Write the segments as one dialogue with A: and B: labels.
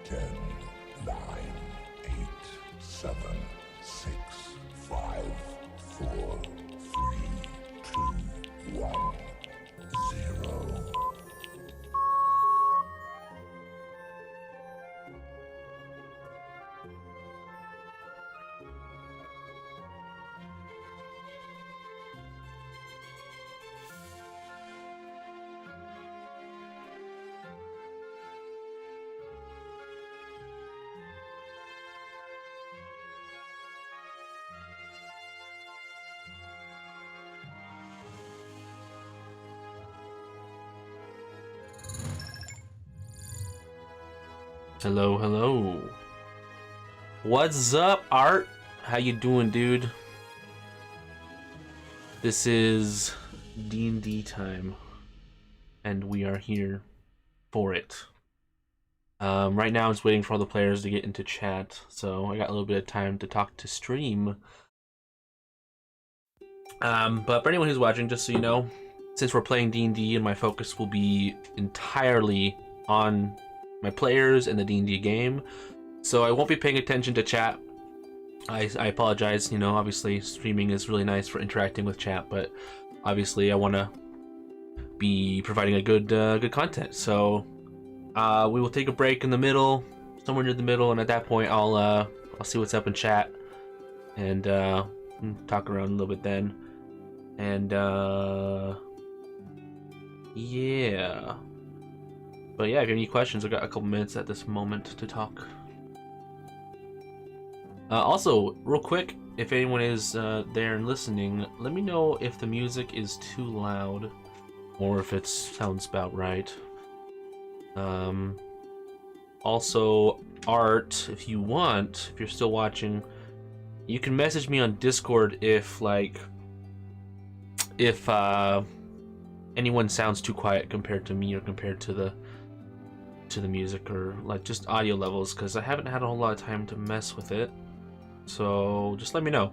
A: 10, 9, 8, 7, 6, 5, 4, 3, 2, 1, 0.
B: Hello, hello. What's up, Art? How you doing, dude? This is D&D time, and we are here for it. Right now, I'm just waiting for all the players to get into chat, so I got a little bit of time to talk to stream. But for anyone who's watching, just so you know, since we're playing D&D, and my focus will be entirely on my players and the D&D game, So I won't be paying attention to chat. I apologize. You know, obviously streaming is really nice for interacting with chat, but obviously I want to be providing a good content. So we will take a break in the middle, somewhere near the middle, and at that point I'll see what's up in chat and talk around a little bit then. And yeah. But yeah, if you have any questions, I've got a couple minutes at this moment to talk. Also, real quick, if anyone is there and listening, let me know if the music is too loud or if it sounds about right. Also, Art, if you want, if you're still watching, you can message me on Discord if anyone sounds too quiet compared to me or compared to the music, or like just audio levels, because I haven't had a whole lot of time to mess with it. So just let me know.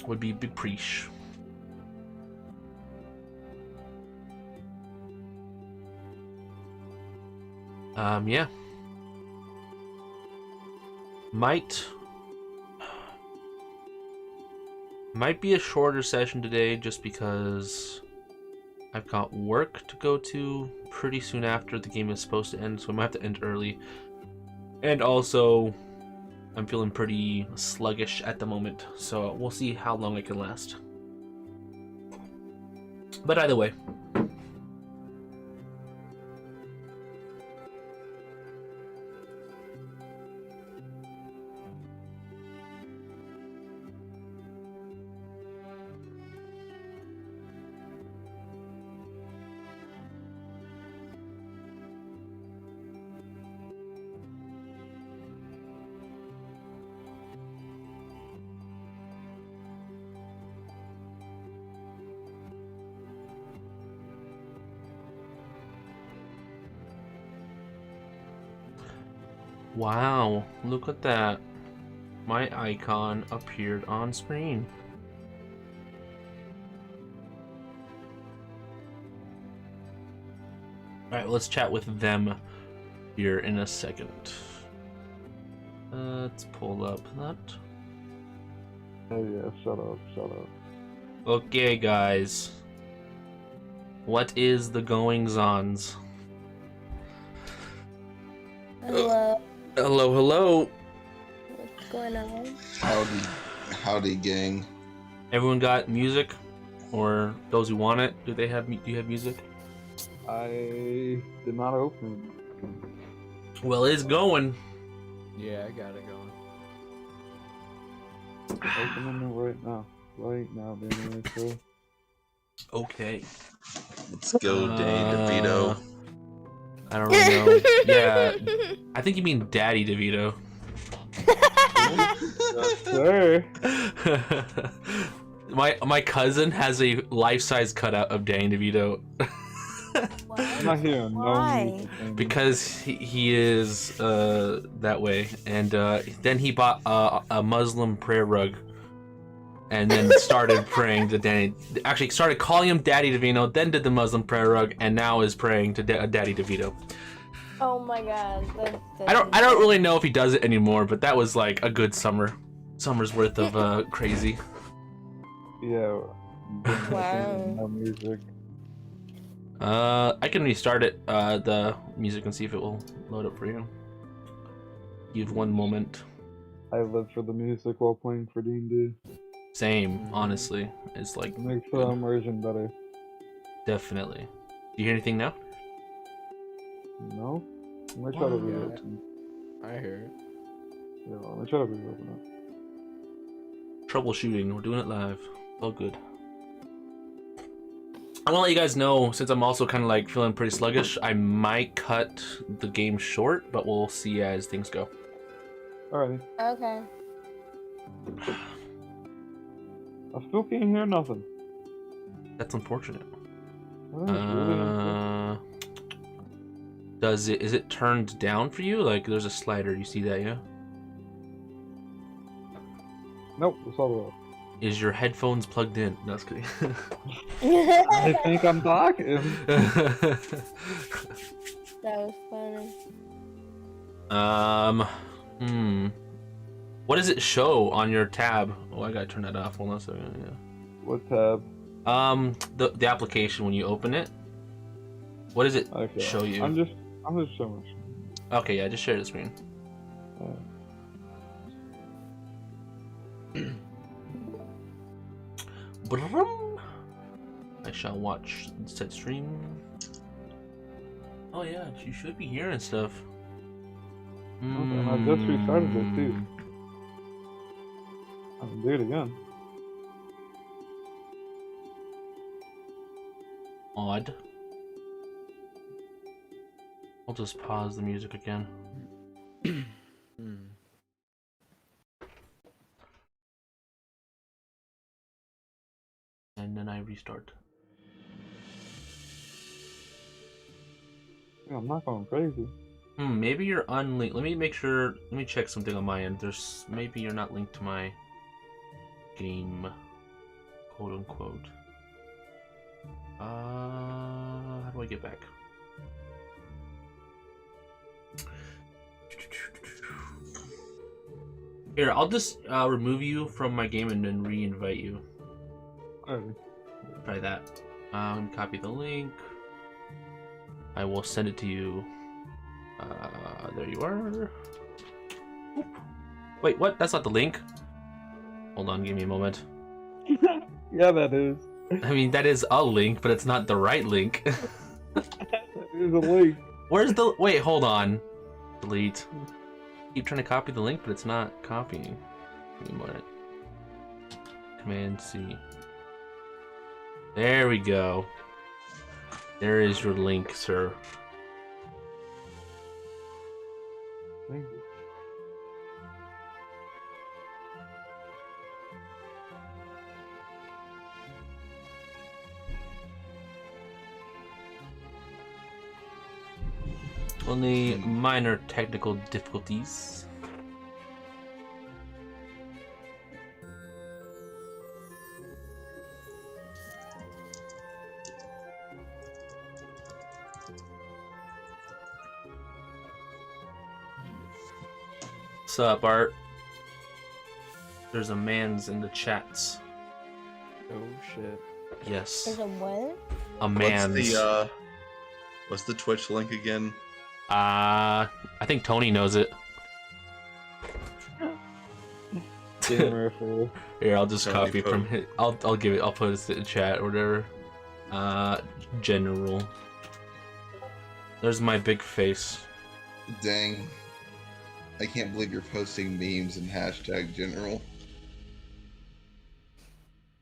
B: Would be big preach. Yeah. Might be a shorter session today just because I've got work to go to pretty soon after the game is supposed to end, so I might have to end early. And also, I'm feeling pretty sluggish at the moment, so we'll see how long I can last. But either way. Wow, look at that. My icon appeared on screen. Alright, let's chat with them here in a second. Let's pull up that.
C: Oh yeah, shut up.
B: Okay, guys. What is the goings-ons?
D: Hello.
B: Hello.
D: What's going on?
E: Howdy, gang.
B: Everyone got music? Or those who want it? Do you have music?
C: I did not open.
B: Well, it's going.
F: Yeah, I got it going.
C: Opening it right now, Danny. So.
B: Okay.
E: Let's go, Danny DeVito.
B: I don't really know. Yeah, I think you mean Daddy DeVito.
C: Sir.
B: My cousin has a life-size cutout of Danny DeVito.
C: I'm not hearing no
D: Why?
C: music. Danny.
B: Because he is that way, and then he bought a Muslim prayer rug, and then started praying to Danny. Actually, started calling him Daddy DeVito, then did the Muslim prayer rug, and now is praying to Daddy DeVito.
D: Oh my god.
B: I don't really know if he does it anymore, but that was like a good summer's worth of crazy.
C: Yeah.
D: Wow.
C: No music.
B: I can restart it, the music, and see if it will load up for you. Give one moment.
C: I live for the music while playing for D&D.
B: Same, honestly. It's like
C: It makes the immersion better.
B: definitely. Do you hear anything now?
C: No? Let me try to
F: Yeah.
C: reopen.
F: I hear it.
C: Yeah, let me try to reopen it.
B: Troubleshooting. We're doing it live. All good. I want to let you guys know, since I'm also kind of like feeling pretty sluggish, I might cut the game short, but we'll see as things go.
C: Alrighty.
D: Okay.
C: I still can't hear nothing.
B: That's unfortunate.
C: That is really unfortunate.
B: Is it turned down for you? Like there's a slider, you see that, yeah?
C: Nope, it's all the way up.
B: Is your headphones plugged in? No, just kidding.
C: I think I'm talking.
D: That was funny.
B: What does it show on your tab? Oh, I gotta turn that off. Hold on a second. Yeah.
C: What tab?
B: The application when you open it. What does it
C: Okay.
B: show you?
C: I'm just showing.
B: Okay, yeah, just share the screen. Brum. I shall watch said stream. Oh yeah, you should be hearing stuff.
C: And I just restarted it too. I can do it again.
B: Odd. I'll just pause the music again. And then I restart.
C: Yeah, I'm not going crazy.
B: Maybe you're unlinked. Let me make sure. Let me check something on my end. Maybe you're not linked to my game, quote unquote. How do I get back? Here, I'll just remove you from my game and then re-invite you.
C: Alright.
B: Try that. Copy the link. I will send it to you. There you are. Oop. Wait, what? That's not the link. Hold on, give me a moment.
C: Yeah, that is.
B: I mean, that is a link, but it's not the right link.
C: There's a link.
B: Where's the... Wait, hold on. Delete. Keep trying to copy the link, but it's not copying. Give me a moment. Command C. There we go. There is your link, sir.
C: Thank you.
B: Only minor technical difficulties. What's up, Art? There's a man's in the chats.
F: Oh shit.
B: Yes.
D: There's a what?
B: A man's.
E: What's the Twitch link again?
B: I think Tony knows it.
C: Gamer for
B: Here, I'll just
E: Tony
B: copy
E: put-
B: from his. I'll give it. I'll put it in chat or whatever. General. There's my big face.
E: Dang. I can't believe you're posting memes and hashtag general.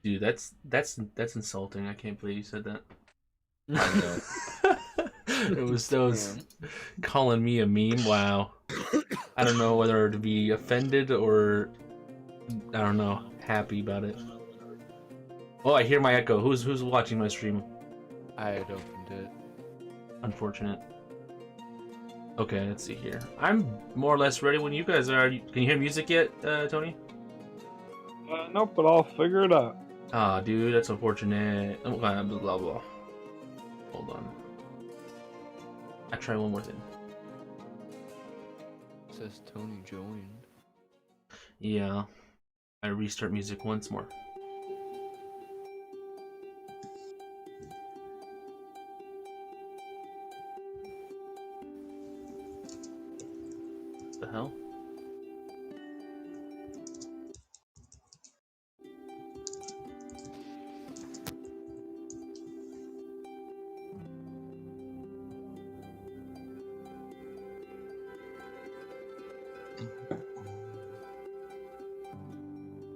B: Dude, that's insulting. I can't believe you said that.
E: I know.
B: It was calling me a meme. Wow. I don't know whether to be offended or I don't know, happy about it. Oh, I hear my echo. Who's watching my stream?
F: I had opened it.
B: Unfortunate. Okay, let's see here. I'm more or less ready when you guys are. Can you hear music yet, Tony?
C: nope, but I'll figure it out.
B: Ah, dude, that's unfortunate. Oh, blah blah blah. Hold on. I try one more thing.
F: It says Tony joined.
B: Yeah. I restart music once more. What the hell?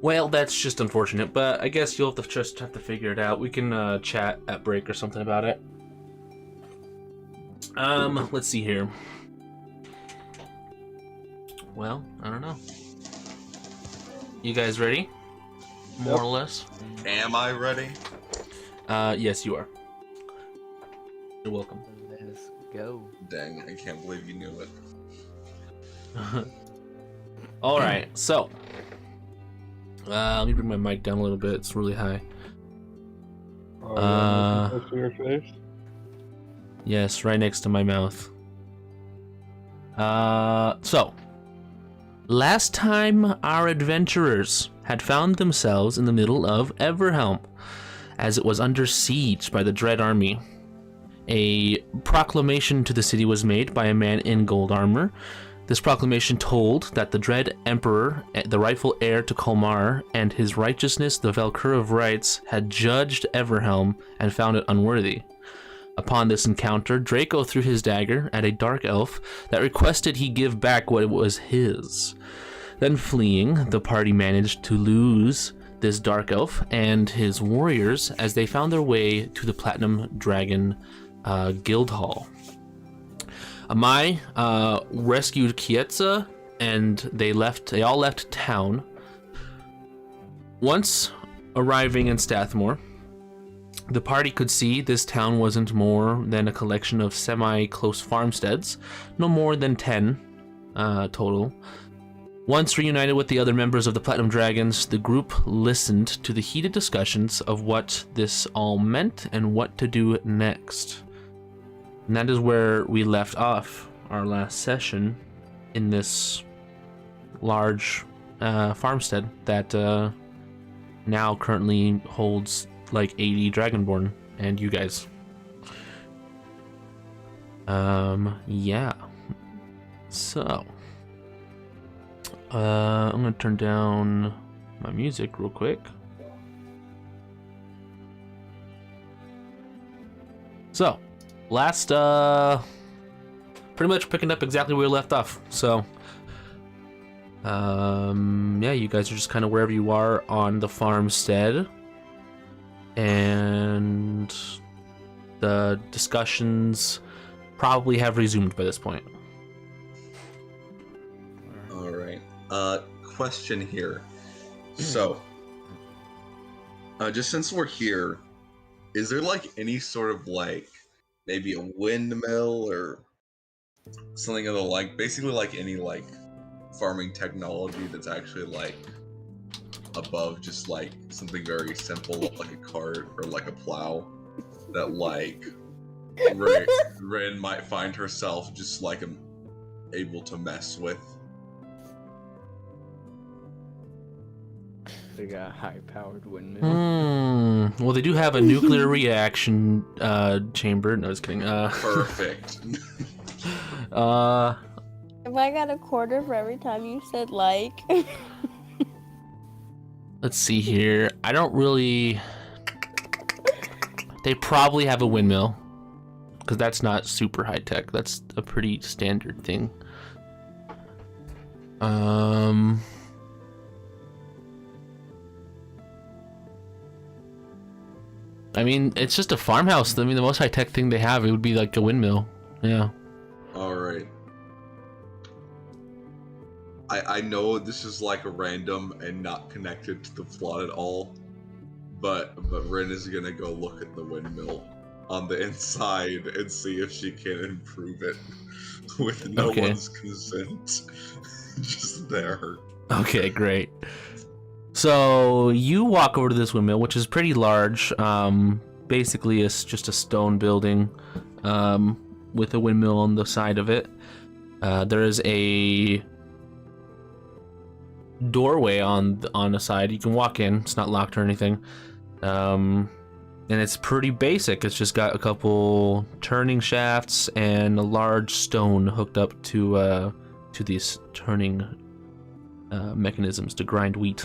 B: Well, that's just unfortunate, but I guess you'll just have to figure it out. We can chat at break or something about it. Let's see here. Well, I don't know. You guys ready? More
C: Yep.
B: or less?
E: Am I ready?
B: Yes, you are. You're welcome.
F: Let's go.
E: Dang, I can't believe you knew it.
B: Alright, so. Let me bring my mic down a little bit. It's really high.
C: Oh, yeah, close to your face.
B: Yes, right next to my mouth. So, last time our adventurers had found themselves in the middle of Everhelm, as it was under siege by the Dread Army. A proclamation to the city was made by a man in gold armor. This proclamation told that the Dread Emperor, the rightful heir to Kolmar, and his righteousness, the Valkyr of Rights, had judged Everhelm and found it unworthy. Upon this encounter, Draco threw his dagger at a dark elf that requested he give back what was his. Then fleeing, the party managed to lose this dark elf and his warriors as they found their way to the Platinum Dragon Guild Hall. Amai rescued Hiatus, and they all left town. Once arriving in Strathmore, the party could see this town wasn't more than a collection of semi-close farmsteads, no more than 10 total. Once reunited with the other members of the Platinum Dragons, the group listened to the heated discussions of what this all meant and what to do next. And that is where we left off our last session in this large farmstead that now currently holds like 80 Dragonborn and you guys. Yeah. So, I'm gonna turn down my music real quick. So, last, pretty much picking up exactly where we left off. So, yeah, you guys are just kind of wherever you are on the farmstead. And the discussions probably have resumed by this point.
E: All right. Question here. So, just since we're here, is there like any sort of like maybe a windmill or something of the like, basically like any like farming technology that's actually like above just like something very simple like a cart or like a plow that like Rin might find herself just like able to mess with?
F: They got a high-powered windmill.
B: Well, they do have a nuclear reaction chamber. No, just kidding.
E: Perfect.
D: If I got a quarter for every time you said like.
B: Let's see here. I don't really. They probably have a windmill, because that's not super high tech. That's a pretty standard thing. I mean, it's just a farmhouse. I mean, the most high-tech thing they have, it would be like a windmill. Yeah.
E: Alright. I know this is like a random and not connected to the plot at all, but Rin is gonna go look at the windmill on the inside and see if she can improve it with no one's consent. Just there.
B: Okay, great. So you walk over to this windmill, which is pretty large. Basically, it's just a stone building with a windmill on the side of it. There is a doorway on the side. You can walk in. It's not locked or anything. And it's pretty basic. It's just got a couple turning shafts and a large stone hooked up to these turning mechanisms to grind wheat.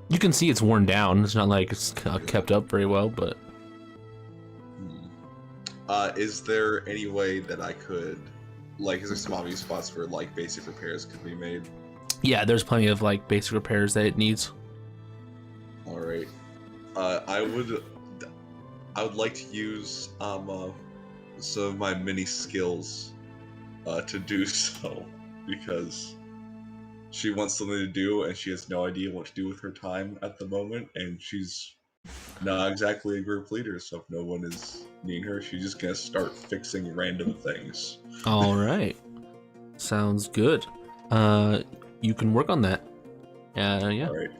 B: You can see it's worn down. It's not like it's kept up very well, but...
E: Is there any way that I could... Like, is there some obvious spots where, like, basic repairs could be made?
B: Yeah, there's plenty of, like, basic repairs that it needs.
E: Alright. I would like to use, some of my mini skills, to do so, because she wants something to do, and she has no idea what to do with her time at the moment, and she's not exactly a group leader, so if no one is needing her, she's just gonna start fixing random things.
B: Alright. Sounds good. You can work on that. Yeah.
E: Alright.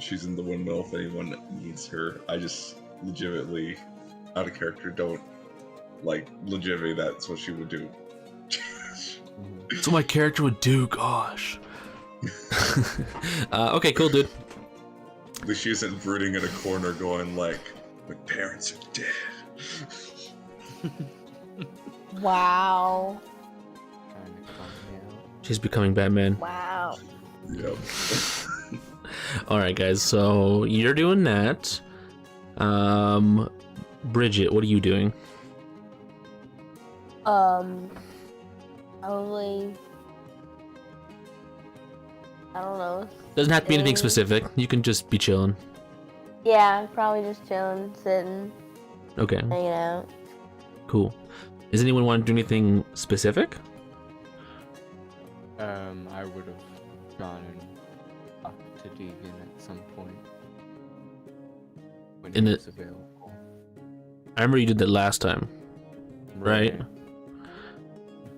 E: She's in the windmill if anyone needs her. I just legitimately out of character. Don't like legitimately. That's what she would do.
B: That's what my character would do. Gosh. Okay, cool, dude.
E: At least she isn't brooding in a corner, going like, "My parents are dead."
D: Wow.
F: Trying to calm me out.
B: She's becoming Batman.
D: Wow.
E: Yep.
B: All right, guys. So you're doing that. Bridget, what are you doing?
D: Probably. I don't know.
B: Doesn't have to be anything specific. You can just be chilling.
D: Yeah, probably just chilling, sitting,
B: Okay,
D: hanging out.
B: cool. Does anyone want to do anything specific?
F: I would have gone and talked to Deegan at some point when he was available.
B: I remember you did that last time, right?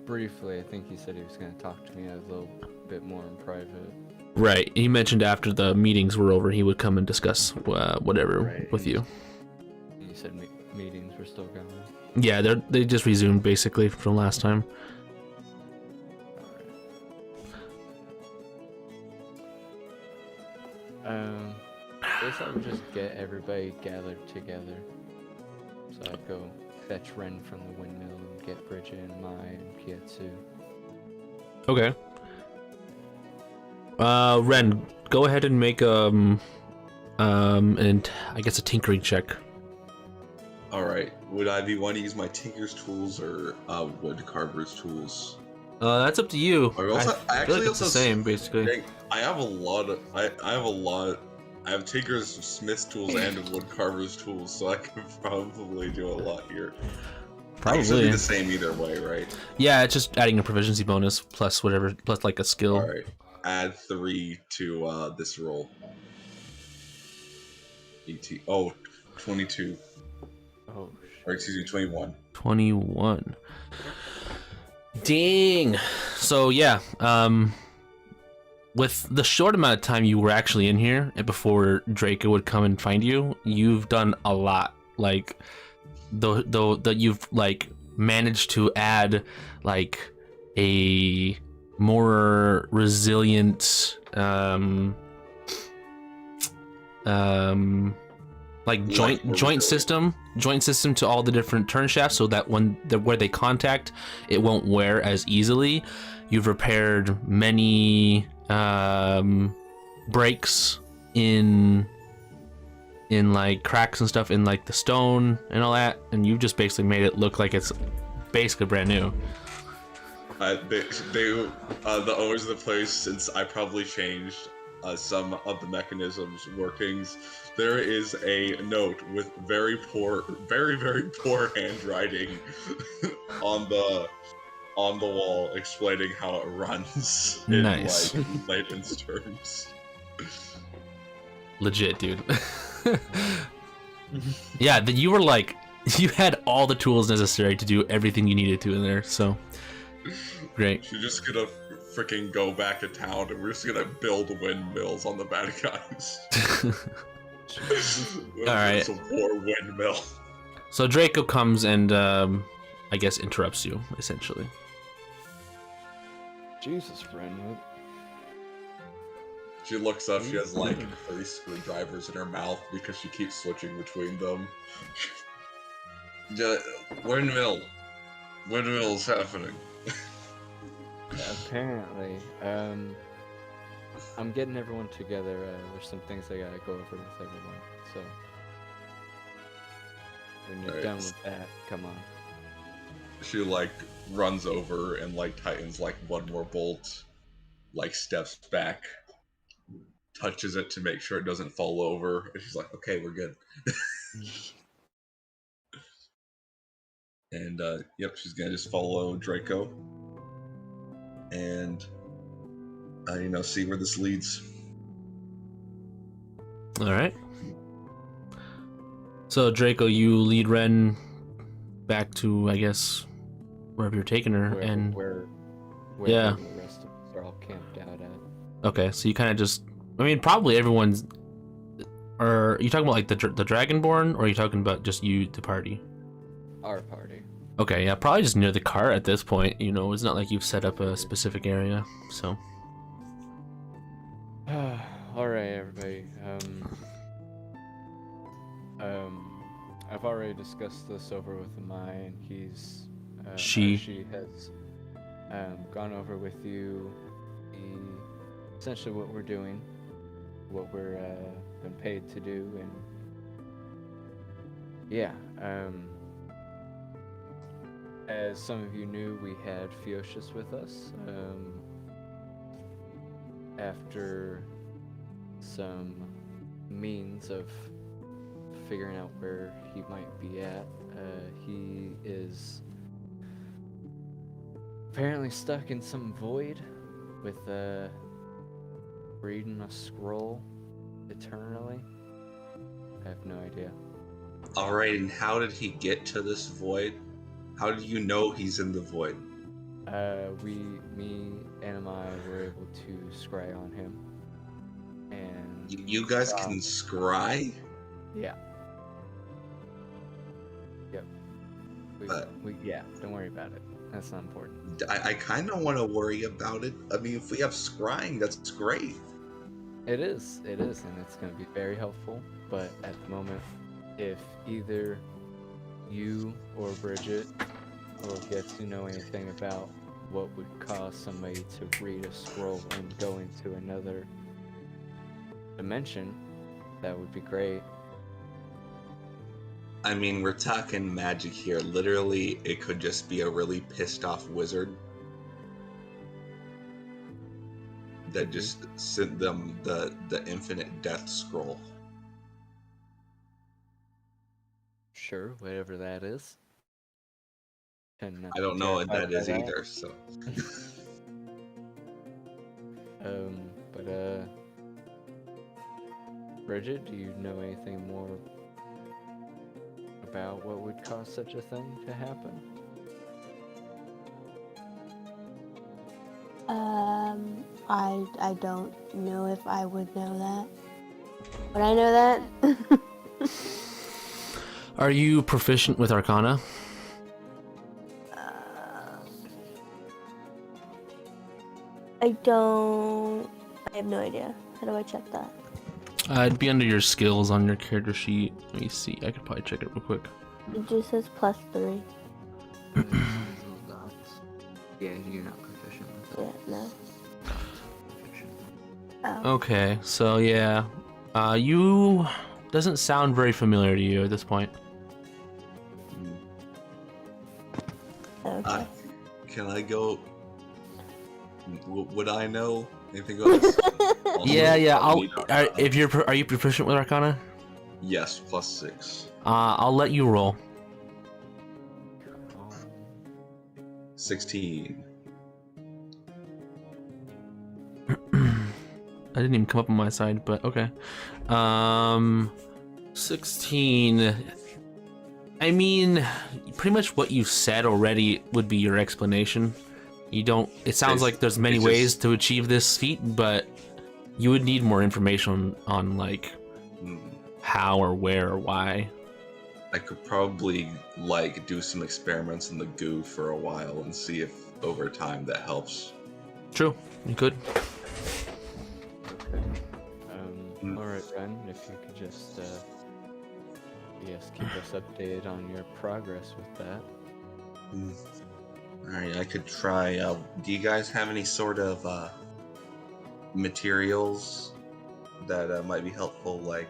F: Briefly, I think he said he was going to talk to me a little bit more in private.
B: Right. He mentioned after the meetings were over, he would come and discuss whatever with you.
F: You said meetings were still going.
B: Yeah, they just resumed basically from last time.
F: I guess I would just get everybody gathered together. So I'd go fetch Ren from the windmill and get Bridget and Mai and Hiatus.
B: Okay. Ren, go ahead and make and I guess a tinkering check.
E: All right. Would I be wanting to use my tinker's tools or wood carver's tools?
B: That's up to you.
E: I
B: feel like it's the same, basically.
E: I have a lot of. I have tinker's, smith's tools, and wood carver's tools, so I could probably do a lot here.
B: Probably.
E: It should be the same either way, right?
B: Yeah, it's just adding a proficiency bonus plus whatever, plus like a skill.
E: All right. Add 3 to this roll. 18. Oh, 22.
F: Oh,
E: Or excuse me, 21.
B: 21. Dang. So yeah, with the short amount of time you were actually in here and before Draco would come and find you, you've done a lot. Like, though that you've like managed to add like a more resilient like joint system to all the different turn shafts, so that when where they contact, it won't wear as easily. You've repaired many breaks in like cracks and stuff in like the stone and all that, and you've just basically made it look like it's basically brand new.
E: The owners of the place, since I probably changed some of the mechanisms workings, there is a note with very very poor handwriting on the wall explaining how it runs in
B: Nice.
E: like layman's terms.
B: Legit, dude. Yeah, that you were like, you had all the tools necessary to do everything you needed to in there, so great.
E: You're just gonna freaking go back to town and we're just gonna build windmills on the bad guys.
B: Alright.
E: Some poor windmill.
B: So Draco comes and I guess interrupts you, essentially.
F: Jesus, Ren.
E: She looks up, she has like 3 screwdrivers in her mouth because she keeps switching between them. Windmill's happening.
F: Apparently, I'm getting everyone together. There's some things I gotta go over with everyone. So when you're done with that, come on.
E: She like runs over and like tightens like one more bolt, like steps back, touches it to make sure it doesn't fall over, and she's like, "Okay, we're good." And yep, she's gonna just follow Draco and see where this leads.
B: All right. So Draco, you lead Ren back to, I guess, wherever you're taking her,
F: Where
B: yeah,
F: the rest of us are all camped out at.
B: okay. So you kind of just, I mean, probably everyone's Or are you talking about like the Dragonborn, or are you talking about just you, the party?
F: Our party.
B: Okay, yeah, probably just near the cart at this point. You know, it's not like you've set up a specific area, so.
F: All right, everybody. I've already discussed this over with Amai, and she has gone over with you essentially what we're doing, what we're been paid to do, and yeah. As some of you knew, we had Hiatus with us. After some means of figuring out where he might be at, he is apparently stuck in some void with reading a scroll eternally. I have no idea.
E: Alright, and how did he get to this void? How do you know he's in the void?
F: Me and I were able to scry on him, and
E: You guys can scry?
F: yeah. Yep. Yeah, don't worry about it. That's not important.
E: I kind of want to worry about it. I mean, if we have scrying, that's great.
F: It is, and it's going to be very helpful, but at the moment, if either you or Bridget will get to know anything about what would cause somebody to read a scroll and go into another dimension, that would be great.
E: I mean, we're talking magic here. Literally, it could just be a really pissed off wizard that just sent them the infinite death scroll.
F: Sure, whatever that is.
E: I don't know what that is either, so.
F: But Bridget, do you know anything more about what would cause such a thing to happen?
D: I don't know if I would know that. Would I know that?
B: Are you proficient with Arcana?
D: I have no idea. How do I check that?
B: It'd be under your skills on your character sheet. Let me see. I could probably check it real quick.
D: It just says +3.
F: Yeah, you're not proficient with it.
D: Yeah, no. Oh.
B: Okay, so yeah. You... Doesn't sound very familiar to you at this point.
D: Okay.
E: Can I go? Would I know anything else?
B: Yeah. Are you proficient with Arcana?
E: Yes, +6.
B: I'll let you roll.
E: 16.
B: I didn't even come up on my side, but okay. 16. I mean, pretty much what you said already would be your explanation. You don't. It sounds like there's many ways to achieve this feat, but you would need more information on like how or where or why.
E: I could probably like do some experiments in the goo for a while and see if over time that helps.
B: True, you could.
F: Okay. Alright, Ren, if you could just keep us updated on your progress with that.
E: Alright, I could try. Do you guys have any sort of materials that might be helpful, like,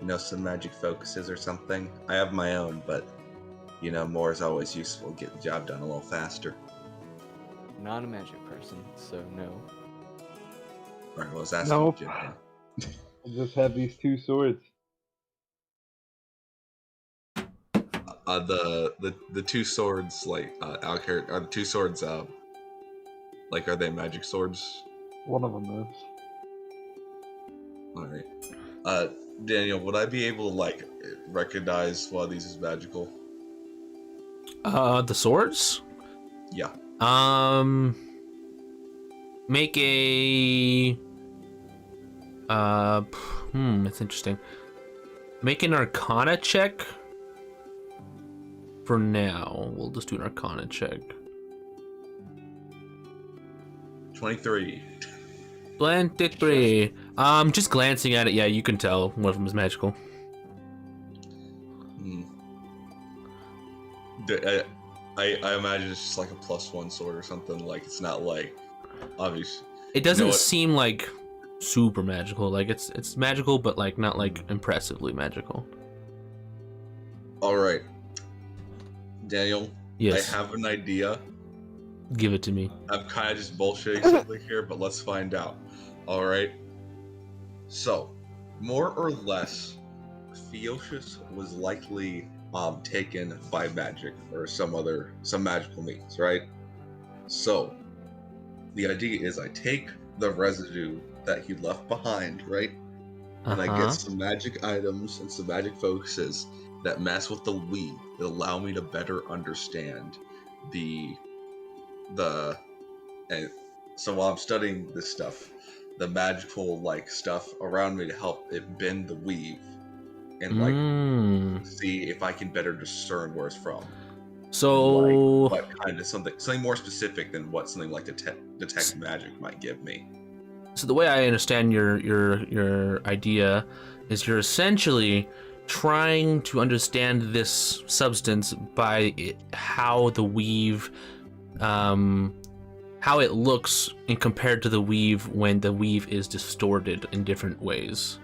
E: you know, some magic focuses or something? I have my own, but, you know, more is always useful. Get the job done a little faster.
F: Not a magic person, so no.
E: Alright, well, I was asking
C: Nope.
E: Jim.
C: I just have these 2 swords.
E: The 2 swords, like, are the 2 swords, like, are they magic swords?
C: One of them is.
E: Alright. Daniel, would I be able to, like, recognize one of these is magical?
B: The swords?
E: Yeah.
B: Make a... It's interesting. Make an Arcana check. For now, we'll just do an Arcana check.
E: 23.
B: 23. Just glancing at it, yeah, you can tell one of them is magical.
E: I imagine it's just like a +1 sword or something. Like it's not like obvious.
B: It doesn't seem like super magical. Like it's magical, but like not like impressively magical.
E: All right, Daniel.
B: Yes.
E: I have an idea.
B: Give it to me.
E: I'm kind of just bullshitting something here, but let's find out. All right. So, more or less, Theosius was likely taken by magic or some magical means, right? So, the idea is I take the residue that he left behind, right? And I get some magic items and some magic focuses that mess with the weave that allow me to better understand and so while I'm studying this stuff, the magical like stuff around me to help it bend the weave and like see if I can better discern where it's from.
B: So
E: like, what kind of something more specific than what something like detect magic might give me.
B: So the way I understand your idea is you're essentially trying to understand this substance by how the weave, how it looks in compared to the weave when the weave is distorted in different ways.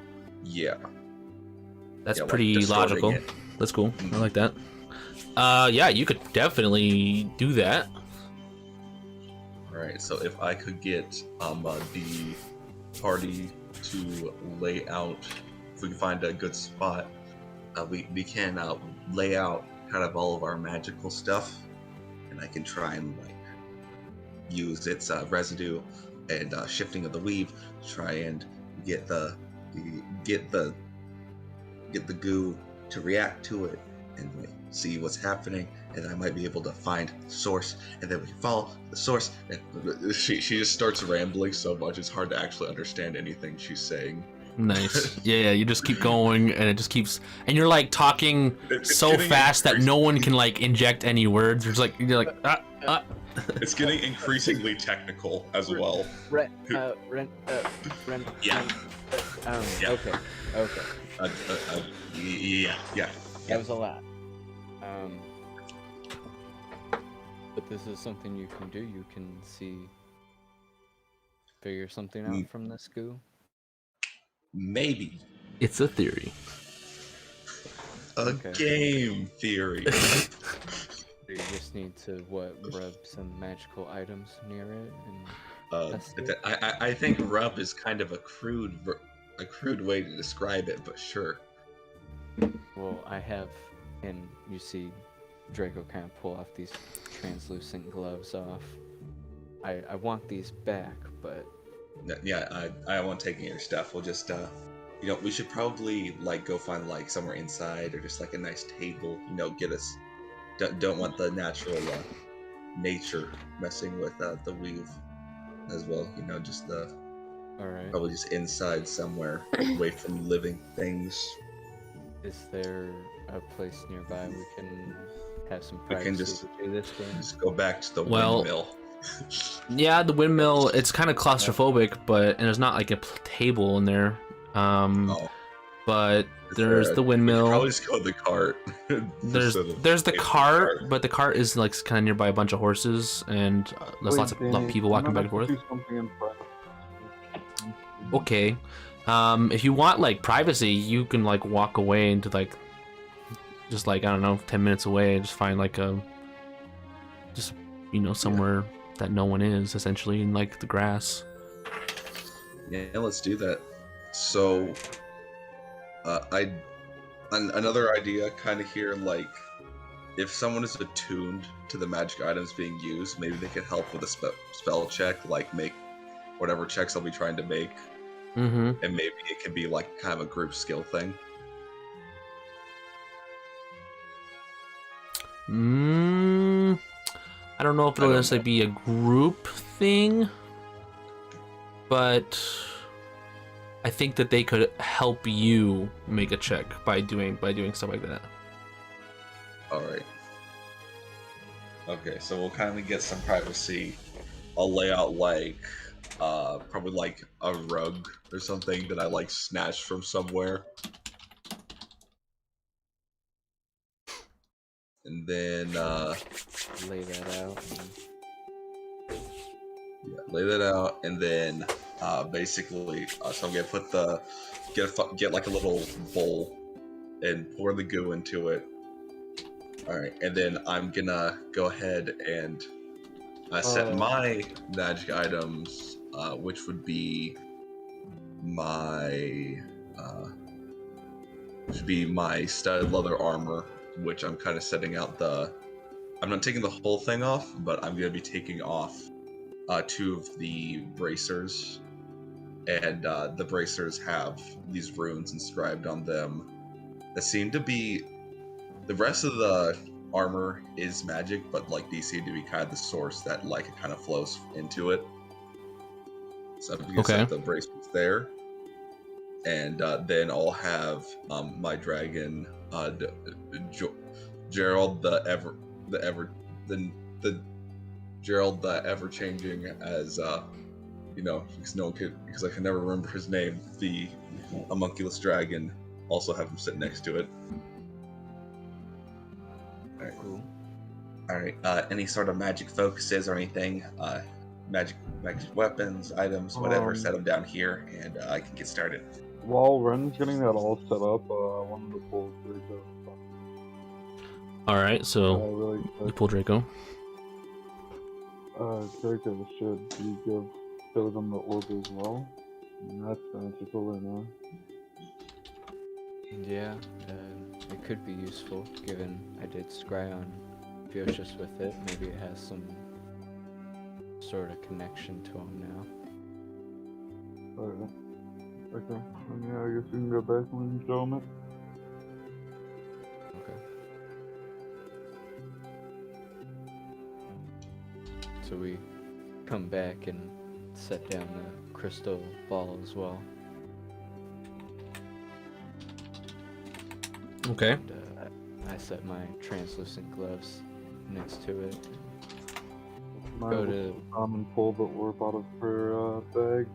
E: Yeah.
B: That's pretty logical.
E: It.
B: That's cool. I like that. Yeah, you could definitely do that.
E: Alright, so if I could get the party to lay out, if we can find a good spot, we can lay out kind of all of our magical stuff, and I can try and like use its residue and shifting of the weave to try and get the goo to react to it and like, see what's happening, and I might be able to find the source, and then we can follow the source. And she just starts rambling so much it's hard to actually understand anything she's saying.
B: Nice. Yeah, you just keep going, and it just keeps, and you're like talking so fast that no one can like inject any words. You're like
E: It's getting increasingly technical as well.
F: Yeah.
E: Yeah.
F: Okay.
E: Yeah.
F: That was a lot. But this is something you can do. You can figure something out from this goo.
E: Maybe.
B: it's a theory.
E: Game theory.
F: You just need to rub some magical items near it, and
E: I think rub is kind of a crude way to describe it, but sure.
F: well, I have, and you see Draco kind of pull off these translucent gloves off. I want these back, but
E: Yeah, I won't take any of your stuff. We'll just we should probably like go find like somewhere inside or just like a nice table. Get us. Don't want the natural nature messing with the weave as well. Just
F: all right.
E: probably just inside somewhere, away from living things.
F: Is there a place nearby we can have some
E: We
F: privacy
E: can just
F: to do this game?
E: Just go back to the
B: Well,
E: windmill.
B: Yeah, the windmill, it's kind of claustrophobic, and there's not like a table in there. But there's the
E: We
B: windmill.
E: could probably just go to the cart.
B: There's the cart, but the cart is like kind of nearby a bunch of horses, and there's lots of people walking back and forth. Okay, if you want like privacy, you can like walk away into like, just like, I don't know, 10 minutes away, and just find like somewhere that no one is, essentially, in like the grass.
E: Yeah, let's do that. So, another idea kind of here, like, if someone is attuned to the magic items being used, maybe they could help with a spell check, like make whatever checks I'll be trying to make.
B: Mm-hmm.
E: And maybe it could be like kind of a group skill thing.
B: I don't know if it'll necessarily be a group thing, but I think that they could help you make a check by doing stuff like that.
E: All right. Okay, so we'll kind of get some privacy. I'll lay out like probably like a rug or something that I like snatched from somewhere. And then
F: Lay that out.
E: lay that out, and then basically, so I'm gonna put get like a little bowl and pour the goo into it. All right, and then I'm gonna go ahead and set my magic items, which would be my studded leather armor, which I'm kind of setting out I'm not taking the whole thing off, but I'm gonna be taking off 2 of the bracers, and the bracers have these runes inscribed on them that seem to be. The rest of the armor is magic, but like these seem to be kind of the source that like it kind of flows into it. So I'm gonna set the bracers there, and then I'll have my dragon, Gerald the Gerald the ever changing, as because I can never remember his name. The homunculus dragon, also have him sit next to it. All right.
F: Cool.
E: All right. Any sort of magic focuses or anything? Magic weapons, items, whatever. Set them down here, and I can get started.
C: While Ren's getting that all set up, I wanted to pull Draco.
B: All right, so
C: Really
B: you
C: quick.
B: pull Draco.
C: Draco, should you show them the orb as well? That's magical, or no?
F: Yeah, it could be useful, given I did scry on Hiatus with it. Maybe it has some sort of connection to him now.
C: Okay. Okay. Yeah, I guess we can go back and show them it.
F: Okay. So we come back and set down the crystal ball as well.
B: Okay.
F: And, I set my translucent gloves next to it. Go to
C: And pull the orb out of her bag.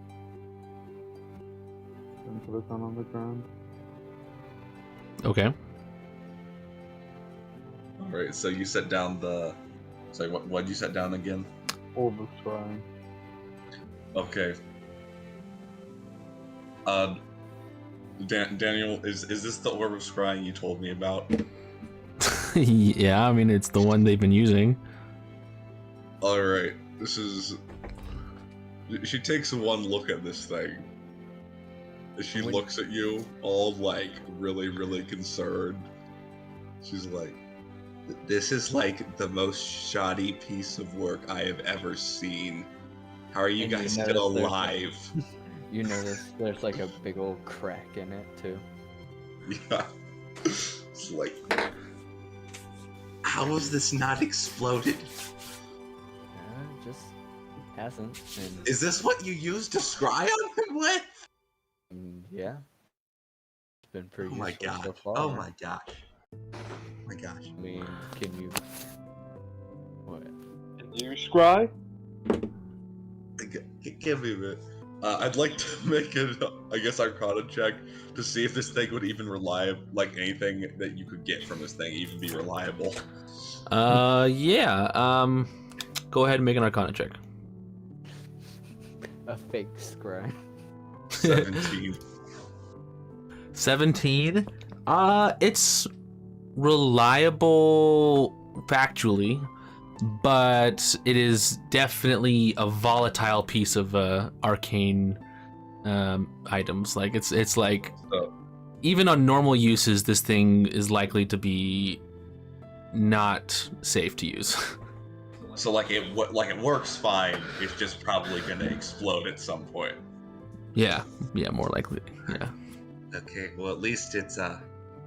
C: And put it down on the ground.
B: Okay.
E: All right. So you set down the. Sorry, what did you set down again?
C: Orb of scrying.
E: Okay. Daniel, is this the orb of scrying you told me about?
B: Yeah, I mean it's the one they've been using.
E: All right. This is. She takes one look at this thing. She looks at you, all like really, really concerned. She's like, "This is like the most shoddy piece of work I have ever seen. How are you guys still alive?"
F: You notice there's like a big old crack in it too.
E: Yeah. It's like, how was this not exploded?
F: Just hasn't. And,
E: Is this what you used to scry on him with?
F: yeah. It's been pretty
E: Oh my
F: useful
E: god.
F: so far.
E: Oh my gosh. Oh my gosh.
F: I mean, can you... What?
C: Can you scry?
E: Give me a minute. I'd like to make an, I guess, Arcana check to see if this thing would even like anything that you could get from this thing even be reliable.
B: Yeah. Go ahead and make an Arcana check.
F: A fake scry.
E: 17.
B: 17. It's reliable factually, but it is definitely a volatile piece of arcane items. Like it's like even on normal uses, this thing is likely to be not safe to use.
E: So like it works fine. It's just probably gonna explode at some point.
B: Yeah, more likely. Yeah.
E: Okay, well at least it's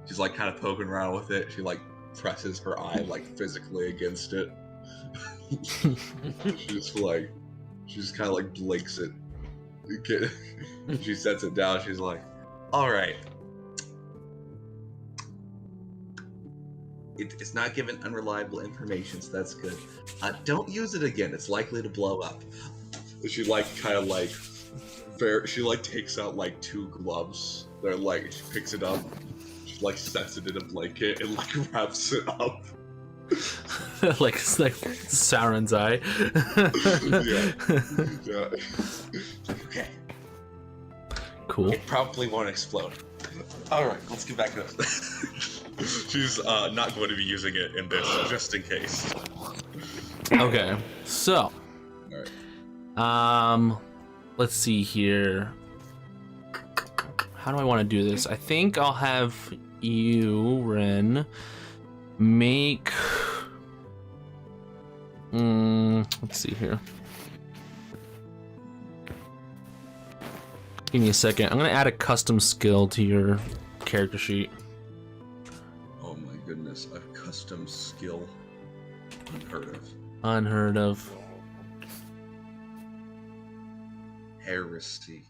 E: she's like kind of poking around with it. She like presses her eye like physically against it. She just kind of like blinks it. She sets it down. She's like, "All right. It's not giving unreliable information, so that's good. Don't use it again. It's likely to blow up." She she takes out like 2 gloves. They're like, she picks it up, she sets it in a blanket and wraps it up.
B: like Sauron's eye.
E: Yeah. Okay.
B: Cool.
E: It probably won't explode. All right, let's get back to it. She's not going to be using it in this, just in case.
B: Okay, so.
E: All right.
B: Let's see here. How do I want to do this? I think I'll have you, Ren, make. Let's see here. Give me a second. I'm gonna add a custom skill to your character sheet.
E: Oh my goodness, a custom skill. Unheard of.
B: Unheard of.
E: Heresy.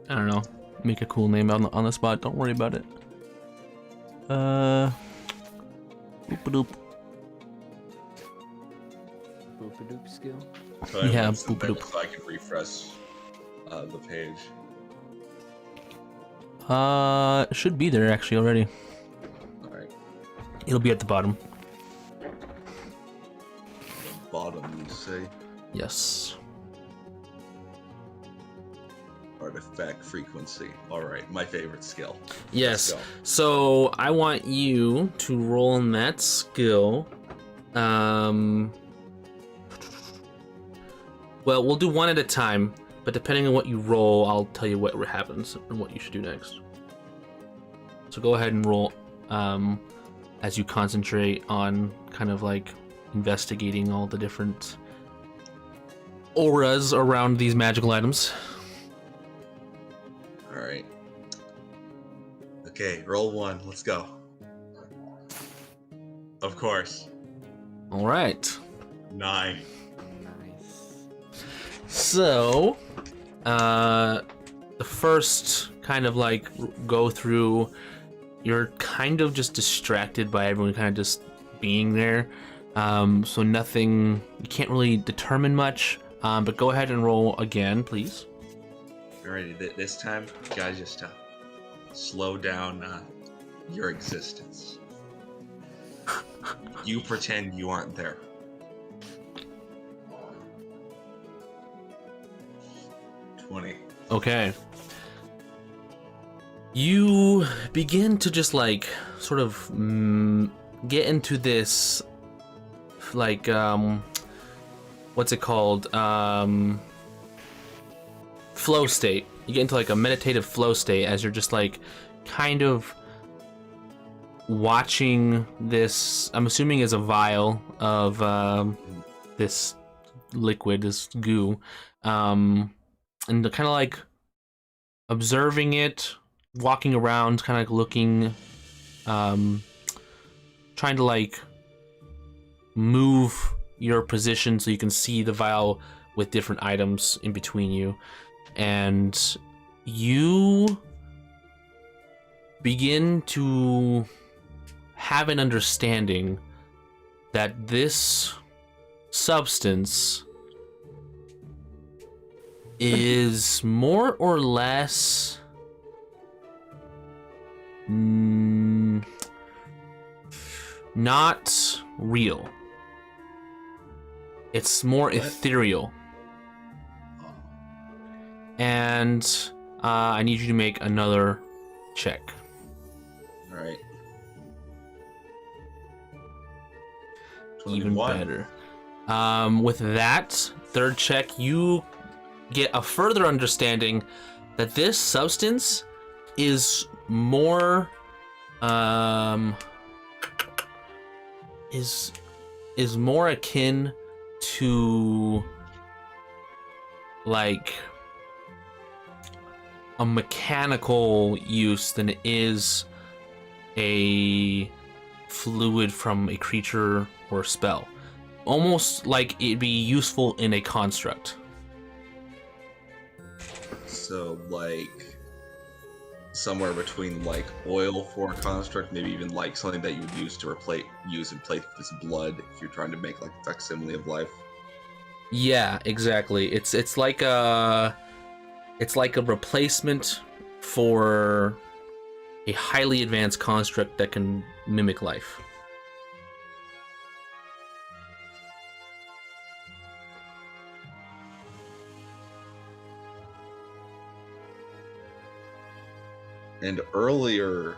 B: I don't know. Make a cool name on the spot. Don't worry about it. Boop-a-doop.
F: Boop-a-doop skill.
B: Yeah,
E: boop.
B: boop-a-doop.
E: So I can refresh the page.
B: It should be there actually already.
E: All right.
B: It'll be at the bottom.
E: Bottom, you say?
B: Yes.
E: Artifact frequency. All right, my favorite skill.
B: Yes.
E: Let's go.
B: So I want you to roll in that skill. Well, we'll do one at a time, but depending on what you roll, I'll tell you what happens and what you should do next. So go ahead and roll as you concentrate on kind of like investigating all the different auras around these magical items.
E: All right. Okay, roll 1. Let's go. Of course.
B: All right.
E: 9.
F: Nice.
B: So, the first kind of like go through, you're kind of just distracted by everyone kind of just being there. So nothing, you can't really determine much, but go ahead and roll again, please.
E: Alrighty, this time, you guys just slow down your existence. You pretend you aren't there.
B: Okay. You begin to just like sort of get into this like what's it called? Flow state. You get into like a meditative flow state as you're just like kind of watching this, I'm assuming is a vial of this liquid, this goo, and kind of like observing it, walking around, kind of like looking, trying to like move your position so you can see the vial with different items in between you. And you begin to have an understanding that this substance is more or less not real. It's more ethereal. And I need you to make another check.
E: Alright.
B: Even better. With that third check, you get a further understanding that this substance is more is more akin to like a mechanical use than it is a fluid from a creature or spell. Almost like it'd be useful in a construct.
E: So, like, somewhere between, like, oil for a construct, maybe even, like, something that you would use to use in place of this blood if you're trying to make, like, a facsimile of life.
B: Yeah, exactly. It's like a replacement for a highly advanced construct that can mimic life.
E: And earlier,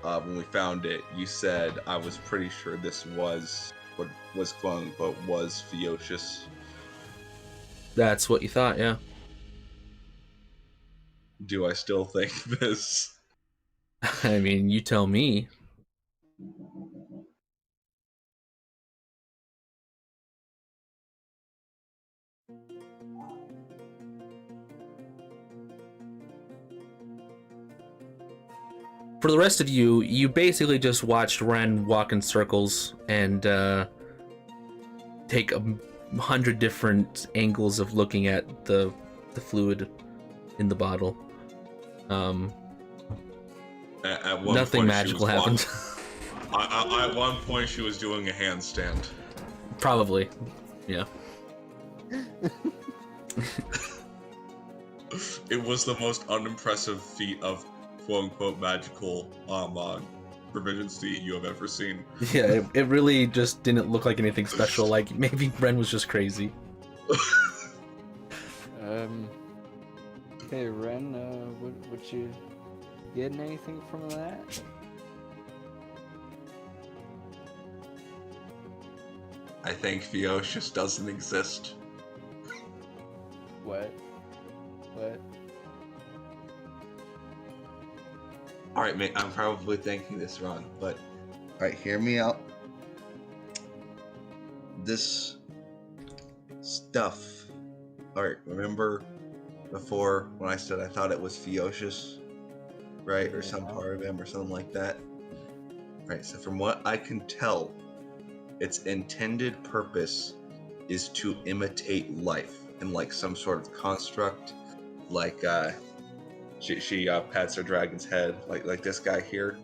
E: when we found it, you said I was pretty sure this was what was quote unquote was Hiatus.
B: That's what you thought, yeah.
E: Do I still think this?
B: I mean, you tell me. For the rest of you, you basically just watched Ren walk in circles and take 100 different angles of looking at the fluid in the bottle.
E: At one
B: Nothing
E: point,
B: magical happened.
E: At one point, she was doing a handstand.
B: Probably, yeah.
E: It was the most unimpressive feat of quote-unquote magical proficiency you have ever seen.
B: Yeah, it really just didn't look like anything special. Like, maybe Ren was just crazy.
F: Hey, Ren, would you get anything from that?
E: I think Hiatus doesn't exist.
F: What?
E: Alright, mate, I'm probably thinking this wrong, but... Alright, hear me out. This... stuff... Alright, remember before when I said I thought it was Hiatus? Right? Or some part of him, or something like that? Right, so from what I can tell, its intended purpose is to imitate life in, like, some sort of construct, like, She pats her dragon's head like this guy here,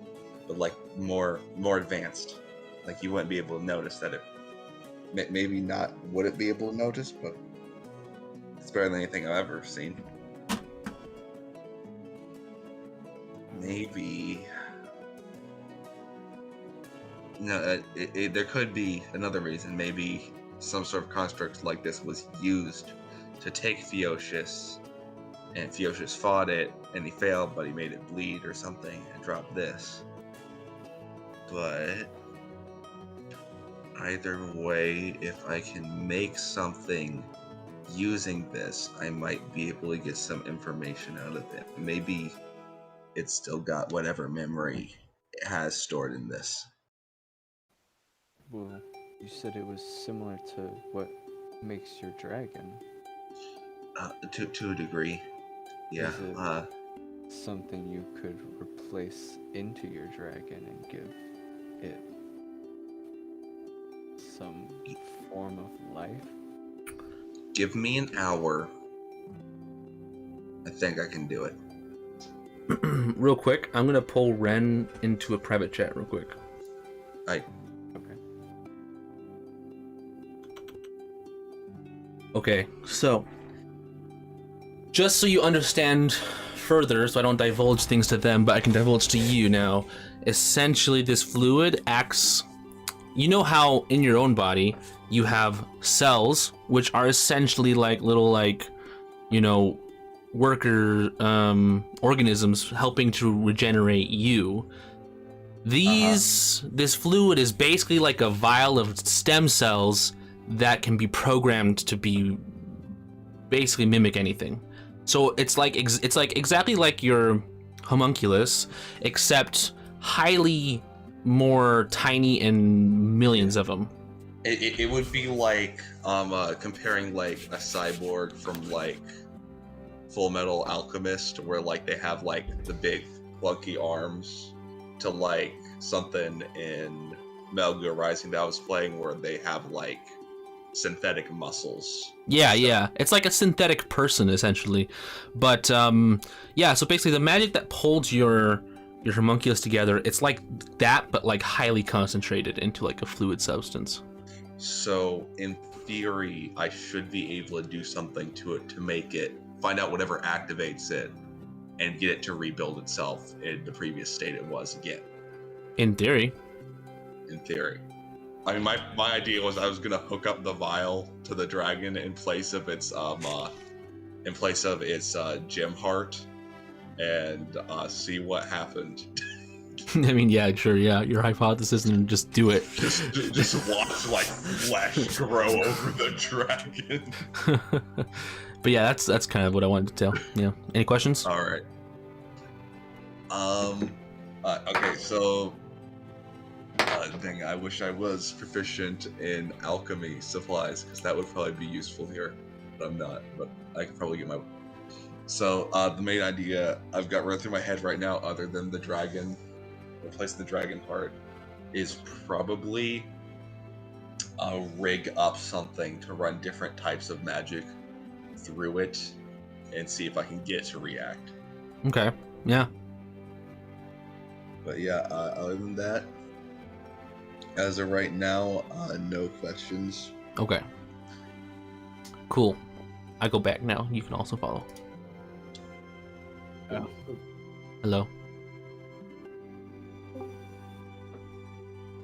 E: but like more advanced. Like you wouldn't be able to notice that it. Maybe not. Wouldn't be able to notice, but it's better than anything I've ever seen. Maybe. No, there could be another reason. Maybe some sort of construct like this was used to take Hiatus. And Hiatus fought it, and he failed, but he made it bleed or something, and dropped this. But either way, if I can make something using this, I might be able to get some information out of it. Maybe it's still got whatever memory it has stored in this.
F: Well, you said it was similar to what makes your dragon.
E: To a degree. Yeah,
F: Is it something you could replace into your dragon and give it some form of life?
E: Give me an hour. I think I can do it.
B: Real quick, I'm gonna pull Ren into a private chat real quick.
E: I
B: Okay, so just so you understand further, so I don't divulge things to them, but I can divulge to you now. Essentially, this fluid acts... You know how in your own body you have cells, which are essentially like little, like, you know, worker organisms helping to regenerate you. This fluid is basically like a vial of stem cells that can be programmed to be basically mimic anything. So it's like exactly like your homunculus, except highly more tiny and millions of them.
E: It would be like comparing like a cyborg from like Full Metal Alchemist, where like they have like the big clunky arms, to like something in Metal Gear Rising that I was playing where they have like synthetic muscles.
B: Yeah, yeah. It's like a synthetic person essentially. But yeah, so basically the magic that holds your homunculus together, it's like that but like highly concentrated into like a fluid substance.
E: So in theory, I should be able to do something to it to make it find out whatever activates it and get it to rebuild itself in the previous state it was again.
B: In theory.
E: In theory. I mean, my idea was I was gonna hook up the vial to the dragon in place of its gem heart, and see what happened.
B: I mean, yeah, sure, yeah. Your hypothesis and just do it.
E: just watch like flesh grow over the dragon.
B: But yeah, that's kind of what I wanted to tell. Yeah. Any questions?
E: All right. Okay, so. Dang, I wish I was proficient in alchemy supplies, because that would probably be useful here. But I'm not, but I could probably get my... So, the main idea I've got run through my head right now, other than the dragon, replacing the dragon heart, is probably rig up something to run different types of magic through it, and see if I can get it to react.
B: Okay, yeah.
E: But yeah, other than that, as of right now, no questions.
B: Okay. Cool. I go back now. You can also follow.
F: Oh.
B: Hello.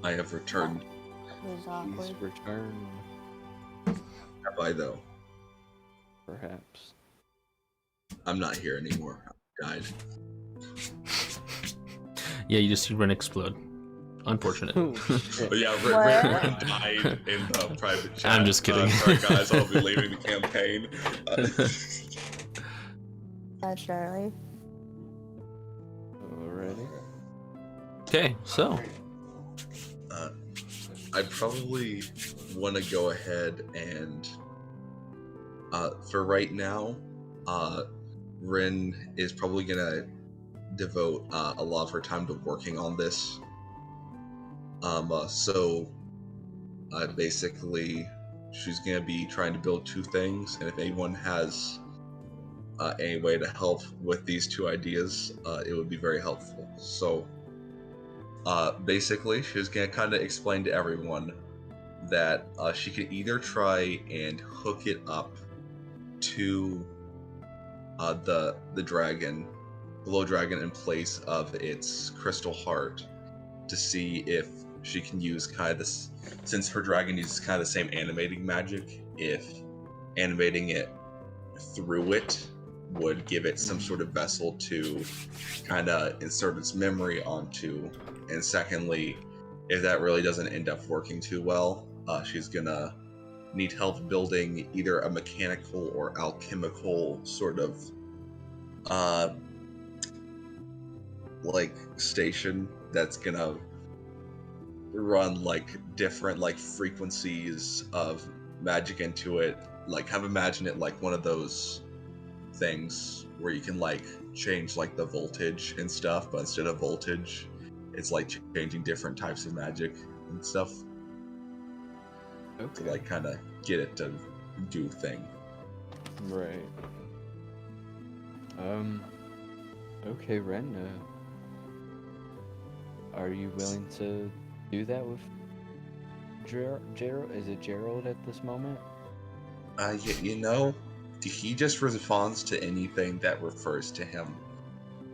E: I have returned.
D: It was
F: He's
D: awkward.
F: returned,
E: Have I, though?
F: perhaps.
E: I'm not here anymore. I died.
B: Yeah, you just see Ren explode. Unfortunate.
F: Oh, shit.
E: But yeah,
D: What?
E: Ren died in the private chat.
B: I'm just kidding.
E: Sorry, guys, I'll be leaving the campaign.
D: That's Charlie.
F: Already?
B: Okay, so
E: I probably want to go ahead and, for right now, Rin is probably gonna devote a lot of her time to working on this. So basically, she's gonna be trying to build two things, and if anyone has any way to help with these two ideas, it would be very helpful. So basically, she's gonna kind of explain to everyone that she could either try and hook it up to the dragon, below dragon, in place of its crystal heart, to see if she can use kind of this, since her dragon uses kind of the same animating magic, if animating it through it would give it some sort of vessel to kind of insert its memory onto. And secondly, if that really doesn't end up working too well, she's gonna need help building either a mechanical or alchemical sort of like station that's gonna run like different like frequencies of magic into it. Like, have imagine it like one of those things where you can like change like the voltage and stuff, but instead of voltage, it's like changing different types of magic and stuff to
F: Okay.
E: like kind of get it to do thing.
F: Right. Okay, Ren, are you willing to do that with Gerald? Is it Gerald at this moment?
E: You know, he just responds to anything that refers to him.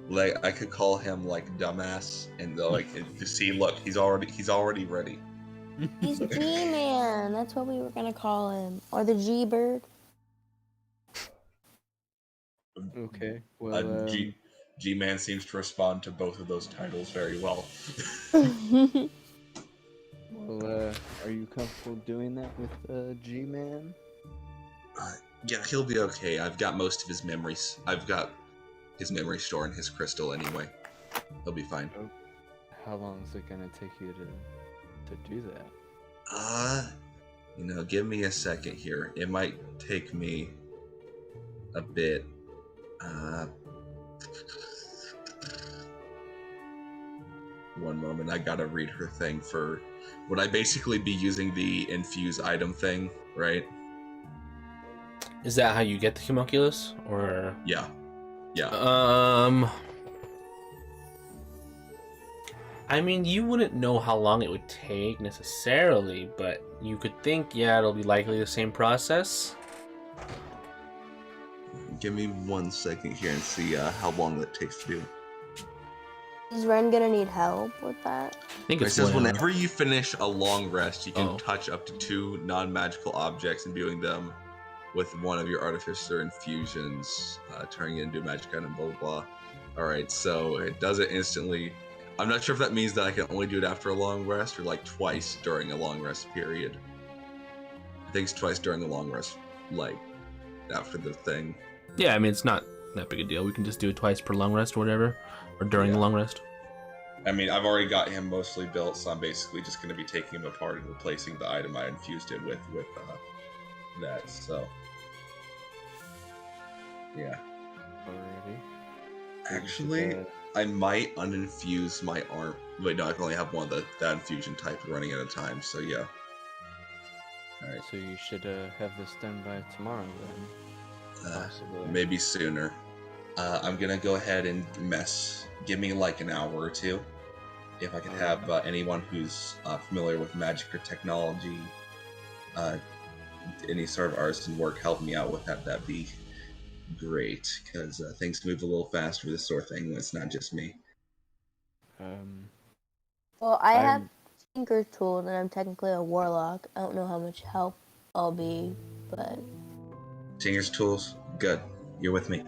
E: Like, I could call him like dumbass, and like, you see, look, he's already ready.
D: He's G-Man. That's what we were gonna call him, or the G-Bird.
F: Okay. Well,
E: G-Man seems to respond to both of those titles very well.
F: are you comfortable doing that with G-Man?
E: Yeah, he'll be okay. I've got most of his memories. I've got his memory store in his crystal anyway. He'll be fine.
F: How long is it gonna take you to do that?
E: You know, give me a second here. It might take me a bit. One moment, I gotta read her thing for. Would I basically be using the infuse item thing, right?
B: Is that how you get the homunculus, or?
E: Yeah.
B: I mean, you wouldn't know how long it would take necessarily, but you could think, yeah, it'll be likely the same process.
E: Give me 1 second here and see how long that takes to do.
D: Is Ren gonna need help with that?
B: I think
E: It
B: it's
E: says
B: one.
E: whenever you finish a long rest, you can
B: Oh.
E: touch up to 2 non-magical objects, imbuing them with one of your artificer infusions, turning it into a magic item, blah, blah, blah. Alright, so it does it instantly. I'm not sure if that means that I can only do it after a long rest or like twice during a long rest period. I think it's twice during a long rest, like after the thing.
B: Yeah, I mean, it's not that big a deal. We can just do it twice per long rest or whatever, or during the long rest.
E: I mean, I've already got him mostly built, so I'm basically just going to be taking him apart and replacing the item I infused it with that, so. Yeah.
F: Alrighty.
E: Actually, I might uninfuse my arm. Wait, no, I can only have one of that infusion type running at a time, so yeah. Alright.
F: So you should have this done by tomorrow then. Possibly.
E: Maybe sooner. I'm gonna go ahead and mess. Give me like an hour or two. If I can have anyone who's familiar with magic or technology, any sort of artisan work help me out with that, that'd be great. Because things move a little faster with this sort of thing when it's not just me.
D: Well, I have Tinker's Tools, and I'm technically a warlock. I don't know how much help I'll be, but...
E: Tinker's Tools? Good. You're with me.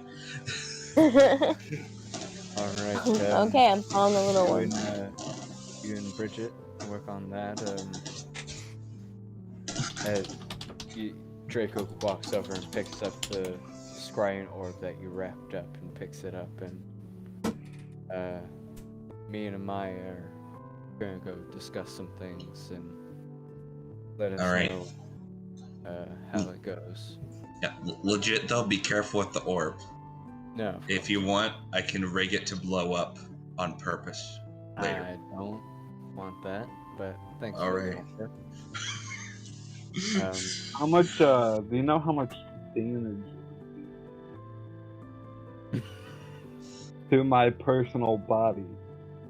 F: Alright.
D: Okay, I'm following the little one.
F: You and Bridget work on that. Draco walks over and picks up the scrying orb that you wrapped up and picks it up, and me and Amaya are gonna go discuss some things and let us know how it goes.
E: Yeah, legit though, be careful with the orb.
F: No.
E: If you want, I can rig it to blow up on purpose later.
F: I don't want that, but thanks.
E: Alright.
C: How much, do you know how much damage to my personal body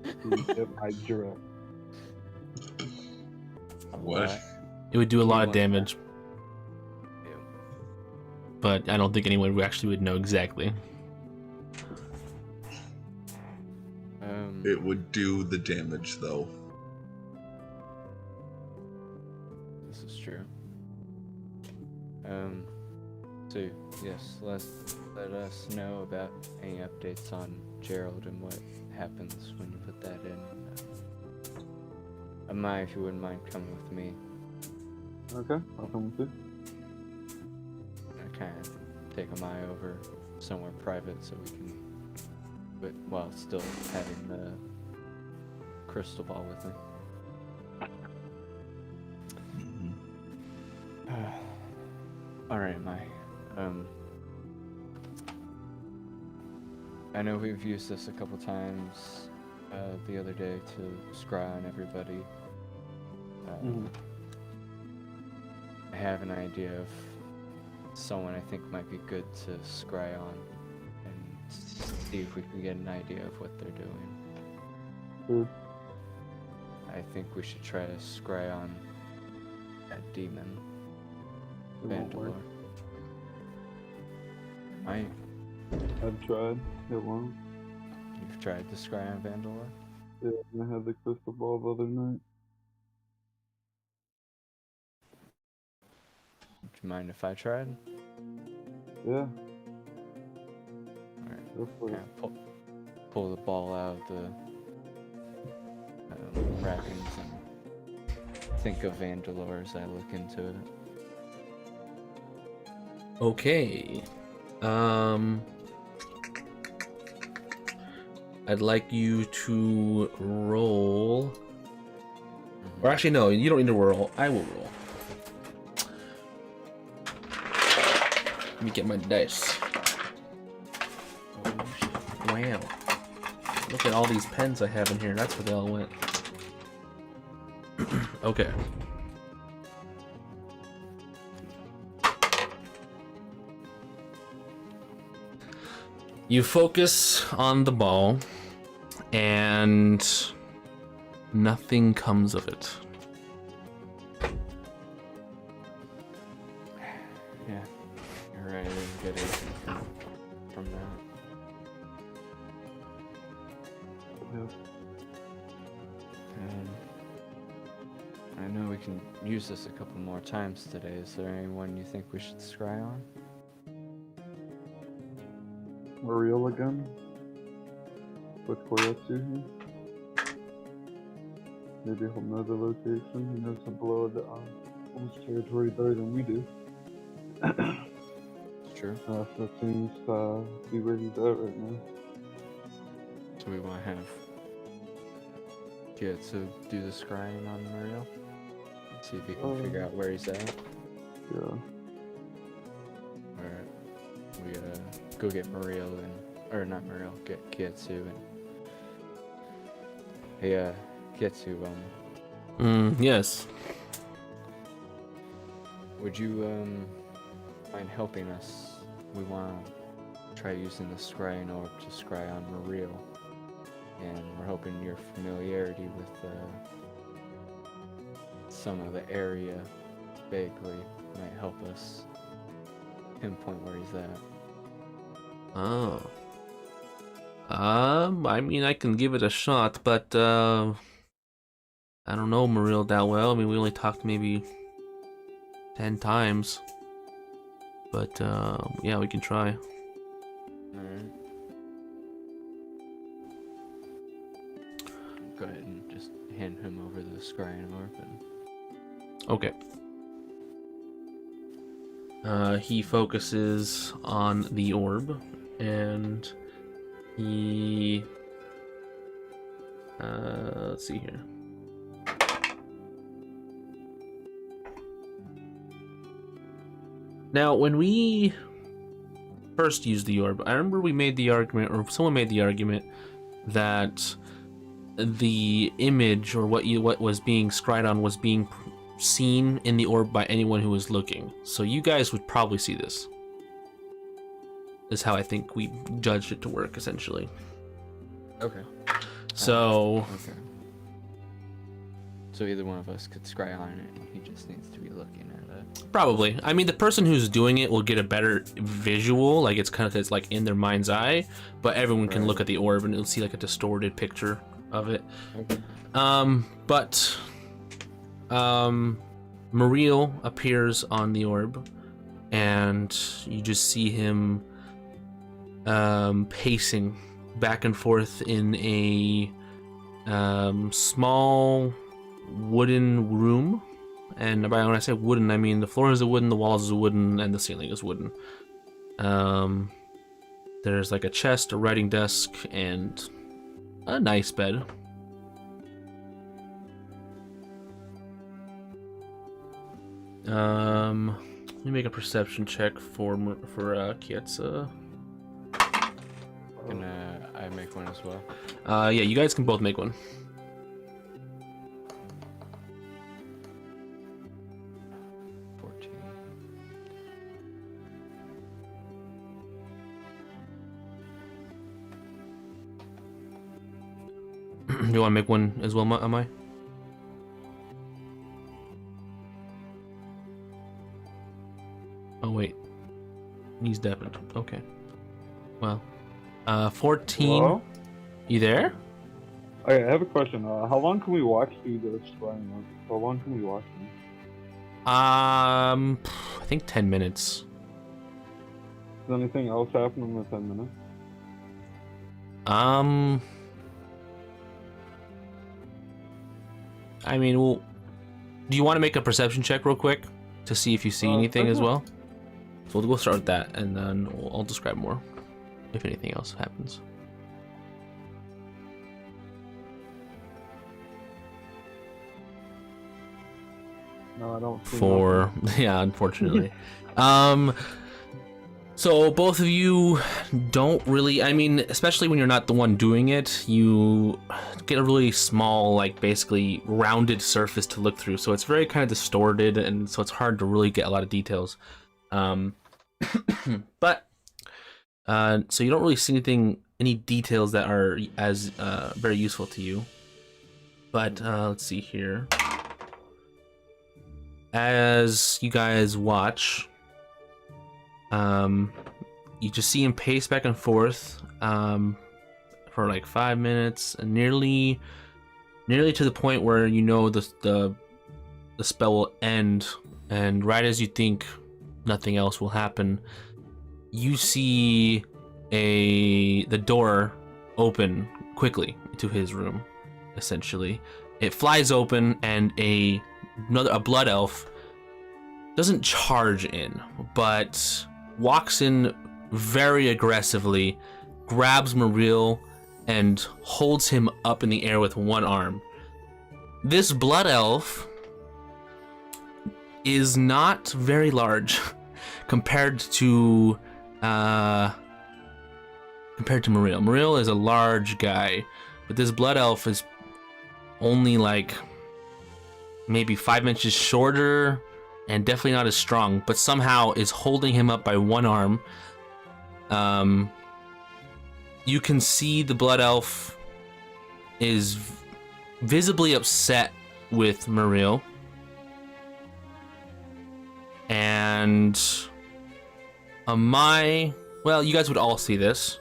C: to hit my drip?
E: What?
B: It would do a lot of
F: want
B: damage,
F: Ew.
B: but I don't think anyone actually would know exactly.
E: It would do the damage though.
F: This is true. So yes, let us know about any updates on Gerald and what happens when you put that in. Amaya, if you wouldn't mind coming with me.
C: Okay, I'll come with you.
F: I kind of take Amaya over somewhere private so we can, but while still having the crystal ball with me. Alright, Amaya. I know we've used this a couple times the other day to scry on everybody. I have an idea of someone I think might be good to scry on and see if we can get an idea of what they're doing.
C: Who?
F: I think we should try to scry on that demon,
C: It won't work.
F: Vandalore.
C: I've tried. It won't.
F: You've tried to scry on Vandalore?
C: Yeah, I had the crystal ball the other night.
F: Would you mind if I tried?
C: Yeah,
F: Alright.
C: go for it.
F: Yeah, pull the ball out of the wrappings and think of Vandalore as I look into it.
B: Okay. I'd like you to roll. Or actually, no, you don't need to roll. I will roll. Let me get my dice. am. Look at all these pens I have in here. That's where they all went. Okay. You focus on the ball, and nothing comes of it.
F: Yeah, you're right. I didn't get anything from that. I know we can use this a couple more times today. Is there anyone you think we should scry on?
C: Muriel again. With Hiatus here. Maybe he'll know the location. He knows some below the almost territory better than we do.
F: It's true.
C: So it seems to be where he's at right now.
F: So we want to have to do the scrying on Muriel. See if he can figure out where he's at.
C: Yeah.
F: Alright. We go get Muriel and, or not Muriel, get Hiatus and. Hey, Hiatus,
B: Yes.
F: would you mind helping us? We want to try using the scrying orb to scry on Muriel, and we're hoping your familiarity with some of the area vaguely might help us pinpoint where he's at.
B: Oh. I mean, I can give it a shot, but I don't know Muriel that well. I mean, we only talked maybe 10 times. But yeah, we can try.
F: Alright. Go ahead and just hand him over the scrying orb and
B: Okay. He focuses on the orb, and he let's see here. Now, when we first used the orb, I remember we made the argument, or someone made the argument, that the image or what was being scryed on was being seen in the orb by anyone who was looking. So you guys would probably see this. Is how I think we judged it to work, essentially.
F: okay.
B: So
F: Okay. So either one of us could scry on it, and he just needs to be looking at it.
B: probably. I mean, the person who's doing it will get a better visual, like it's like in their mind's eye, but everyone can look at the orb and it'll see like a distorted picture of it.
F: Okay.
B: But Muriel appears on the orb, and you just see him pacing back and forth in a small wooden room. And when I say wooden, I mean the floor is wooden, the walls is wooden, and the ceiling is wooden. There's like a chest, a writing desk, and a nice bed. Let me make a perception check for Hiatus.
F: Can I make one as well?
B: Yeah, you guys can both make one.
F: 14.
B: You want to make one as well, am I? Oh wait, he's deafened. Okay. Well, 14.
C: Hello?
B: You there?
C: Okay, I have a question. How long can we watch through the scrying orb? How long can we watch them?
B: I think 10 minutes.
C: Does anything else happen in the 10 minutes?
B: I mean, well, do you want to make a perception check real quick to see if you see anything as well? So we'll start with that, and then I'll describe more if anything else happens.
C: No, I don't see
B: Yeah, unfortunately. So both of you don't really, I mean, especially when you're not the one doing it, you get a really small, like basically rounded surface to look through. So it's very kind of distorted, and so it's hard to really get a lot of details. But so you don't really see any details that are as very useful to you. But let's see here. As you guys watch, you just see him pace back and forth for like 5 minutes, and nearly to the point where you know the spell will end, and right as you think nothing else will happen, you see the door open quickly to his room. Essentially, it flies open, and a blood elf doesn't charge in, but walks in very aggressively, grabs Maril, and holds him up in the air with one arm. This blood elf is not very large compared to Maril. Maril is a large guy, but this blood elf is only like maybe 5 inches shorter and definitely not as strong, but somehow is holding him up by one arm. You can see the blood elf is visibly upset with Maril, and well, you guys would all see this.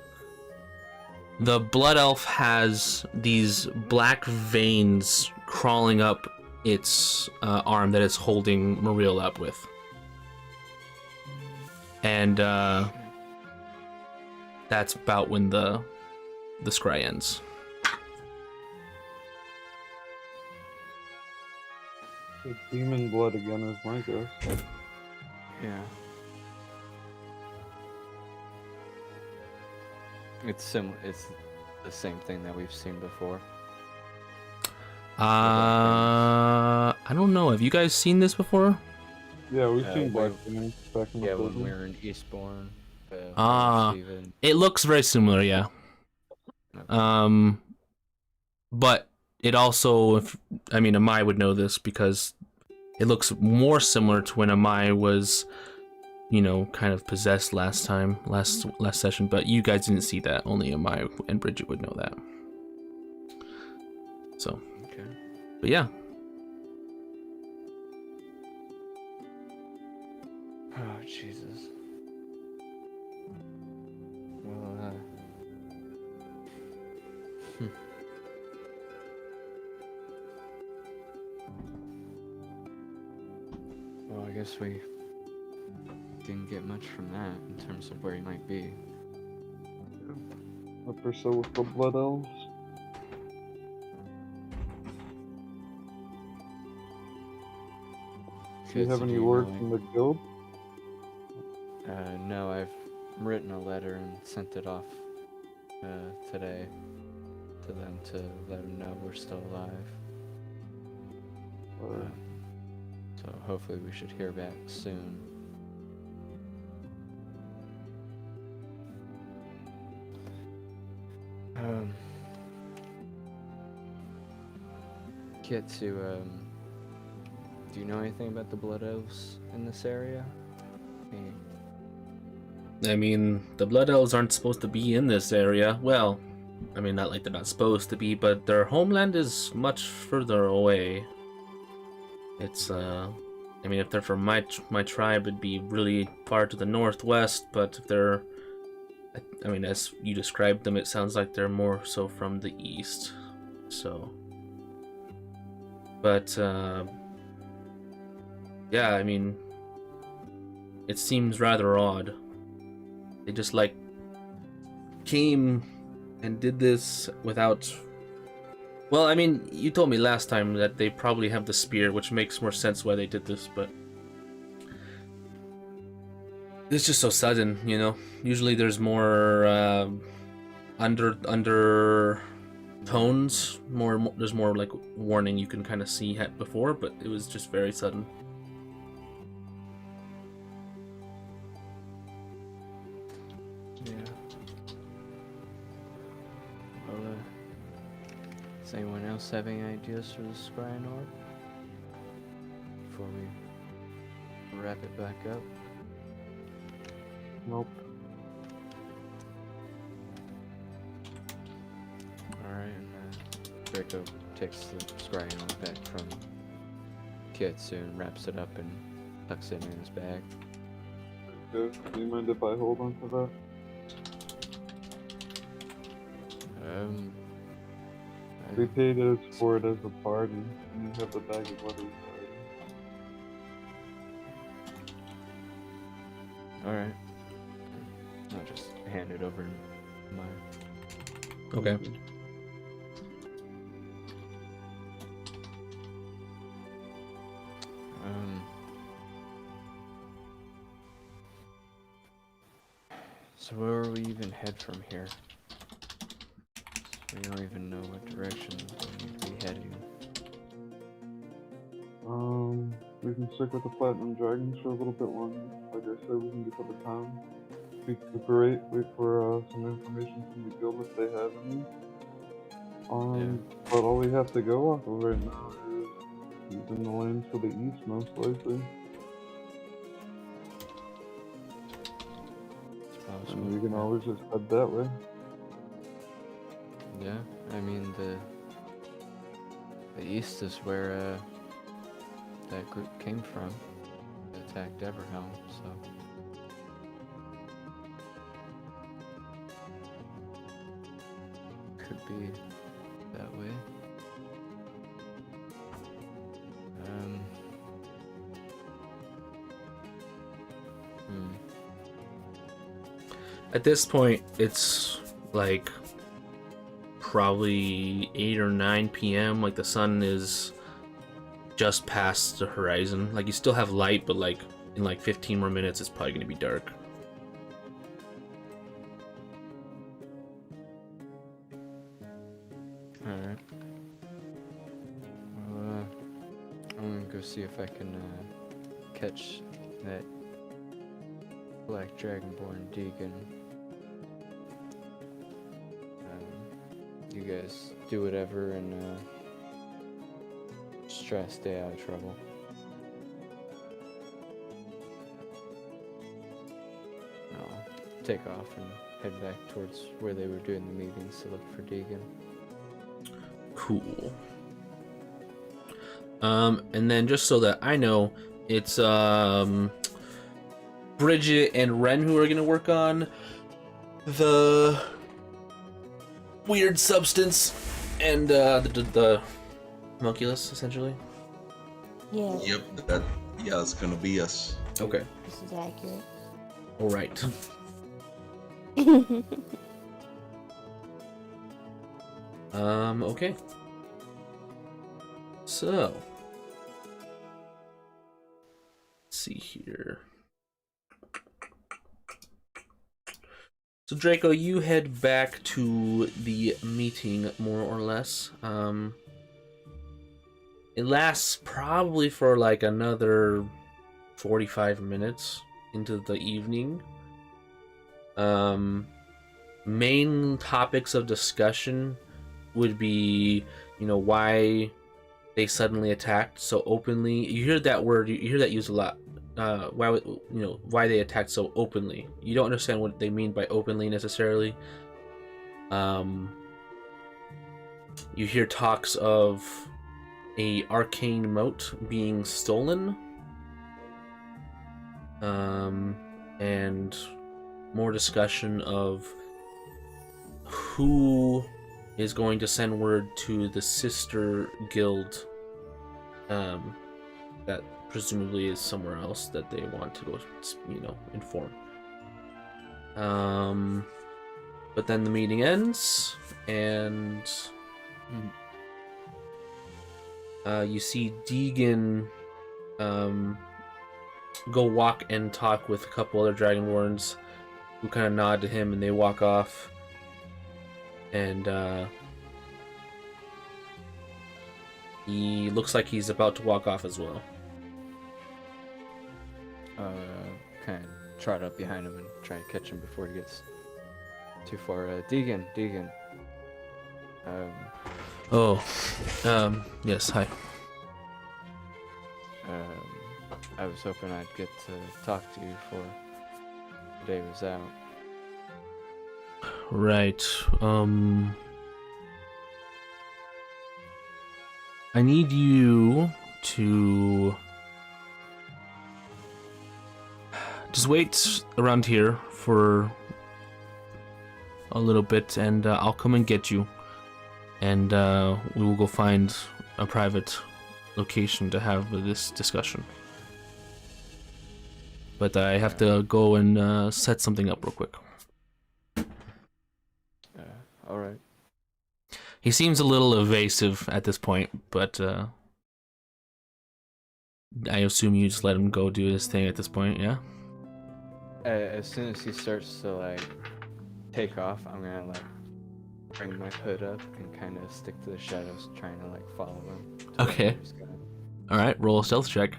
B: The blood elf has these black veins crawling up its arm that it's holding Maril up with. And that's about when the scry ends.
C: The demon blood again is my guess.
F: Yeah. It's similar. It's the same thing that we've seen before.
B: I don't know. Have you guys seen this before?
C: Yeah, we've seen
F: we-
C: Black Demon back in the
F: Yeah, when
C: prison.
F: we were in Eastbourne. Steven.
B: It looks very similar, yeah.
F: Okay.
B: But it also, Amai would know this because it looks more similar to when Amai was, kind of possessed last session. But you guys didn't see that. Only Amai and Bridget would know that. So,
F: Okay.
B: but yeah.
F: Oh, Jesus. Well, Well, I guess we didn't get much from that in terms of where he might be.
C: Up or so with the blood elves. Do you
F: Kids,
C: have any
F: know
C: word
F: any-
C: from the guild?
F: No, I've written a letter and sent it off today to them to let them know we're still alive.
C: Or
F: So hopefully we should hear back soon. Get to, do you know anything about the Blood Elves in this area?
B: The Blood Elves aren't supposed to be in this area. Well, not like they're not supposed to be, but their homeland is much further away. It's, if they're from my tribe, it'd be really far to the northwest, but if they're, as you described them, it sounds like they're more so from the east. So, but, yeah, it seems rather odd. They just, came and did this without... Well, you told me last time that they probably have the spear, which makes more sense why they did this, but... It's just so sudden, Usually there's more, under tones, there's more, warning you can kind of see before, but it was just very sudden.
F: Anyone else have any ideas for the scrying orb? Before we wrap it back up?
C: Nope.
F: Alright, and Draco takes the scrying orb back from Hiatus and wraps it up and tucks it in his bag.
C: Okay. Do you mind if I hold on to that? We paid us for it as a party, and you have the bag of letters already.
F: Alright. I'll just hand it over to Maya.
B: Okay.
F: So where will we even head from here? We don't even know what direction we need to be heading.
C: We can stick with the Platinum Dragons for a little bit longer. Like I said, we can get to the town, recuperate, wait for some information from the guild if they have any. But all we have to go off of right now is in the lands to the east, most likely. And we can always just head that way.
F: Yeah, I mean the east is where that group came from. They attacked Everhelm, so could be that way.
B: At this point, it's like probably 8 or 9 p.m. Like the sun is just past the horizon. Like you still have light, but like in like 15 more minutes, it's probably going to be dark.
F: Alright. Well, I'm gonna go see if I can catch that Black Dragonborn Deegan. You guys do whatever and just try to stay out of trouble. I'll take off and head back towards where they were doing the meetings to look for Deegan.
B: Cool. And then just so that I know, it's Bridget and Ren who are gonna work on the weird substance and the homunculus, essentially.
D: Yeah,
E: Yep, it's gonna be us.
B: Okay.
D: this is accurate.
B: All right. Okay. So, let's see here. So Draco, you head back to the meeting more or less. It lasts probably for like another 45 minutes into the evening. Main topics of discussion would be, why they suddenly attacked so openly. You hear that word, you hear that used a lot. Why they attacked so openly. You don't understand what they mean by openly necessarily. You hear talks of a arcane moat being stolen. And more discussion of who is going to send word to the sister guild that presumably is somewhere else that they want to go, inform. But then the meeting ends, and you see Deegan go walk and talk with a couple other Dragonborns who kind of nod to him, and they walk off. And he looks like he's about to walk off as well.
F: Kind of trot up behind him and try and catch him before he gets too far. Deegan.
B: Oh, yes, hi.
F: I was hoping I'd get to talk to you before the day was out.
B: Right, I need you to just wait around here for a little bit, and I'll come and get you, and we will go find a private location to have this discussion. But I have to go and set something up real quick.
F: All right.
B: He seems a little evasive at this point, but I assume you just let him go do his thing at this point, yeah?
F: As soon as he starts to like take off, I'm gonna like bring my hood up and kind of stick to the shadows, trying to like follow him. to
B: Okay.
F: where he's going.
B: All right, roll a stealth check.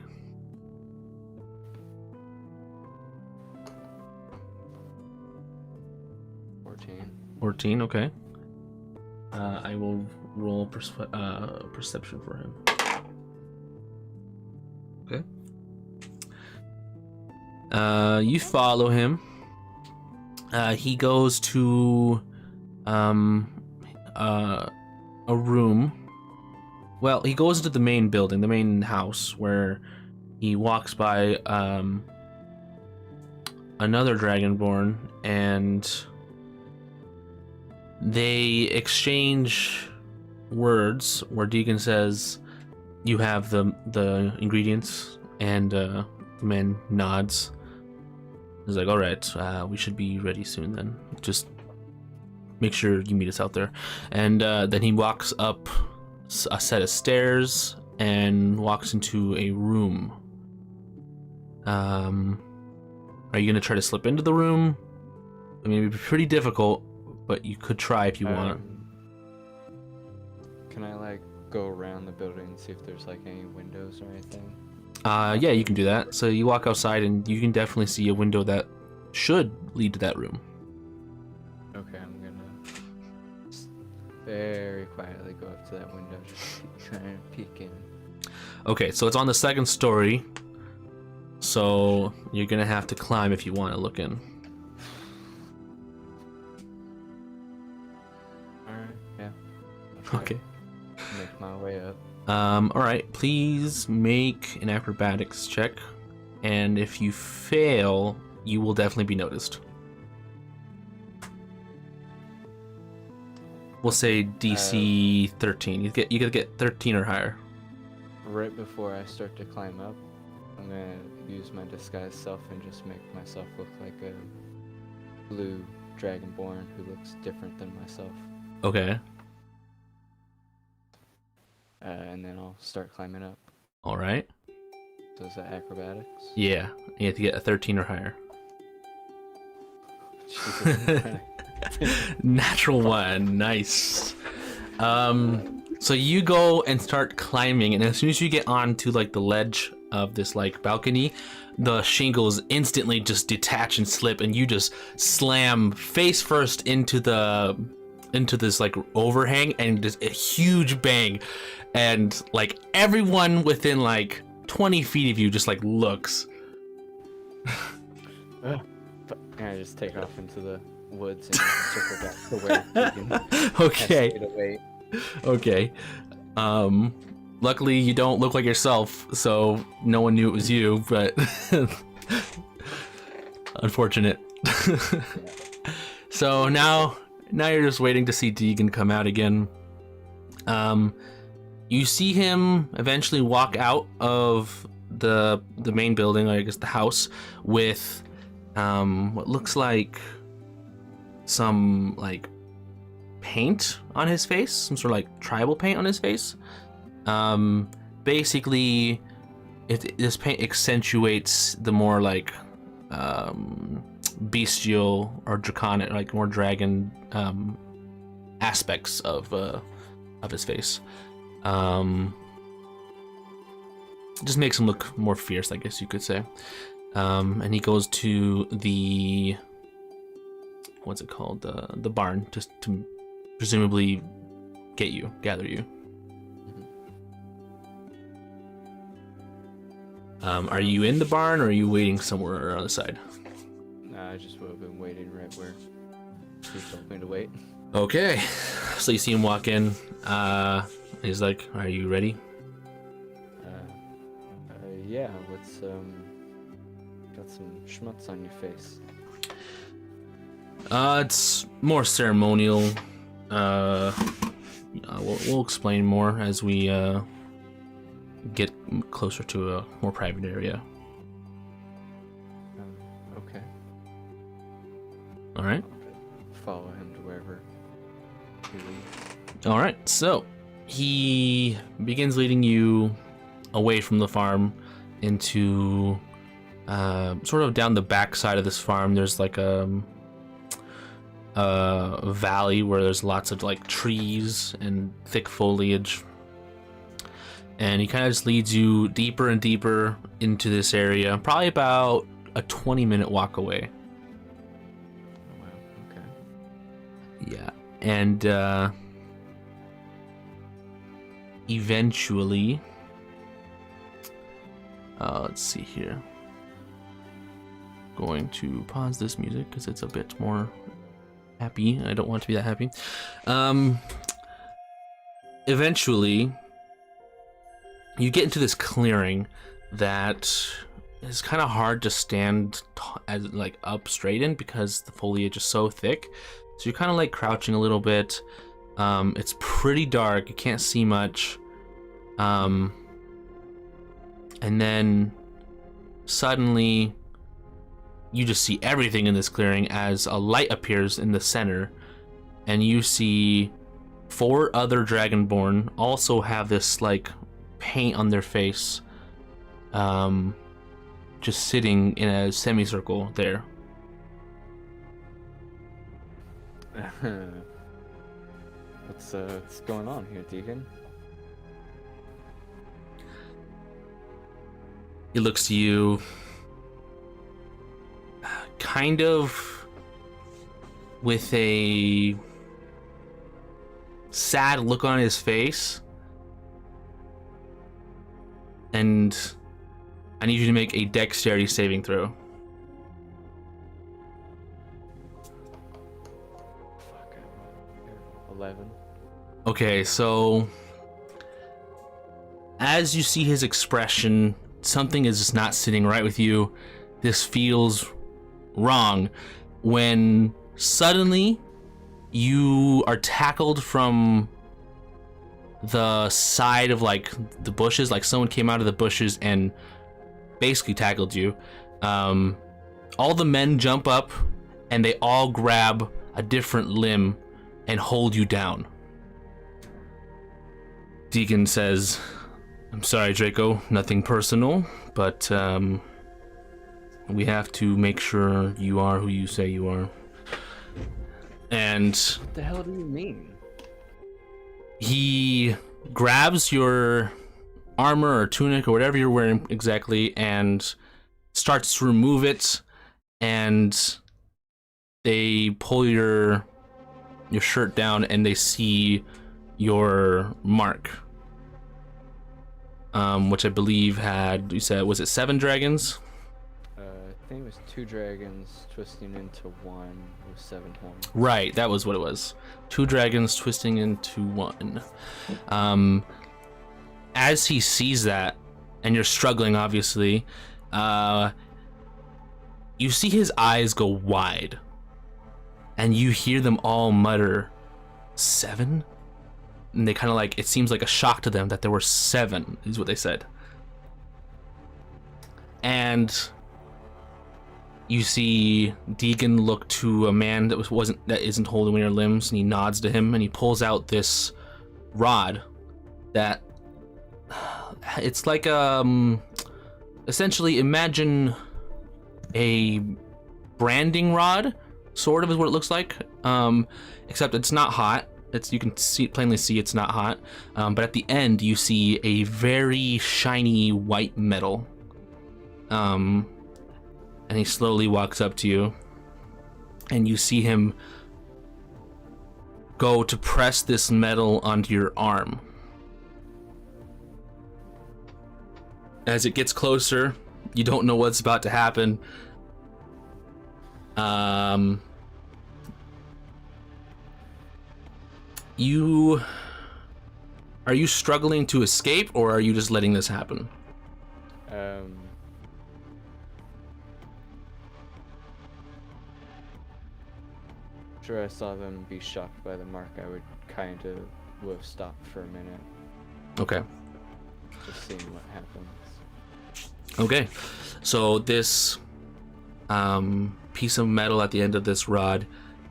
B: 14, okay. I will roll perception for him. Okay. You follow him. He goes to a room. Well, he goes into the main building, the main house, where he walks by another Dragonborn, and they exchange words where Deegan says, "You have the ingredients," and the man nods. He's like, "All right, we should be ready soon then. Just make sure you meet us out there." And then he walks up a set of stairs and walks into a room. Are you gonna try to slip into the room? I mean, it'd be pretty difficult, but you could try if you want.
F: Can I like go around the building and see if there's like any windows or anything?
B: Yeah, you can do that. So you walk outside and you can definitely see a window that should lead to that room.
F: Okay, I'm gonna very quietly go up to that window, just trying to peek in.
B: Okay, so it's on the second story. So you're gonna have to climb if you want to look in.
F: Alright, yeah. I'll
B: Okay.
F: make my way up.
B: Alright, please make an acrobatics check. And if you fail, you will definitely be noticed. We'll say DC 13. You gotta get 13 or higher.
F: Right before I start to climb up, I'm gonna use my disguise self and just make myself look like a blue dragonborn who looks different than myself.
B: Okay.
F: And then I'll start climbing up.
B: Alright.
F: So is that acrobatics?
B: Yeah. You have to get a 13 or higher.
F: Jesus.
B: Natural one. Nice. So you go and start climbing, and as soon as you get onto like the ledge of this like balcony, the shingles instantly just detach and slip, and you just slam face first into this like overhang, and just a huge bang, and like everyone within like 20 feet of you just like looks.
F: And I just take off into the woods and circle back to where Deegan
B: Okay.
F: has stayed away.
B: Okay. Luckily you don't look like yourself, so no one knew it was you, but unfortunate. So now you're just waiting to see Deegan come out again. You see him eventually walk out of the main building, or I guess the house, with what looks like some like paint on his face, some sort of like tribal paint on his face. Basically, this paint accentuates the more like bestial or draconic, like more dragon aspects of his face. Just makes him look more fierce, I guess you could say. And he goes to the, what's it called, the barn, just to presumably gather you. Are you in the barn, or are you waiting somewhere on the side?
F: Nah, I just would have been waiting right where he told me to wait.
B: Okay, so you see him walk in. He's like, "Are you ready?"
F: Yeah. What's got some schmutz on your face?
B: It's more ceremonial. We'll explain more as we get closer to a more private area.
F: Okay.
B: All right.
F: Follow him to wherever he leads.
B: All right. So he begins leading you away from the farm into sort of down the back side of this farm. There's like a valley where there's lots of like trees and thick foliage, and he kind of just leads you deeper and deeper into this area, probably about a 20-minute walk away.
F: Oh, wow. Okay.
B: Yeah. And eventually, let's see here, going to pause this music because it's a bit more happy. I don't want to be that happy. Eventually, you get into this clearing that is kind of hard to stand like up straight in because the foliage is so thick. So you're kind of like crouching a little bit. It's pretty dark. You can't see much. And then suddenly you just see everything in this clearing as a light appears in the center, and you see 4 other Dragonborn also have this like paint on their face, just sitting in a semicircle there.
F: What's going on here, Deacon?
B: He looks to you, kind of with a sad look on his face, and I need you to make a dexterity saving throw.
F: Fuck. 11.
B: Okay, so as you see his expression, something is just not sitting right with you. This feels wrong when suddenly you are tackled from the side of like the bushes, like someone came out of the bushes and basically tackled you. All the men jump up and they all grab a different limb and hold you down. Deacon says, "I'm sorry, Draco, nothing personal, but we have to make sure you are who you say you are." And
F: What the hell do you mean?
B: he grabs your armor or tunic or whatever you're wearing exactly and starts to remove it, and they pull your shirt down and they see your mark, which I believe had, you said, was it 7 dragons?
F: I think it was 2 dragons twisting into one with 7 horns.
B: Right, that was what it was. 2 dragons twisting into one. As he sees that, and you're struggling, obviously, you see his eyes go wide, and you hear them all mutter, 7? And they kind of like, it seems like a shock to them that there were 7, is what they said. And you see Deegan look to a man that isn't holding one of your limbs, and he nods to him, and he pulls out this rod that it's like essentially imagine a branding rod, sort of is what it looks like, except it's not hot. You can plainly see it's not hot, but at the end you see a very shiny white metal, and he slowly walks up to you, and you see him go to press this metal onto your arm. As it gets closer, you don't know what's about to happen. Are you struggling to escape, or are you just letting this happen?
F: Sure, I saw them be shocked by the mark. I would kind of would have stopped for a minute,
B: Okay.
F: just seeing what happens.
B: Okay. So this piece of metal at the end of this rod,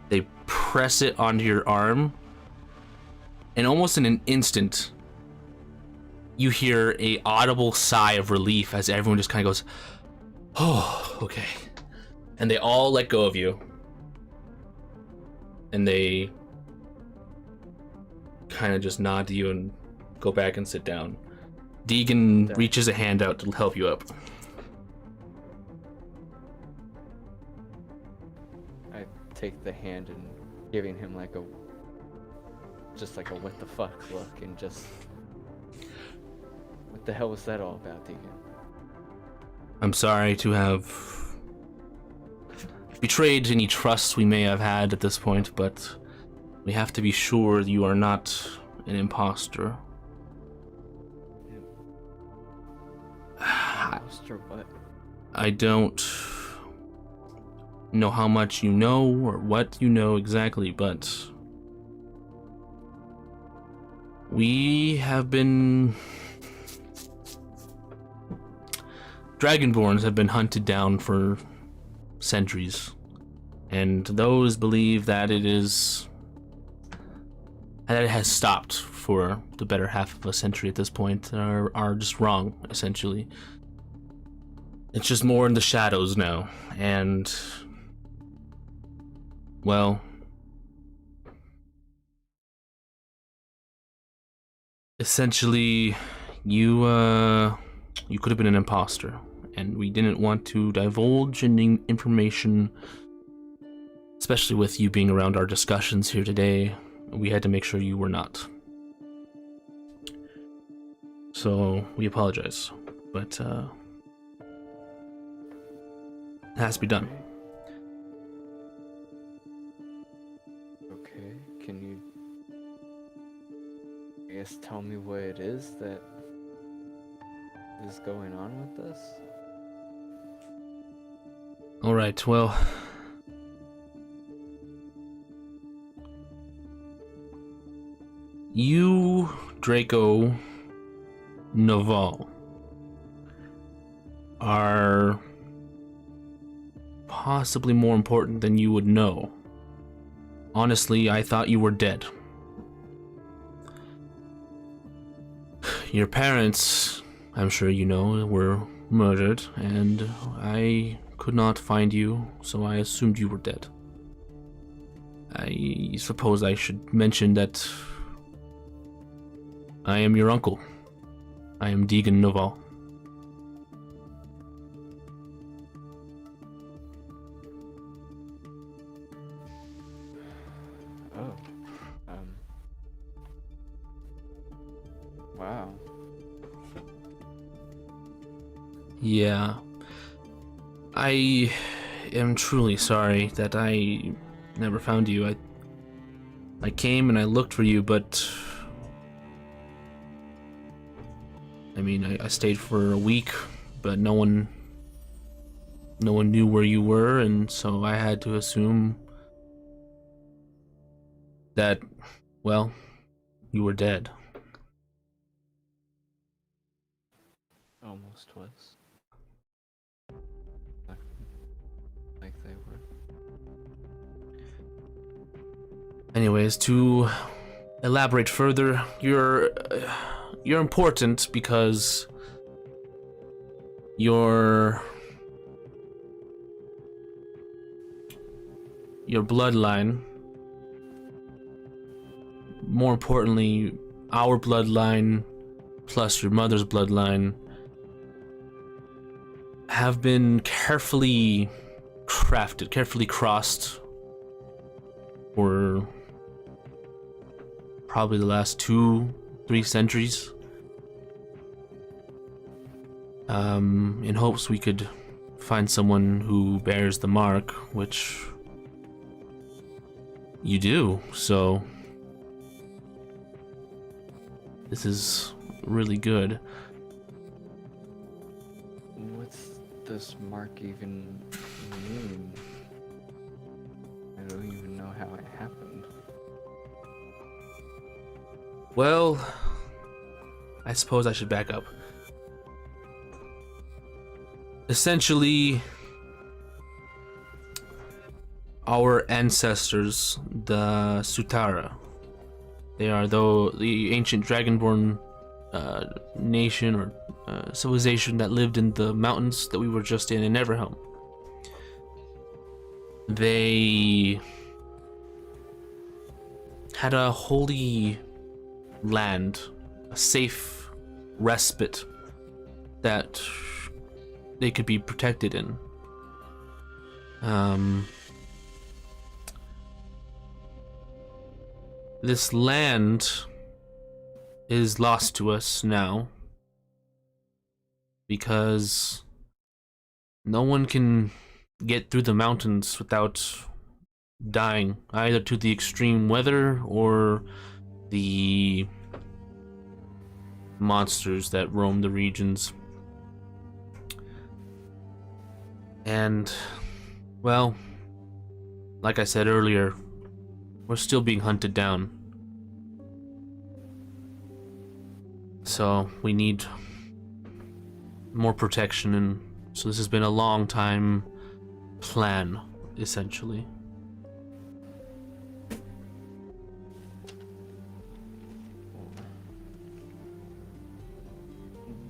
B: they press it onto your arm, and almost in an instant, you hear a audible sigh of relief as everyone just kind of goes, "Oh, okay," and they all let go of you, and they kind of just nod to you and go back and sit down. Deegan reaches a hand out to help you up.
F: I take the hand and giving him like a what the fuck look, and just, what the hell was that all about, Deegan?
B: I'm sorry to have betrayed any trust we may have had at this point, but we have to be sure you are not an imposter.
F: Imposter what?
B: I don't know how much you know or what you know exactly, but we have been... Dragonborns have been hunted down for centuries, and those believe that it has stopped for the better half of a century at this point, are just wrong, essentially. It's just more in the shadows now, and, well, essentially, you could have been an imposter, and we didn't want to divulge any information, especially with you being around our discussions here today. We had to make sure you were not. So, we apologize, but it has to be done.
F: Okay, can you, I guess, tell me what it is that is going on with this?
B: Alright, well... You, Draco Noval, are possibly more important than you would know. Honestly, I thought you were dead. Your parents, I'm sure you know, were murdered, and I could not find you, so I assumed you were dead. I suppose I should mention that I am your uncle. I am Deegan Noval.
F: Oh, wow.
B: Yeah. I am truly sorry that I never found you. I came and I looked for you, but... I mean, I stayed for a week, but no one knew where you were, and so I had to assume that, well, you were dead.
F: Almost was. Like they were.
B: Anyways, to elaborate further, you're important because your bloodline, more importantly, our bloodline plus your mother's bloodline, have been carefully crafted, carefully crossed for probably the last 2-3 centuries. In hopes we could find someone who bears the mark, which you do, so this is really good.
F: What's this mark even mean? I don't even know how it happened.
B: Well, I suppose I should back up. Essentially, our ancestors, the Sutara, they are the ancient dragonborn nation or civilization that lived in the mountains that we were just in Neverhelm. They had a holy land, a safe respite that they could be protected in. This land is lost to us now because no one can get through the mountains without dying, either to the extreme weather or the monsters that roam the regions. And, well, like I said earlier, we're still being hunted down. So we need more protection, and so this has been a long time plan, essentially.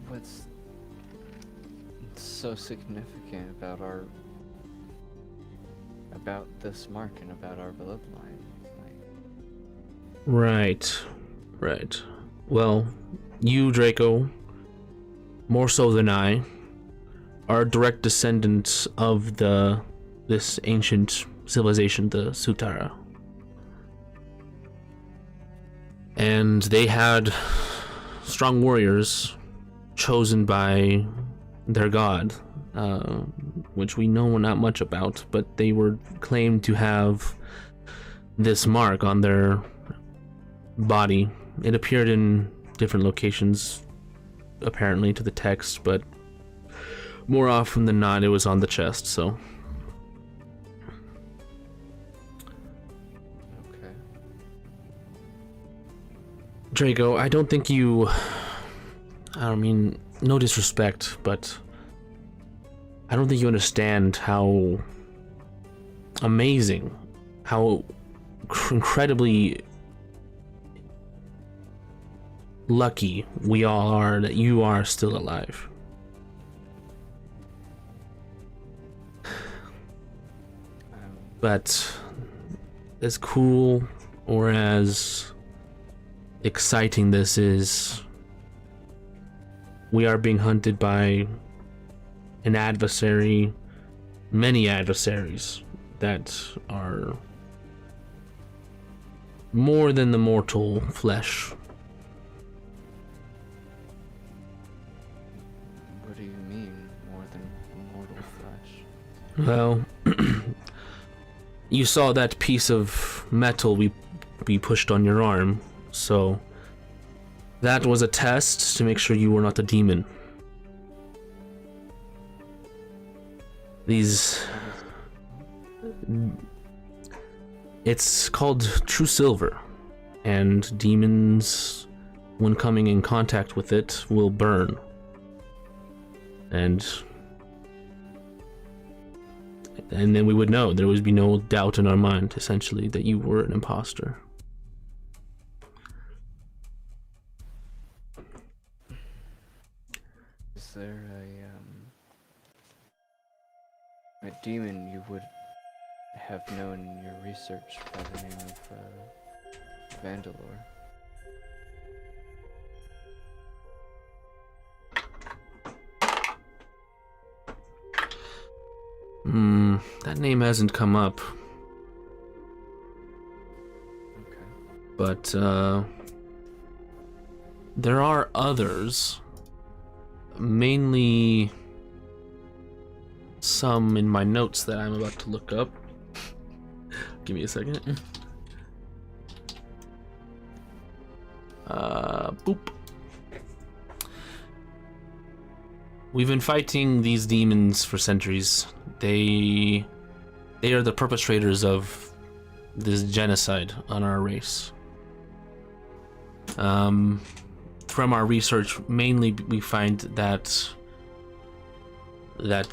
F: What's so significant about this mark and about our bloodline?
B: Right. Well, you, Draco, more so than I, are direct descendants of this ancient civilization, the Sutara. And they had strong warriors chosen by their god, which we know not much about, but they were claimed to have this mark on their body. It appeared in different locations, apparently, to the text, but more often than not, it was on the chest, so.
F: Okay.
B: Draco, I don't think you... I mean, no disrespect, but I don't think you understand how amazing, how incredibly lucky we all are that you are still alive. But as cool or as exciting this is, we are being hunted by an adversary, many adversaries that are more than the mortal flesh.
F: What do you mean, more than mortal flesh?
B: Well, you saw that piece of metal we pushed on your arm, so that was a test to make sure you were not a demon. It's called true silver, and demons, when coming in contact with it, will burn. And then we would know. There would be no doubt in our mind, essentially, that you were an imposter.
F: Is there a demon you would have known in your research by the name of Vandalor?
B: That name hasn't come up.
F: Okay.
B: But there are others, mainly some in my notes that I'm about to look up. Give me a second. Boop. We've been fighting these demons for centuries. They are the perpetrators of this genocide on our race. From our research, mainly we find that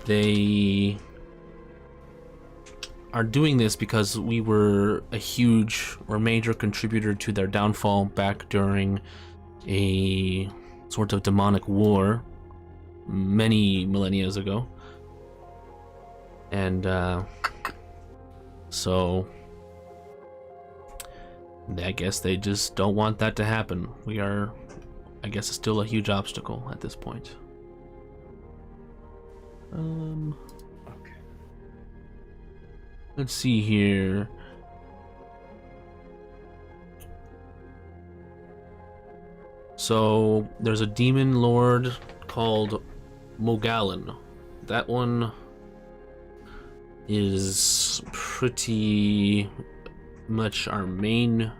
B: they are doing this because we were a huge or major contributor to their downfall back during a sort of demonic war many millennia ago. And so I guess they just don't want that to happen. We are, I guess, still a huge obstacle at this point.
F: Okay.
B: Let's see here. So there's a demon lord called Mogallan. That one is pretty much our main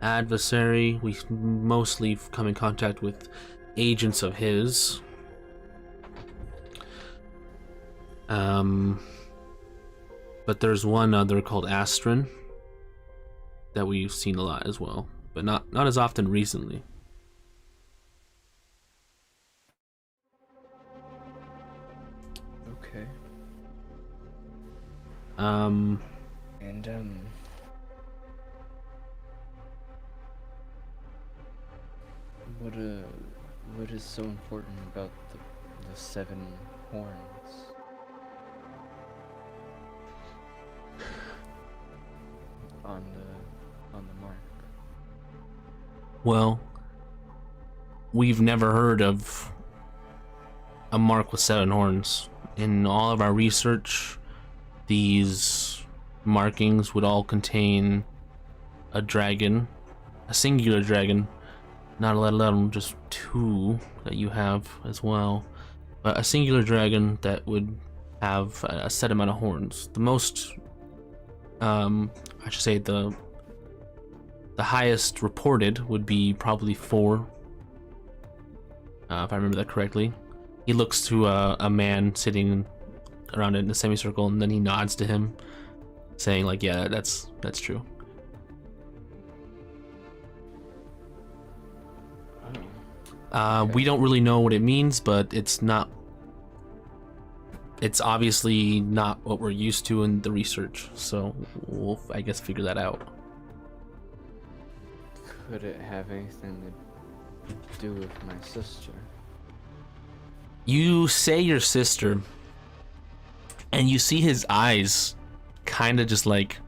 B: adversary. We mostly come in contact with agents of his. But there's one other called Astron that we've seen a lot as well, but not as often recently.
F: Okay.
B: Um,
F: And what is so important about the 7 horns? On the mark.
B: well, we've never heard of a mark with 7 horns. In all of our research, these markings would all contain a dragon, a singular dragon, not let alone just 2 that you have as well, but a singular dragon that would have a set amount of horns. The most, I should say the highest reported would be probably 4, if I remember that correctly. He looks to a man sitting around in a semicircle, and then he nods to him, saying like, "Yeah, that's true."
F: Okay.
B: We don't really know what it means, but it's obviously not what we're used to in the research, so we'll, I guess, figure that out.
F: Could it have anything to do with my sister?
B: You say your sister, and you see his eyes kind of just like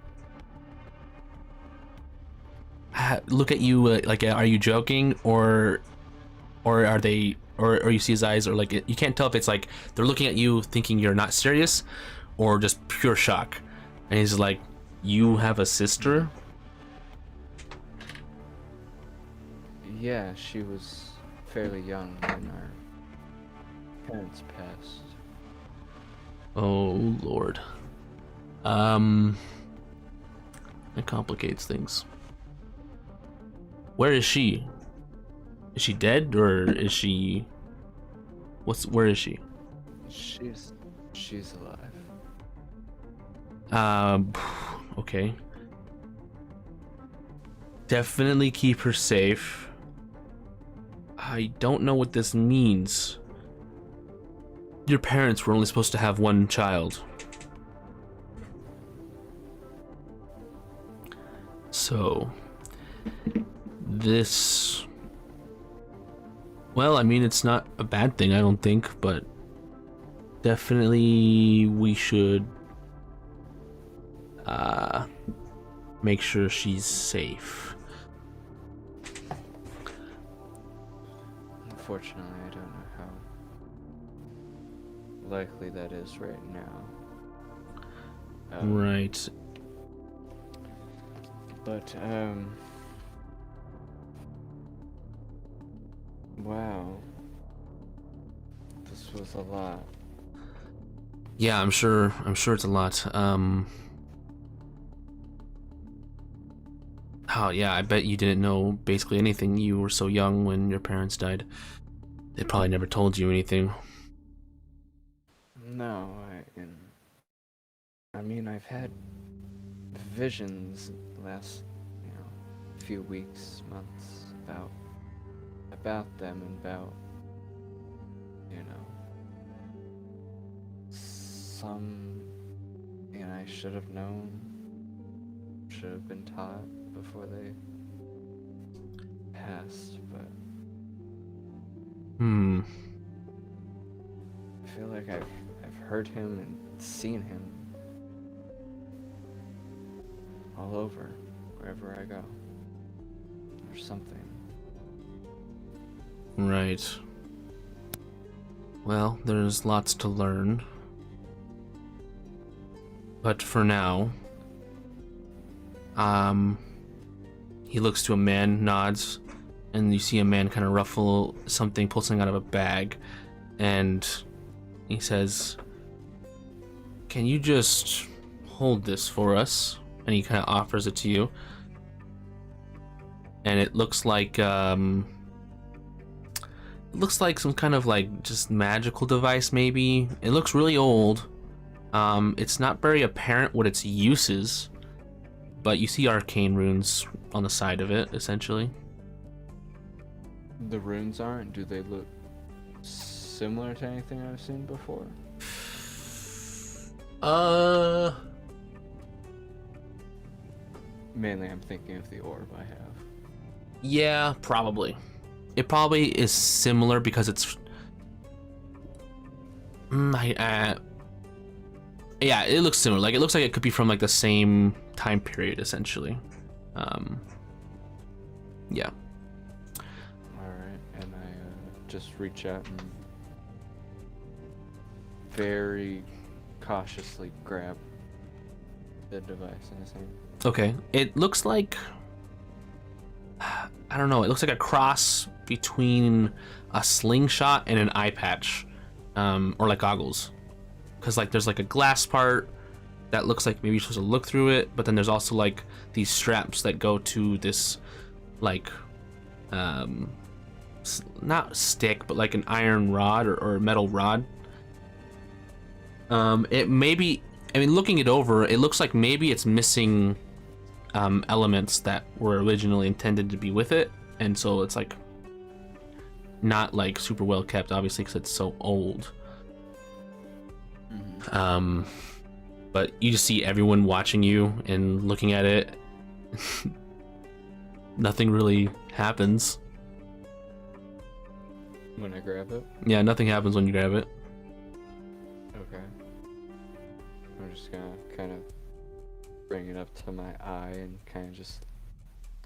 B: look at you like, are you joking, or are they, or you see his eyes, or like you can't tell if it's like they're looking at you thinking you're not serious or just pure shock. And he's like, "You have a sister?"
F: Yeah, she was fairly young when our parents passed.
B: Oh Lord. It complicates things. Where is she? Is she dead, or is she? Where is she?
F: She's alive.
B: Okay. Definitely keep her safe. I don't know what this means. Your parents were only supposed to have 1 child. So, this... Well, I mean, it's not a bad thing, I don't think, but definitely we should make sure she's safe.
F: Unfortunately, I don't know how likely that is right now.
B: Right.
F: But Wow. This was a lot.
B: Yeah, I'm sure it's a lot. Oh yeah, I bet you didn't know basically anything. You were so young when your parents died. They probably never told you anything.
F: No, I mean, I've had visions the last, few weeks, months about them and about, some, I should have known, should have been taught before they passed, but I feel like I've heard him and seen him all over, wherever I go, or something.
B: Right. Well, there's lots to learn. But for now, he looks to a man, nods, and you see a man kind of ruffle something, pull something out of a bag, and he says, "Can you just hold this for us?" And he kind of offers it to you. And it looks like some kind of like just magical device, maybe. It looks really old. It's not very apparent what its use is, but you see arcane runes on the side of it, essentially.
F: The runes aren't? Do they look similar to anything I've seen before? Mainly I'm thinking of the orb I have.
B: Yeah, probably. It probably is similar because it's... yeah, it looks similar. Like, it looks like it could be from, like, the same time period, essentially. Yeah.
F: Alright, and I just reach out and very cautiously grab the device in his hand.
B: Okay. It looks like... I don't know. It looks like a cross between a slingshot and an eye patch. Or, like, goggles. Because, like, there's, like, a glass part that looks like maybe you're supposed to look through it, but then there's also, like, these straps that go to this, like, not stick, but, like, an iron rod or metal rod. It may be... I mean, looking it over, it looks like maybe it's missing elements that were originally intended to be with it, and so it's, like, not, like, super well kept, obviously, because it's so old. But you just see everyone watching you and looking at it. Nothing really happens.
F: When I grab it?
B: Yeah, nothing happens when you grab it.
F: Okay. I'm just gonna kind of bring it up to my eye and kind of just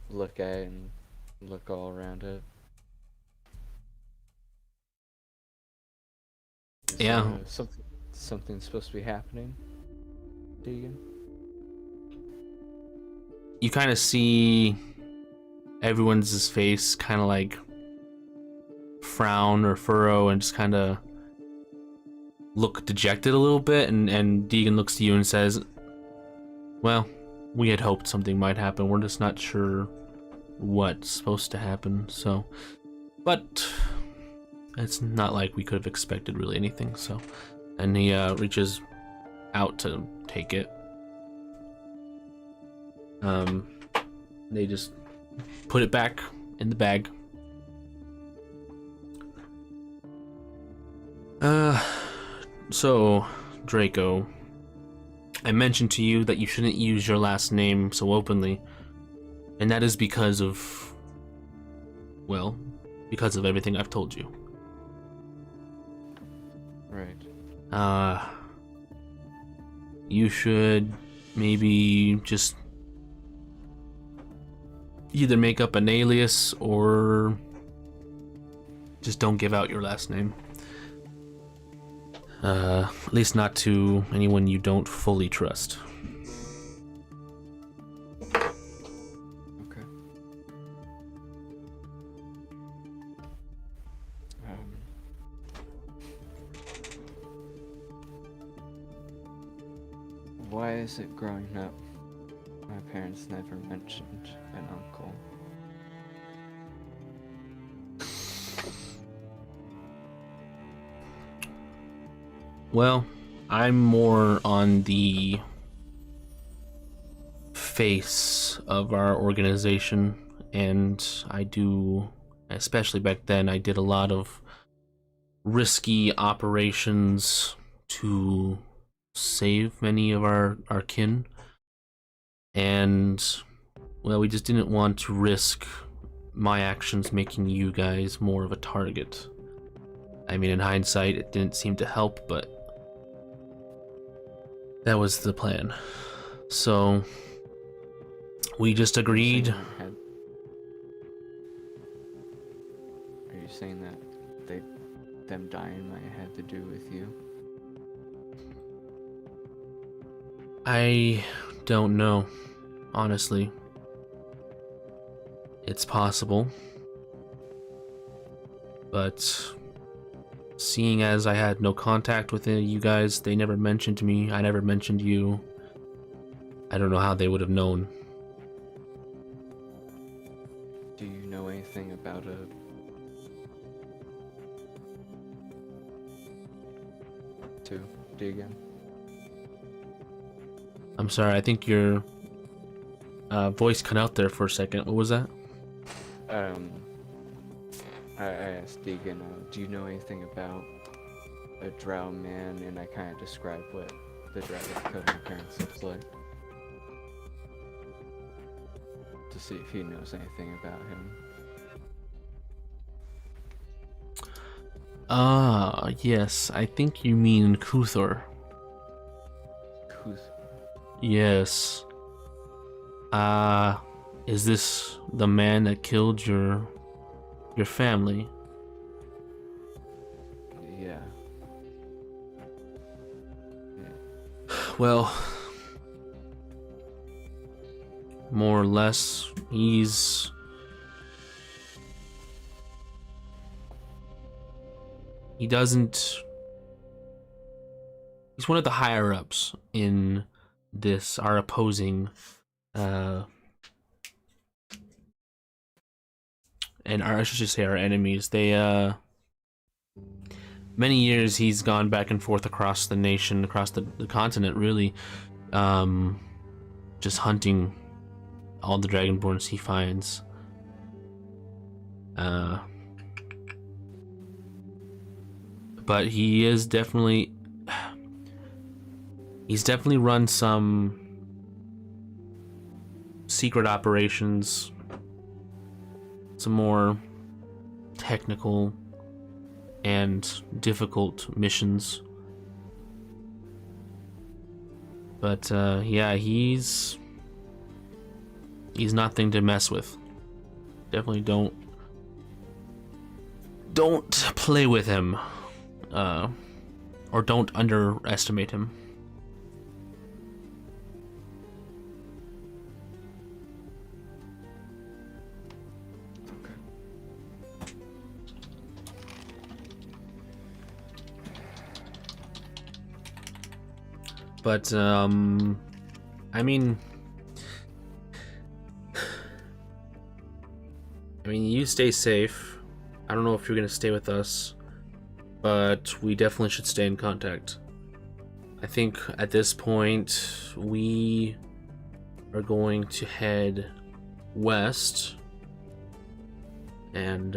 F: look at it and look all around it. Is something supposed to be happening, Deegan?
B: You kind of see everyone's face kind of like frown or furrow and just kind of look dejected a little bit, and Deegan looks to you and says, "Well, we had hoped something might happen. We're just not sure what's supposed to happen, so... But it's not like we could have expected really anything, so..." And he reaches out to take it. They just put it back in the bag. So, Draco, I mentioned to you that you shouldn't use your last name so openly, and that is because of, well, because of everything I've told you.
F: Right.
B: You should maybe just either make up an alias or just don't give out your last name. At least not to anyone you don't fully trust.
F: Okay. Why is it growing up? My parents never mentioned an uncle.
B: Well, I'm more on the face of our organization, and I do, especially back then, I did a lot of risky operations to save many of our kin. And, well, we just didn't want to risk my actions making you guys more of a target. I mean, in hindsight, it didn't seem to help, but that was the plan. So we just agreed.
F: Are you saying that them dying might have had to do with you?
B: I don't know, honestly. It's possible. But seeing as I had no contact with you guys, they never mentioned me, I never mentioned you. I don't know how they would have known.
F: Do you know anything about Deegan?
B: I'm sorry, I think your voice cut out there for a second. What was that?
F: I asked Deegan, do you know anything about a drow man? And I kind of described what the dragon code my parents looks like. To see if he knows anything about him.
B: Ah, yes, I think you mean Kuthor. Yes. Is this the man that killed your family?
F: Yeah.
B: Well, more or less, he's one of the higher ups in this, our opposing, and I should just say our enemies. They, many years he's gone back and forth across the nation, across the continent, really, just hunting all the Dragonborns he finds. But he's definitely run some secret operations, some more technical and difficult missions. But yeah, he's nothing to mess with. Definitely don't play with him, or don't underestimate him. But I mean, you stay safe. I don't know if you're gonna stay with us, but we definitely should stay in contact. I think at this point we are going to head west and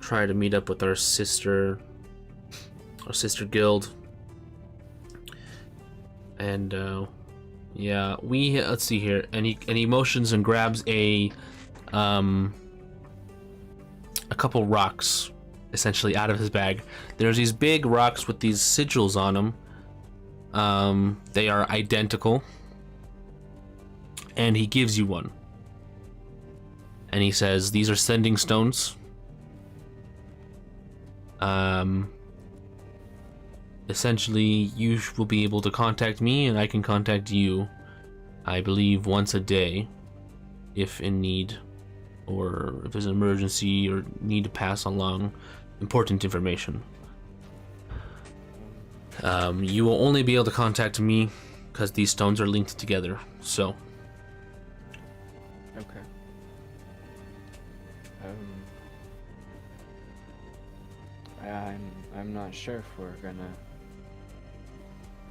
B: try to meet up with our sister guild. And yeah, let's see here. And he motions and grabs a couple rocks essentially out of his bag. There's these big rocks with these sigils on them. They are identical. And he gives you one. And he says, "These are sending stones. Essentially, you will be able to contact me, and I can contact you, I believe, once a day, if in need, or if there's an emergency, or need to pass along important information." You will only be able to contact me because these stones are linked together. So,
F: Okay. I'm not sure if we're gonna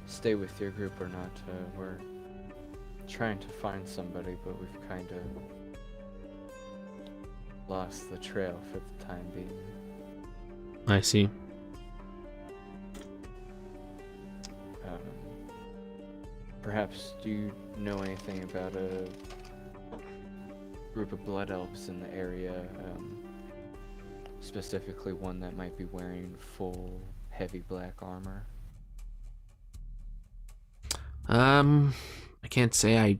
F: stay with your group or not. We're trying to find somebody, but we've kind of lost the trail for the time being.
B: I see.
F: Perhaps do you know anything about a group of blood elves in the area? Specifically one that might be wearing full heavy black armor?
B: I can't say I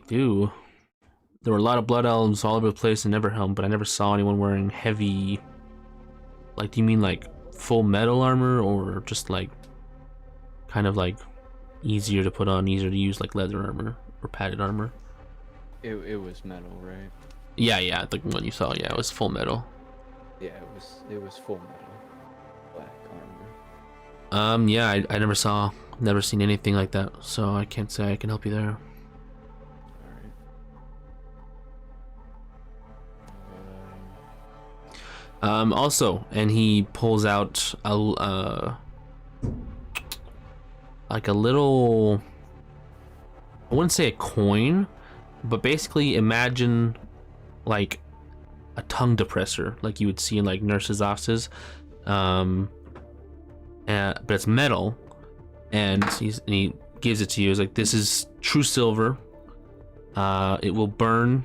B: do. There were a lot of blood elves all over the place in Neverhelm, but I never saw anyone wearing heavy. Like, do you mean like full metal armor, or just like kind of like easier to put on, easier to use, like leather armor or padded armor?
F: It was metal, right?
B: Yeah, the one you saw, yeah, it was full metal.
F: Yeah, it was full metal, black armor.
B: Yeah, I never seen anything like that, so I can't say I can help you there.
F: Alright.
B: Also, and he pulls out like a little, I wouldn't say a coin, but basically imagine like a tongue depressor, like you would see in like nurses' offices, but it's metal, and he gives it to you. It's like, this is true silver. It will burn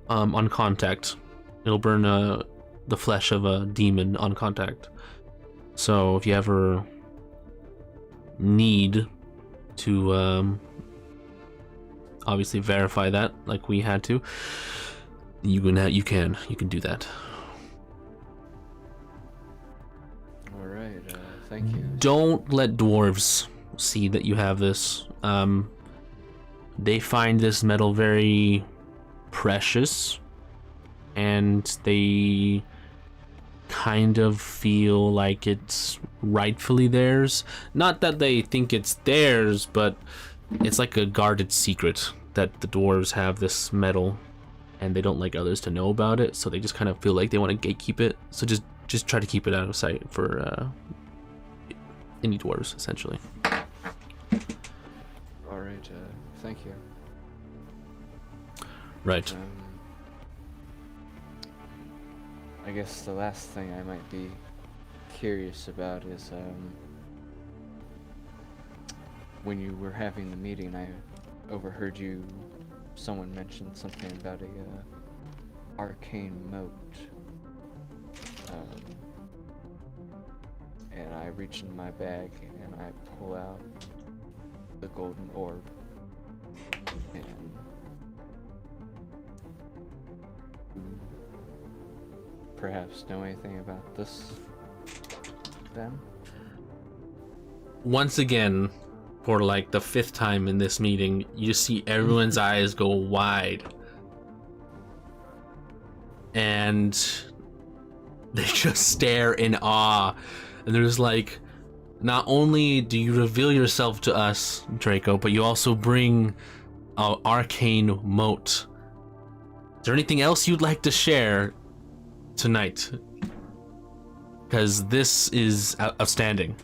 B: on contact. It'll burn the flesh of a demon on contact. So if you ever need to obviously verify that, like we had to, you can do that.
F: All right. Thank you.
B: Don't let dwarves see that you have this. They find this metal very precious, and they kind of feel like it's rightfully theirs. Not that they think it's theirs, but it's like a guarded secret that the dwarves have this metal, and they don't like others to know about it, so they just kind of feel like they want to gatekeep it. So just try to keep it out of sight for any dwarves, essentially.
F: All right. Thank you.
B: Right.
F: I guess the last thing I might be curious about is when you were having the meeting, I overheard someone mentioned something about a arcane moat, and I reach in my bag and I pull out the golden orb, and perhaps know anything about this then?
B: Once again, for like the 5th time in this meeting, you see everyone's eyes go wide, and they just stare in awe. And there's like, not only do you reveal yourself to us, Draco, but you also bring an arcane moat. Is there anything else you'd like to share tonight? Because this is outstanding.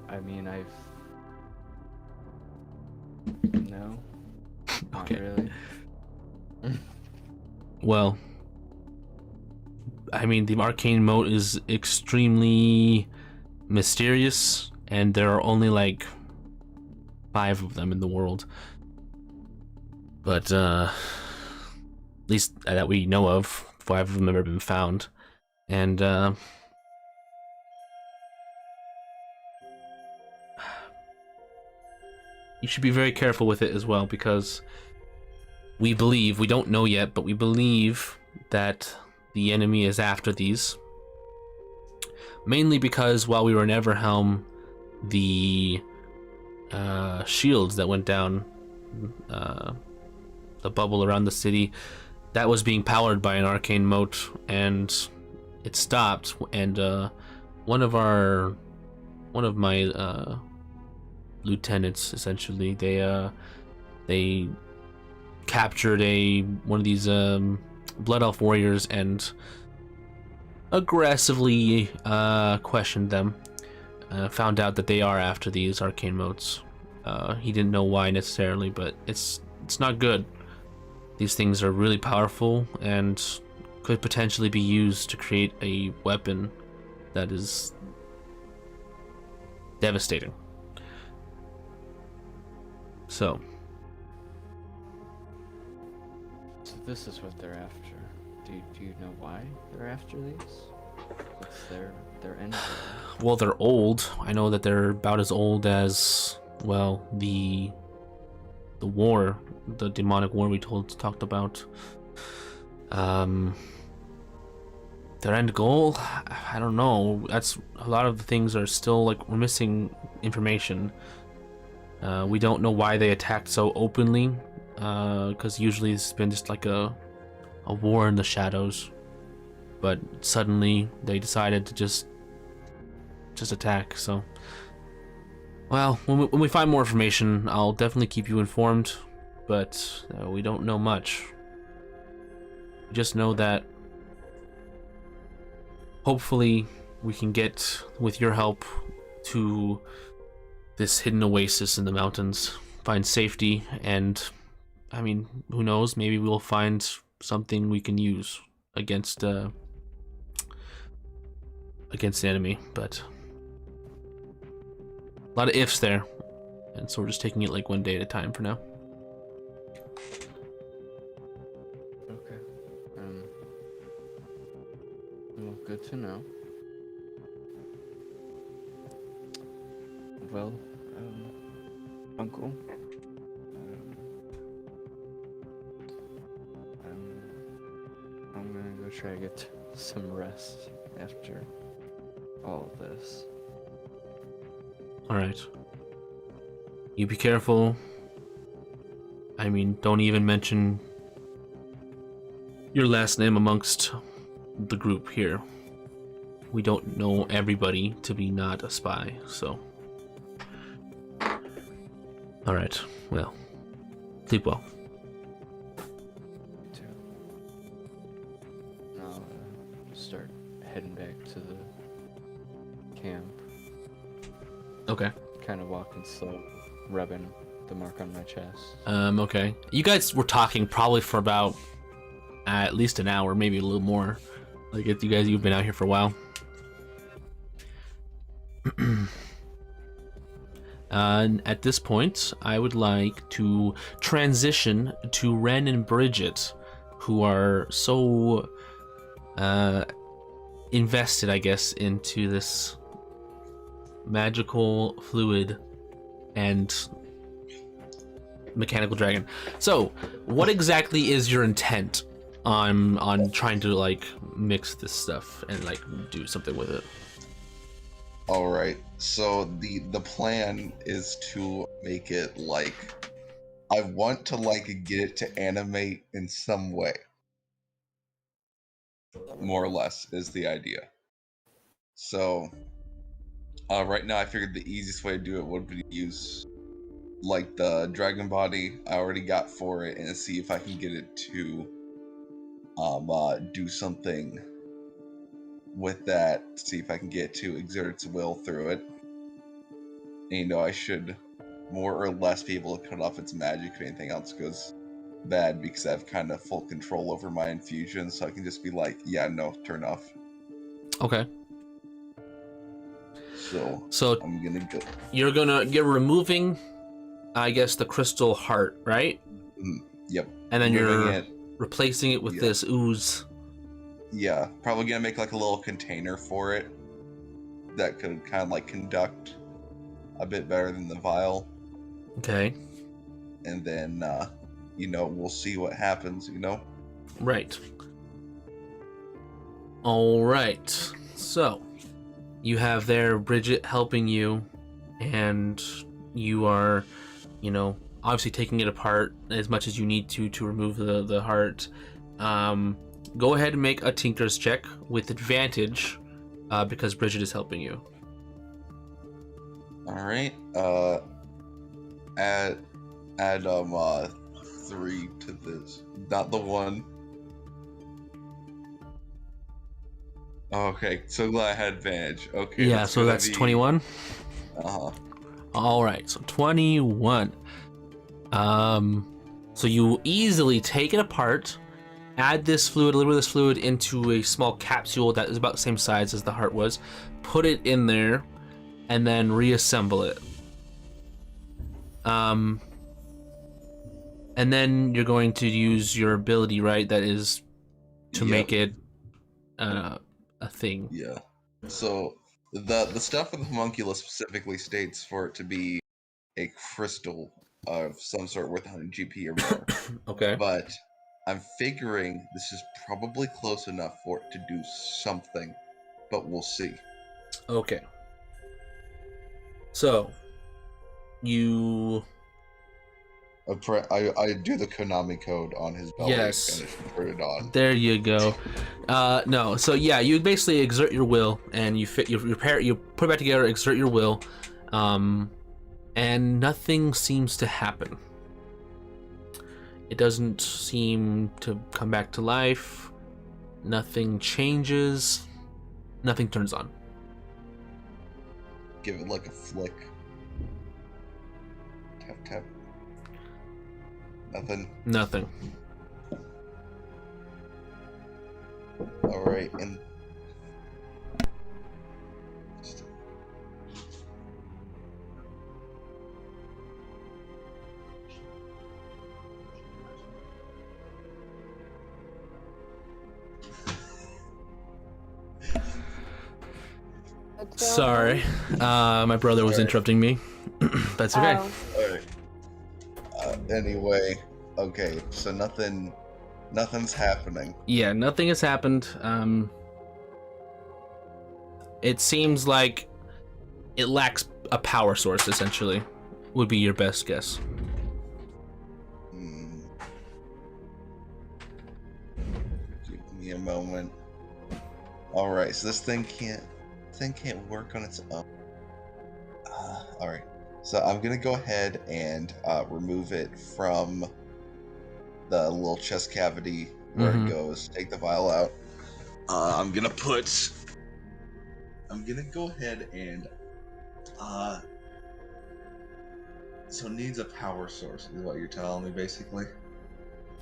F: I mean, no, not
B: Okay.
F: really.
B: Well, I mean, the arcane moat is extremely mysterious, and there are only like 5 of them in the world. But at least that we know of, 5 of them have ever been found. And you should be very careful with it as well, because we don't know yet, but we believe that the enemy is after these. Mainly because while we were in Everhelm, the shields that went down, the bubble around the city, that was being powered by an arcane moat, and it stopped, and one of my lieutenants, essentially, they captured one of these blood elf warriors and aggressively questioned them. Found out that they are after these arcane motes. He didn't know why necessarily, but it's not good. These things are really powerful and could potentially be used to create a weapon that is devastating. So
F: this is what they're after. Do you know why they're after these? What's their end goal?
B: Well, they're old. I know that they're about as old as, well, the war, the demonic war we talked about. Their end goal, I don't know. That's a lot of the things are still like we're missing information. We don't know why they attacked so openly, because usually it's been just like a war in the shadows. But suddenly they decided to just attack. So, well, when we find more information, I'll definitely keep you informed. But we don't know much. We just know that hopefully we can get, with your help, to this hidden oasis in the mountains, find safety, and I mean, who knows? Maybe we'll find something we can use against the enemy, but a lot of ifs there, and so we're just taking it like one day at a time for now.
F: Okay. Well, good to know. Well, Uncle, I'm gonna go try to get some rest after all of this.
B: Alright. You be careful. I mean, don't even mention your last name amongst the group here. We don't know everybody to be not a spy, so. Alright, well. Sleep well.
F: Me too. I'll start heading back to the camp.
B: Okay.
F: Kind of walking slow, rubbing the mark on my chest.
B: Okay. You guys were talking probably for about at least an hour, maybe a little more. Like, you've been out here for a while. At this point, I would like to transition to Ren and Bridget, who are so invested, I guess, into this magical fluid and mechanical dragon. So, what exactly is your intent on trying to like mix this stuff and like do something with it?
E: All right. So the plan is to make it like I want to like get it to animate in some way. More or less is the idea. So right now I figured the easiest way to do it would be to use like the dragon body I already got for it and see if I can get it to do something with that, see if I can get it to exert its will through it. And, I should more or less be able to cut off its magic if anything else goes bad, because I have kind of full control over my infusion, so I can just be like, yeah, no, turn off.
B: Okay.
E: So I'm gonna go.
B: You're removing, I guess, the crystal heart, right?
E: Yep.
B: And then you're replacing it with this ooze.
E: Yeah, probably gonna make like a little container for it that could kind of like conduct a bit better than the vial.
B: Okay.
E: And then, we'll see what happens,
B: Right. All right. So, you have there Bridget helping you, and you are, obviously taking it apart as much as you need to remove the heart. Go ahead and make a Tinker's check with advantage, because Bridget is helping you.
E: All right. Add 3 to this. Not the 1. Okay, so glad I had advantage. Okay.
B: Yeah, so that's 21.
E: Uh-huh.
B: All right, so 21. So you easily take it apart, add this fluid, a little bit of this fluid into a small capsule that is about the same size as the heart was, put it in there, and then reassemble it. And then you're going to use your ability, right? That is to make it a thing.
E: Yeah. So the stuff with the homunculus specifically states for it to be a crystal of some sort worth 100 GP or more.
B: Okay.
E: But I'm figuring this is probably close enough for it to do something, but we'll see.
B: Okay. So you
E: I do the Konami code on his belly.
B: Yes.
E: And turn it on.
B: There you go. No, so yeah, you basically exert your will, and you put it back together, exert your will, and nothing seems to happen. It doesn't seem to come back to life. Nothing changes. Nothing turns on.
E: Give it like a flick. Tap tap. Nothing. Alright, and
B: Sorry, my brother was interrupting me. That's okay.
D: Oh.
E: alright. Anyway, okay, so nothing's happening.
B: Yeah, nothing has happened. It seems like it lacks a power source, essentially, would be your best guess.
E: Give me a moment. Alright, so this thing can't work on its own. Alright, so I'm gonna go ahead and remove it from the little chest cavity where it goes. Take the vial out. I'm gonna go ahead and so it needs a power source is what you're telling me, basically.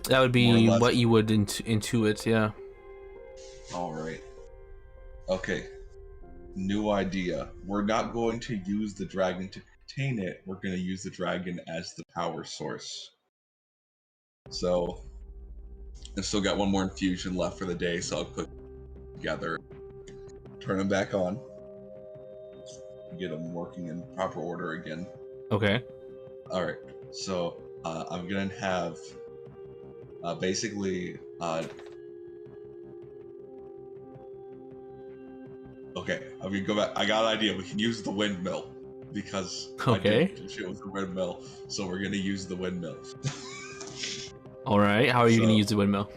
B: That would be what you would intuit, yeah.
E: Alright. Okay. New idea. We're not going to use the dragon to contain it. We're going to use the dragon as the power source. So, I've still got one more infusion left for the day, so I'll put them together, turn them back on, get them working in proper order again.
B: Okay.
E: Alright, so I'm going to have basically... Okay, I'm gonna go back. I got an idea. We can use the windmill because I did shit with the windmill. So we're gonna use the windmill.
B: All right. How are you gonna use the windmill?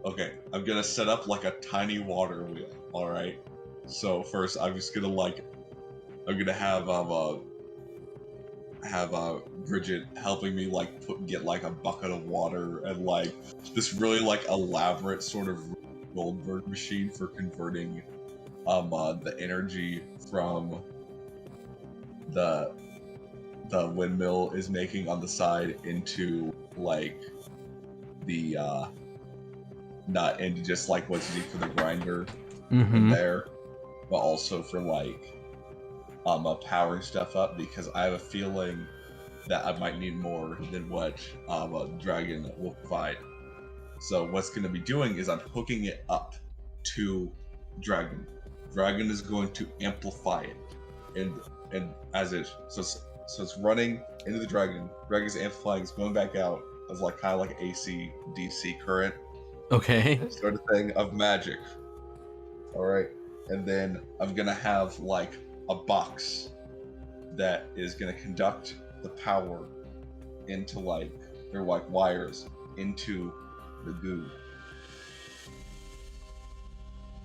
E: Okay, I'm gonna set up like a tiny water wheel. All right. So first, I'm just gonna I'm gonna have Bridget helping me get like a bucket of water and like this really like elaborate sort of Goldberg machine for converting the energy from the windmill is making on the side into like the not into just like what's needed for the grinder in there, but also for like powering stuff up because I have a feeling that I might need more than what Dragon will provide. So what's going to be doing is I'm hooking it up to Dragon. Dragon is going to amplify it, and as it so it's running into the Dragon. Dragon's amplifying, it's going back out as like kind of like AC DC current,
B: okay,
E: sort of thing of magic. All right, and then I'm gonna have like a box that is gonna conduct the power into like they're like wires into the goo,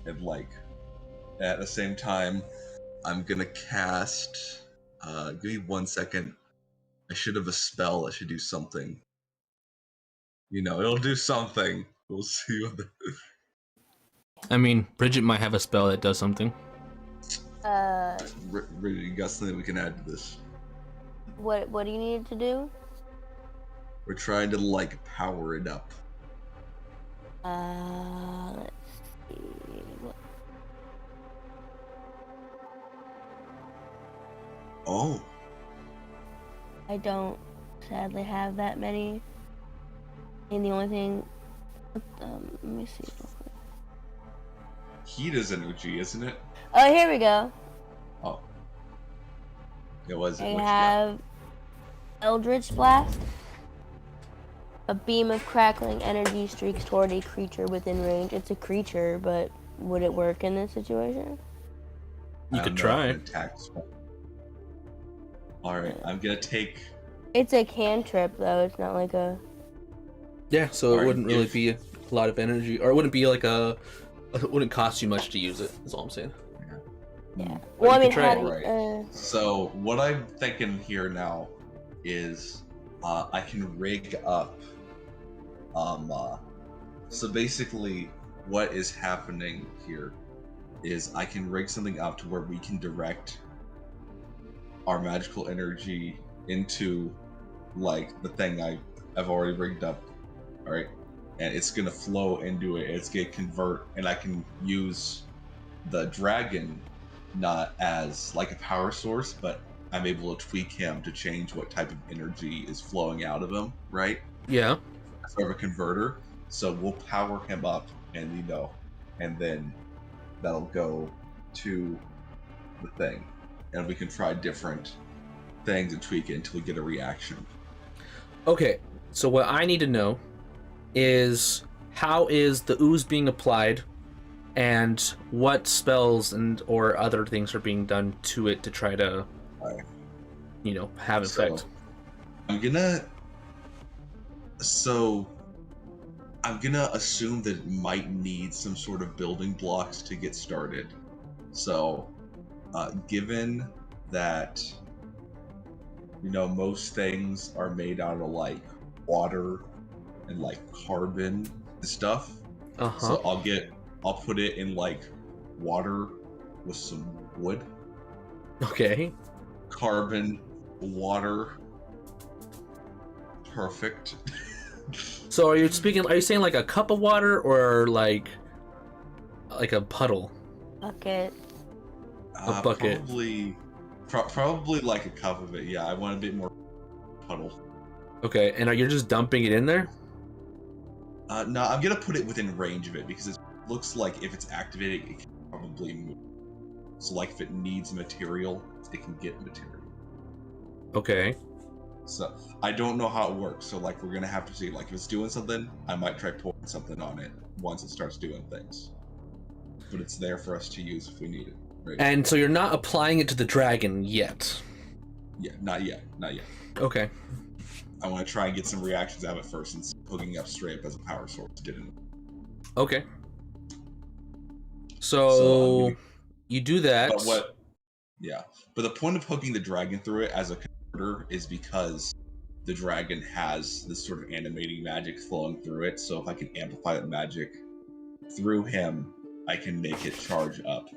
E: and like At the same time, I'm gonna cast. Give me 1 second. I should have a spell that should do something. It'll do something. We'll see what the.
B: I mean, Bridget might have a spell that does something.
E: You got something we can add to this?
D: What do you need to do?
E: We're trying to power it up.
D: Let's see.
E: Oh.
D: I don't sadly have that many. And the only thing, let me see real quick.
E: Hiatus energy, isn't it?
D: Oh, here we go.
E: Oh. It was.
D: I have Eldritch Blast. A beam of crackling energy streaks toward a creature within range. It's a creature, but would it work in this situation?
B: You could try.
E: Alright, I'm gonna take...
D: It's a cantrip, though. It's not like a...
B: Yeah, so it wouldn't really be a lot of energy, or it wouldn't be it wouldn't cost you much to use it, is all I'm saying.
D: Yeah. Well, I mean,
E: So, what I'm thinking here now is I can rig up... So basically, what is happening here is I can rig something up to where we can direct our magical energy into the thing I've already rigged up, alright? And it's gonna flow into it, it's gonna convert, and I can use the dragon not as a power source, but I'm able to tweak him to change what type of energy is flowing out of him, right?
B: Yeah.
E: Sort of a converter. So we'll power him up, and and then that'll go to the thing, and we can try different things and tweak it until we get a reaction.
B: Okay, so what I need to know is how is the ooze being applied, and what spells or other things are being done to it to try to, have effect.
E: I'm gonna assume that it might need some sort of building blocks to get started. So, given that, most things are made out of water and carbon and stuff. So I'll put it in water with some wood.
B: Okay.
E: Carbon, water. Perfect.
B: So are you saying a cup of water or like a puddle?
D: Bucket.
B: A bucket.
E: Probably a cup of it. Yeah, I want a bit more puddle.
B: Okay, and are you just dumping it in there?
E: No, I'm gonna put it within range of it because it looks like if it's activated, it can probably move. So if it needs material, it can get material.
B: Okay.
E: So I don't know how it works. So we're gonna have to see. If it's doing something, I might try pouring something on it once it starts doing things. But it's there for us to use if we need it. Right?
B: And so you're not applying it to the dragon yet?
E: Yeah, not yet.
B: Okay.
E: I want to try and get some reactions out of it first, and hooking up straight up as a power source didn't.
B: Okay. So you do that.
E: But the point of hooking the dragon through it as a converter is because the dragon has this sort of animating magic flowing through it. So if I can amplify that magic through him, I can make it charge up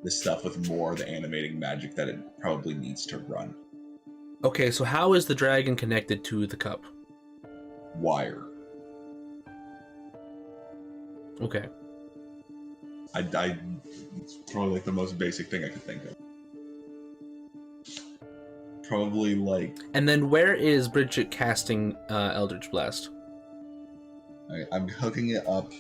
E: this stuff with more of the animating magic that it probably needs to run.
B: Okay, so how is the dragon connected to the cup?
E: Wire.
B: Okay.
E: It's probably the most basic thing I could think of. Probably
B: And then where is Bridget casting Eldritch Blast?
E: I'm hooking it up.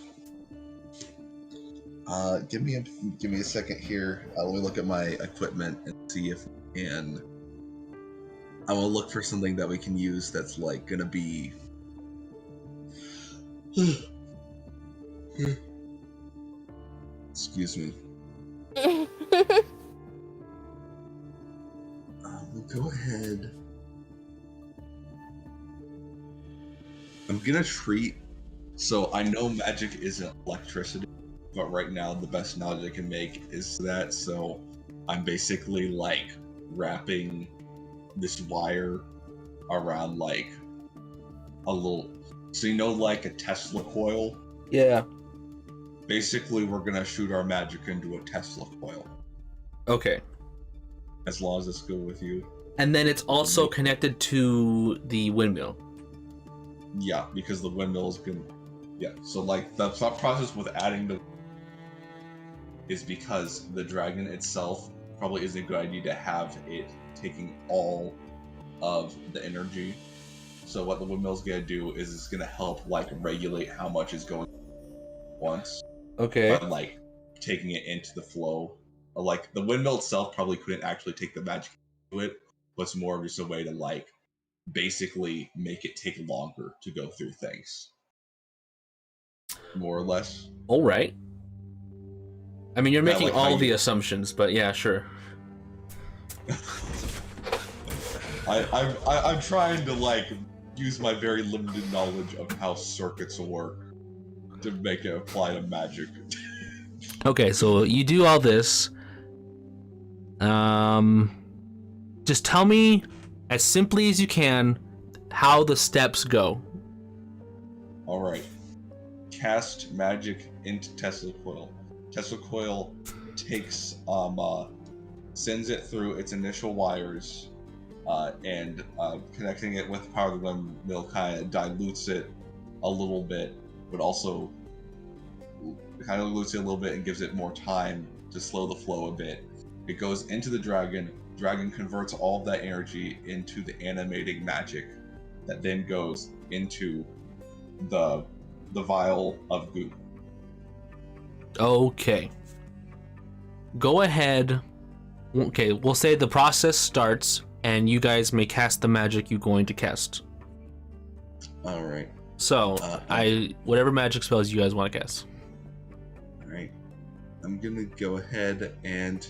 E: Give me a second here. Let me look at my equipment and see if we can. I will look for something that we can use that's gonna be. Excuse me. We'll go ahead. I'm gonna treat. So I know magic isn't electricity, but right now the best knowledge I can make is that. So I'm basically like wrapping this wire around like a little, so you know, like a Tesla coil.
B: Yeah.
E: Basically, we're gonna shoot our magic into a Tesla coil.
B: Okay.
E: As long as it's good with you.
B: And then it's also connected to the windmill.
E: Yeah, because the windmill's gonna. Yeah, so like the thought process with adding the is because the dragon itself probably isn't a good idea to have it taking all of the energy. So what the windmill's gonna do is it's gonna help like regulate how much is going once.
B: Okay.
E: But like taking it into the flow. Like the windmill itself probably couldn't actually take the magic into it, but it's more of just a way to like basically make it take longer to go through things. More or less.
B: All right. I mean, you're making
E: like
B: all
E: how
B: the
E: you-
B: assumptions, but yeah, sure.
E: I'm trying to like use my very limited knowledge of how circuits work to make it apply to magic.
B: Okay, so you do all this. Just tell me as simply as you can how the steps go.
E: All right. Cast magic into Tesla coil. Tesla coil takes sends it through its initial wires, and connecting it with the power of the windmill kind of dilutes it a little bit, but also kind of dilutes it a little bit and gives it more time to slow the flow a bit. It goes into the dragon. Dragon converts all of that energy into the animating magic that then goes into the vial of goo.
B: Okay. Go ahead. Okay, we'll say the process starts and you guys may cast the magic you're going to cast.
E: All right.
B: So, whatever magic spells you guys want to cast.
E: All right. I'm gonna go ahead and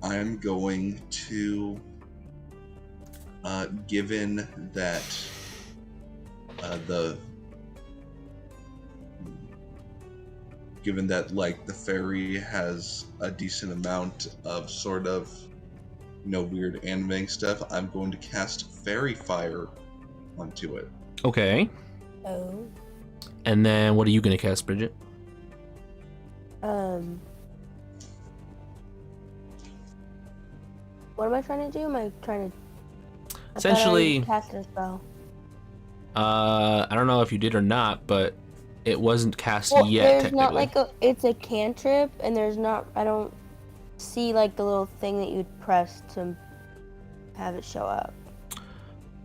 E: I'm going to, given that given that like the fairy has a decent amount of sort of, you know, weird animating stuff, I'm going to cast fairy fire onto it.
B: Okay.
D: Oh.
B: And then what are you going to cast, Bridget?
D: What am I trying to do? Am I trying to...
B: Essentially,
D: I cast a spell.
B: I don't know if you did or not, but it wasn't cast
D: Well,
B: yet,
D: there's
B: technically.
D: not like a... It's a cantrip, and there's not... I don't see like the little thing that you'd press to have it show up.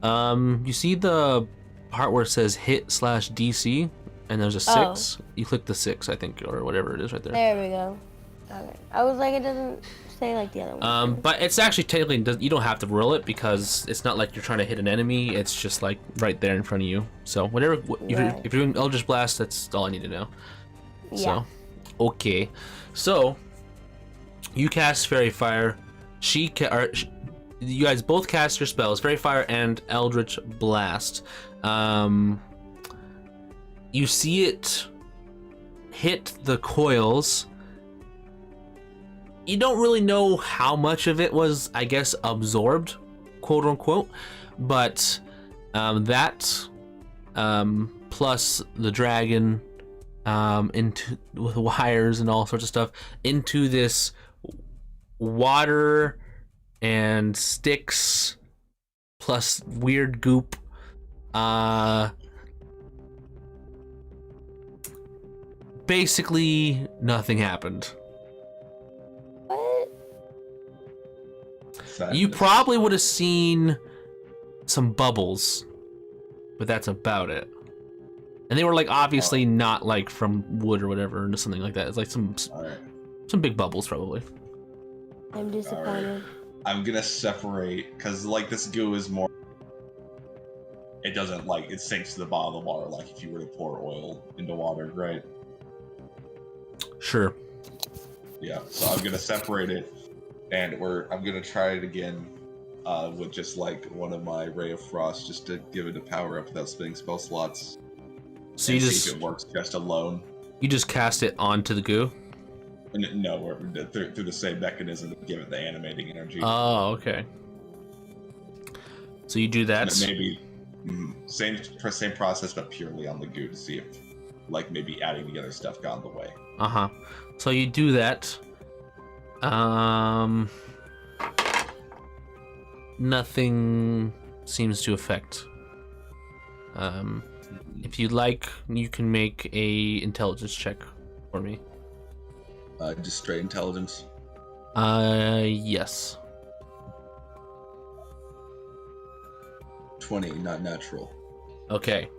B: You see the part where it says hit/DC, and there's a 6? You click the 6, I think, or whatever it is right there.
D: There we go. Okay. I was like, it doesn't say like the other one.
B: But it's actually technically, you don't have to roll it because it's not like you're trying to hit an enemy. It's just like right there in front of you. So whatever, if you're doing Eldritch Blast, that's all I need to know.
D: Yeah.
B: So, okay. So, you cast Fairy Fire. You guys both cast your spells, Fairy Fire and Eldritch Blast. You see it hit the coils. You don't really know how much of it was, I guess, absorbed, quote unquote, but that plus the dragon into with wires and all sorts of stuff into this water and sticks plus weird goop. Basically, nothing happened.
D: What?
B: You probably would have seen some bubbles, but that's about it. And they were like obviously not like from wood or whatever or something like that. It's like some big bubbles probably.
D: I'm disappointed.
E: I'm gonna separate because like this goo is more. It doesn't like it sinks to the bottom of the water like if you were to pour oil into water, right?
B: Sure.
E: Yeah. So I'm gonna separate it, and I'm gonna try it again with just like one of my Ray of Frost just to give it a power up without spending spell slots.
B: So you
E: see
B: just
E: if it works just alone.
B: You just cast it onto the goo?
E: No, we're through the same mechanism to give it the animating energy.
B: Oh, okay. So you do that.
E: Maybe same process, but purely on the goo to see if, like, maybe adding the other stuff got in the way.
B: So you do that. Nothing seems to affect. If you'd like, you can make a intelligence check for me.
E: Just straight intelligence.
B: Yes.
E: 20, not natural.
B: Okay.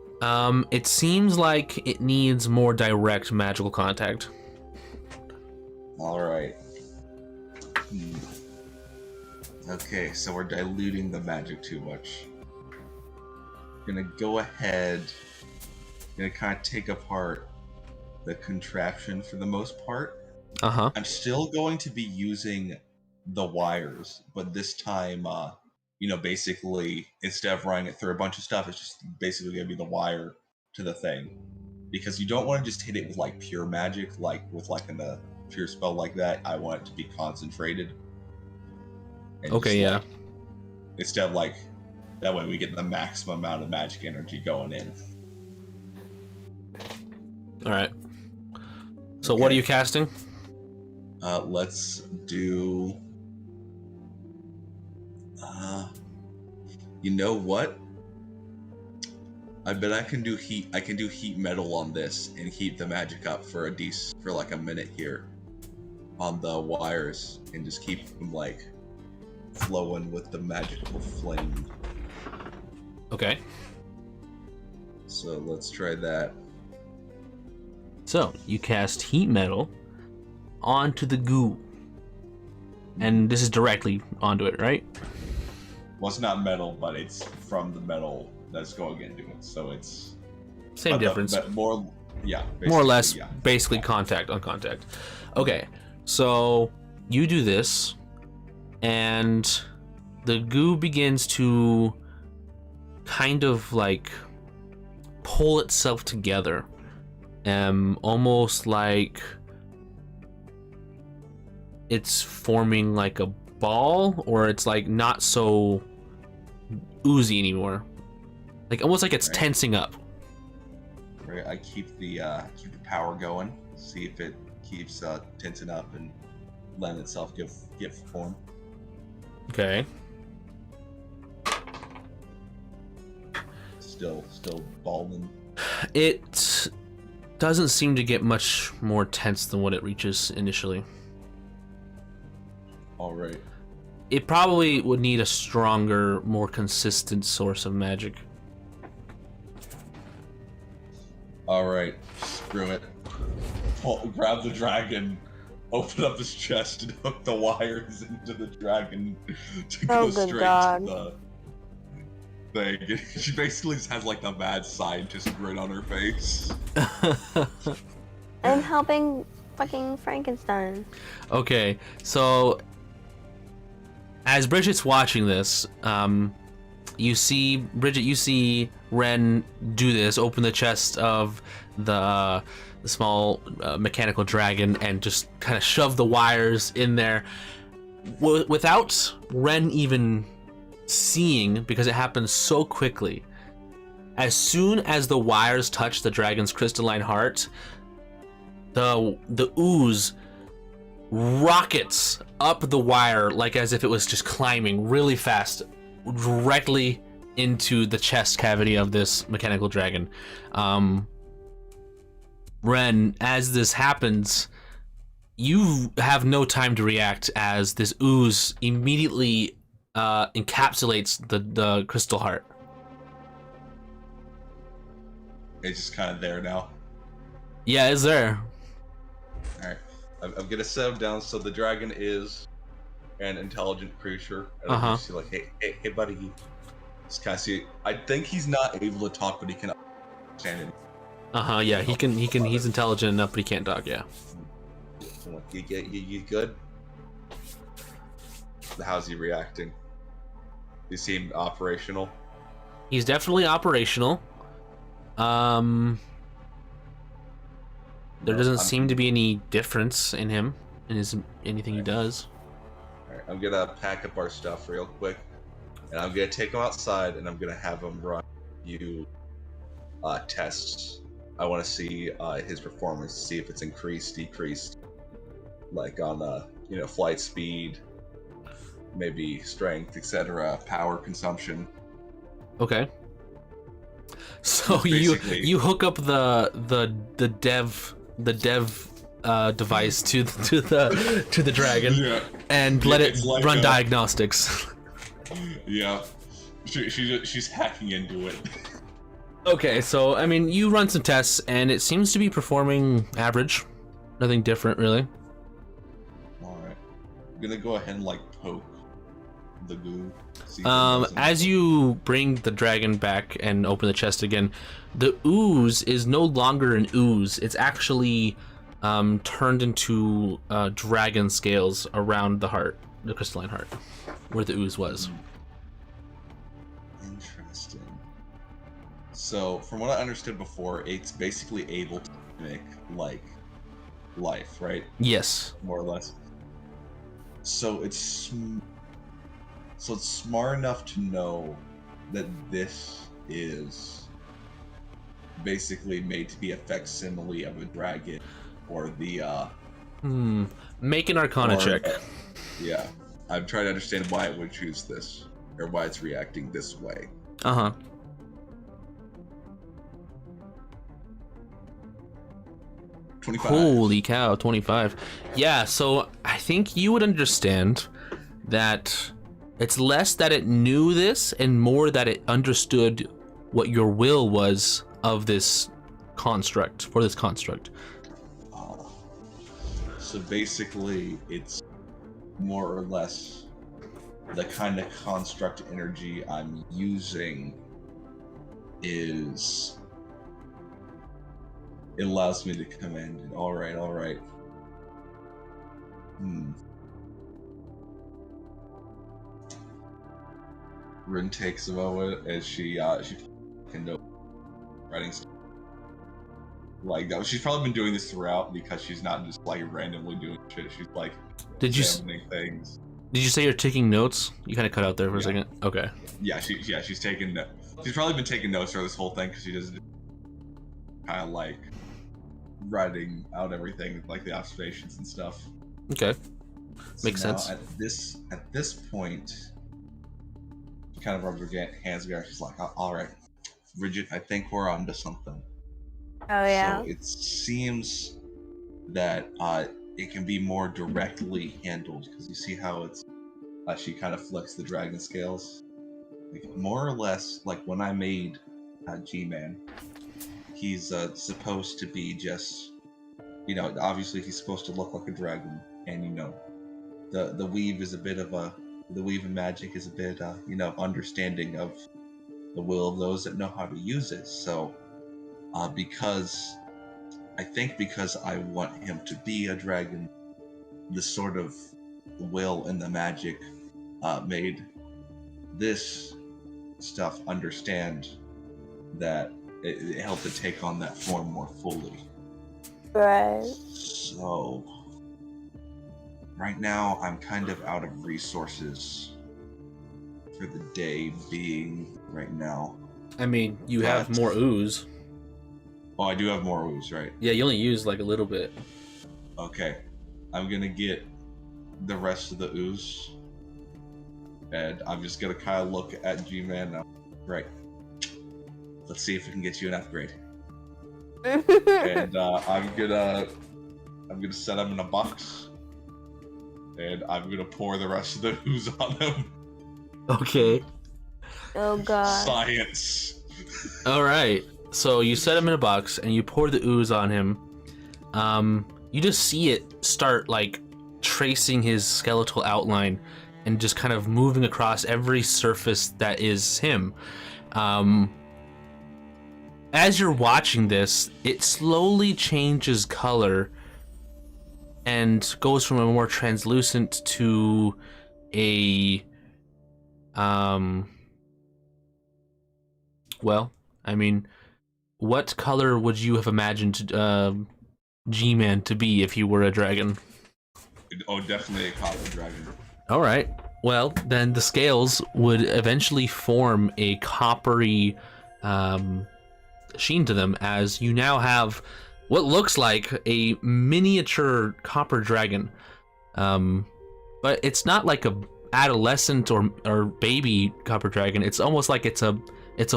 B: It seems like it needs more direct magical contact.
E: All right. Okay, so we're diluting the magic too much. Gonna go ahead. Gonna kind of take apart the contraption for the most part. I'm still going to be using the wires, but this time, basically, instead of running it through a bunch of stuff, it's just basically gonna be the wire to the thing. Because you don't want to just hit it with like pure magic, like with like a pure spell like that. I want it to be concentrated. And
B: okay, yeah.
E: Instead of like, that way we get the maximum amount of magic energy going in.
B: Alright. So what are you casting?
E: Let's do... you know what? I bet I can do heat. I can do heat metal on this and heat the magic up for like a minute here on the wires and just keep them like flowing with the magical flame.
B: Okay.
E: So let's try that.
B: So you cast heat metal onto the goo, and this is directly onto it, right?
E: Well, it's not metal, but it's from the metal that's going into it, so it's
B: same difference.
E: More
B: or less,
E: yeah.
B: basically contact on contact. Okay, so you do this, and the goo begins to kind of like pull itself together, almost like it's forming like a ball, or it's like not so oozy anymore, like almost like it's tensing up.
E: Right, I keep the power going, see if it keeps tensing up and letting itself give form.
B: Okay.
E: Still balling.
B: It doesn't seem to get much more tense than what it reaches initially.
E: All right.
B: It probably would need a stronger, more consistent source of magic.
E: All right, screw it. Grab the dragon, open up his chest, and hook the wires into the dragon to go straight to the thing. She basically just has like the mad scientist grin on her face.
D: I'm helping fucking Frankenstein.
B: Okay, so as Bridget's watching this, you see Ren do this, open the chest of the small mechanical dragon and just kind of shove the wires in there without Ren even seeing, because it happens so quickly. As soon as the wires touch the dragon's crystalline heart, the ooze rockets up the wire like as if it was just climbing really fast directly into the chest cavity of this mechanical dragon. Ren, as this happens, you have no time to react as this ooze immediately encapsulates the crystal heart.
E: It's just kind of there now.
B: Yeah, it's there.
E: All right, I'm gonna set him down. So the dragon is an intelligent creature. And I'm just like, hey, buddy. Just kind of see. I think he's not able to talk, but he can understand it.
B: Yeah, he can. He's intelligent enough, but he can't talk. Yeah.
E: You good? How's he reacting? He seem operational.
B: He's definitely operational. There
E: No,
B: doesn't seem to be any difference in him, in his anything he does.
E: Alright, I'm gonna pack up our stuff real quick, and I'm gonna take him outside, and I'm gonna have him run a few tests. I want to see his performance, see if it's increased, decreased, like on flight speed, maybe strength, etc., power consumption.
B: Okay. So
E: Basically-
B: you hook up the dev device to the dragon
E: Yeah.
B: and let it
E: It's like
B: run
E: a-
B: diagnostics.
E: Yeah. She's hacking into it.
B: Okay, so I mean, you run some tests and it seems to be performing average. Nothing different, really.
E: Alright. I'm gonna go ahead and poke the goo. See if it does
B: As
E: anything.
B: you bring the dragon back and open the chest again, the ooze is no longer an ooze. It's actually turned into dragon scales around the heart, the crystalline heart, where the ooze was.
E: Interesting. So, from what I understood before, it's basically able to mimic life, right?
B: Yes.
E: More or less. So it's smart enough to know that this is basically made to be a facsimile of a dragon, or the
B: Make an Arcana
E: or-
B: check.
E: yeah. I'm trying to understand why it would choose this, or why it's reacting this way.
B: Uh huh.
E: 25.
B: Holy cow, 25. Yeah, so I think you would understand that it's less that it knew this and more that it understood what your will was of this construct, for this construct.
E: So basically, it's more or less the kind of construct energy I'm using is it allows me to command it. All right. Rin takes a moment as she can know writing stuff. That. She's probably been doing this throughout because she's not just randomly doing shit. She's
B: Did you
E: examining things.
B: Did you say you're taking notes? You kind of cut out there for a second. Okay.
E: Yeah, she's taking. She's probably been taking notes for this whole thing because she doesn't kind of writing out everything, the observations and stuff.
B: Okay.
E: So
B: Makes
E: now
B: sense.
E: At this point, she kind of rubs her hands together. She's like, "All right, Bridget, I think we're onto something."
D: Oh yeah.
E: So it seems that it can be more directly handled because you see how it's. She kind of flicks the dragon scales, more or less like when I made G-Man. He's supposed to be just, obviously he's supposed to look like a dragon, and the weave is a bit of the weave of magic is a bit understanding of the will of those that know how to use it. So because I want him to be a dragon, the sort of will and the magic made this stuff understand that it helped to take on that form more fully.
D: Right.
E: So right now I'm kind of out of resources for the day being right now.
B: I mean, you have
E: But-
B: more ooze.
E: Oh, I do have more ooze, right?
B: Yeah, you only used a little bit.
E: Okay. I'm gonna get the rest of the ooze. And I'm just gonna kind of look at G-Man now. Right. Let's see if we can get you an upgrade. And I'm gonna set him in a box. And I'm gonna pour the rest of the ooze on him.
B: Okay.
D: Oh god.
E: Science.
B: All right. So you set him in a box and you pour the ooze on him. You just see it start tracing his skeletal outline and just kind of moving across every surface that is him. As you're watching this, it slowly changes color and goes from a more translucent to a well, I mean, what color would you have imagined G-Man to be if you were a dragon?
E: Oh, definitely a copper dragon.
B: All right. Well, then the scales would eventually form a coppery sheen to them, as you now have what looks like a miniature copper dragon. But it's not like a adolescent or baby copper dragon. It's almost like it's a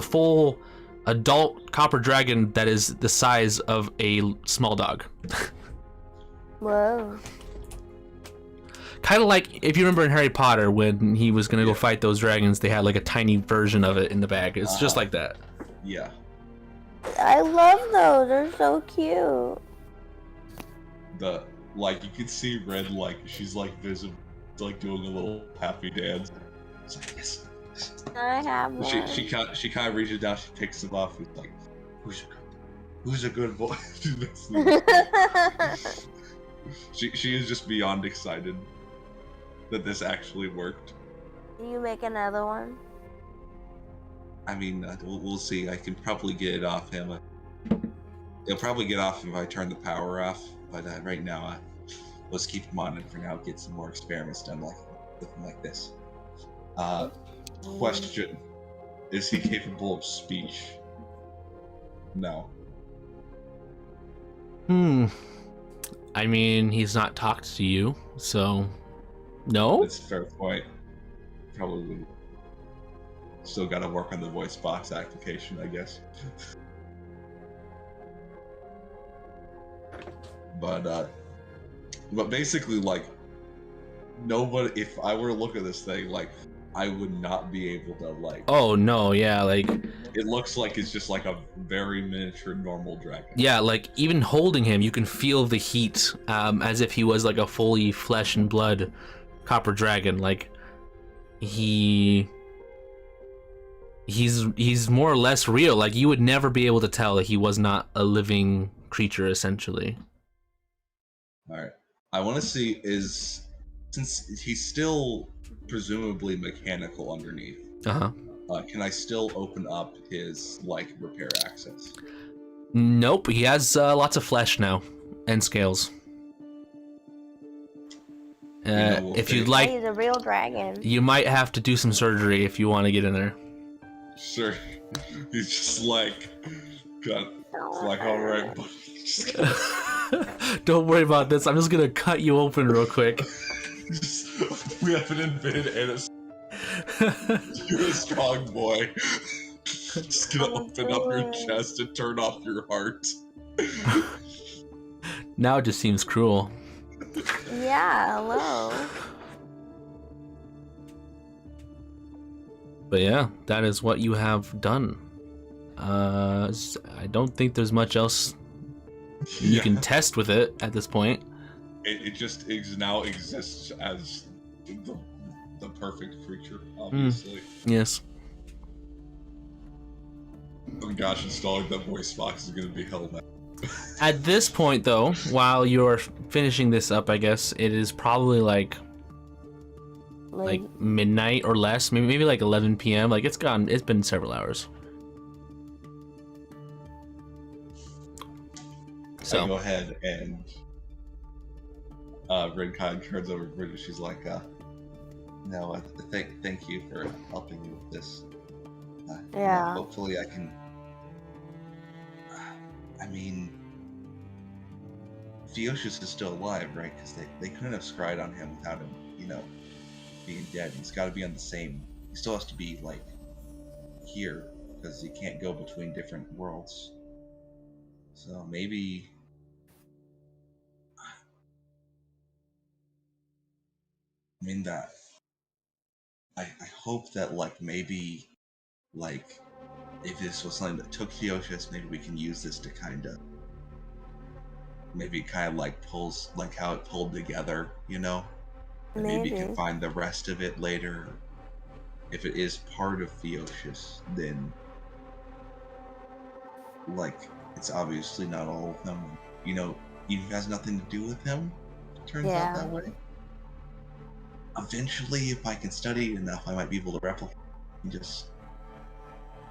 B: full adult copper dragon that is the size of a small dog.
D: Whoa.
B: Kind of like if you remember in Harry Potter when he was gonna go fight those dragons, they had like a tiny version of it in the bag. It's just like that.
E: Yeah.
D: I love those. They're so cute.
E: You can see Red, like, she's like visible, like doing a little happy dance. It's like, yes.
D: I have one.
E: She kind of reaches down, she picks him off. It's like, who's a good boy? she is just beyond excited that this actually worked.
D: Do you make another one?
E: I mean, we'll see. I can probably get it off him. It'll probably get off if I turn the power off. But right now, let's keep him on, and for now, get some more experiments done with him like this. Question: is he capable of speech? No.
B: I mean, he's not talked to you, so no.
E: That's a fair point. Probably wouldn't. Still got to work on the voice box application, I guess. But basically, like, nobody. If I were to look at this thing, like, I would not be able to, like.
B: Oh no, yeah, like.
E: It looks like it's just like a very miniature normal dragon.
B: Yeah, like even holding him, you can feel the heat, as if he was like a fully flesh and blood copper dragon. Like he's more or less real. Like you would never be able to tell that he was not a living creature, essentially.
E: All right, I want to see since he's still presumably mechanical underneath. Can I still open up his like repair access?
B: Nope, he has lots of flesh now and scales. If you'd like,
D: he's a real dragon.
B: You might have to do some surgery if you want to get in there.
E: Sure. He's just like, all right, buddy.
B: Don't worry about this. I'm just gonna cut you open real quick.
E: We have an invented anus. You're a strong boy. Just gonna open up your chest and turn off your heart.
B: Now it just seems cruel.
D: Yeah, hello.
B: But yeah, that is what you have done. I don't think there's much else you can test with it at this point.
E: It now exists as the perfect creature, obviously.
B: Yes.
E: Oh gosh, installing that voice box is gonna be hell now.
B: At this point, though, while you're finishing this up, I guess it is probably like midnight or less, maybe like 11 p.m. Like it's been several hours. So
E: I go ahead and Red Kind turns over to Bridget. She's like, "No, thank you for helping me with this.
D: Yeah.
E: Hopefully, I can. I mean, Hiatus is still alive, right? Because they couldn't have scryed on him without him, being dead. He's got to be on the same. He still has to be like here because he can't go between different worlds. So maybe." I mean that. I hope that maybe if this was something that took Hiatus, maybe we can use this to kind of pulls how it pulled together, And maybe can find the rest of it later. If it is part of Hiatus, then it's obviously not all of them. Eve has nothing to do with him. It turns out that way. Eventually, if I can study enough, I might be able to replicate.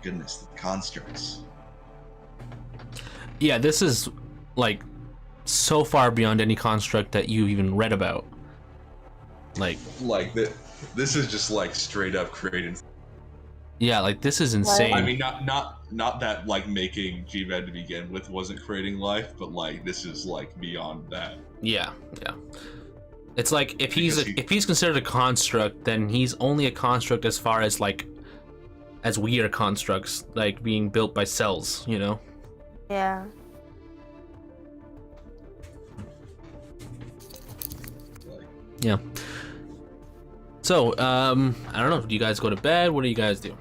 E: Goodness, the constructs.
B: Yeah, this is so far beyond any construct that you even read about. Like
E: this is just like straight up creating.
B: yeah, like this is insane.
E: I mean, not that like making G-Man to begin with wasn't creating life, but like this is like beyond that.
B: Yeah. It's like if he's considered a construct, then he's only a construct as far as like as we are constructs, like being built by cells, you know?
D: Yeah.
B: Yeah. So, I don't know. Do you guys go to bed? What do you guys do?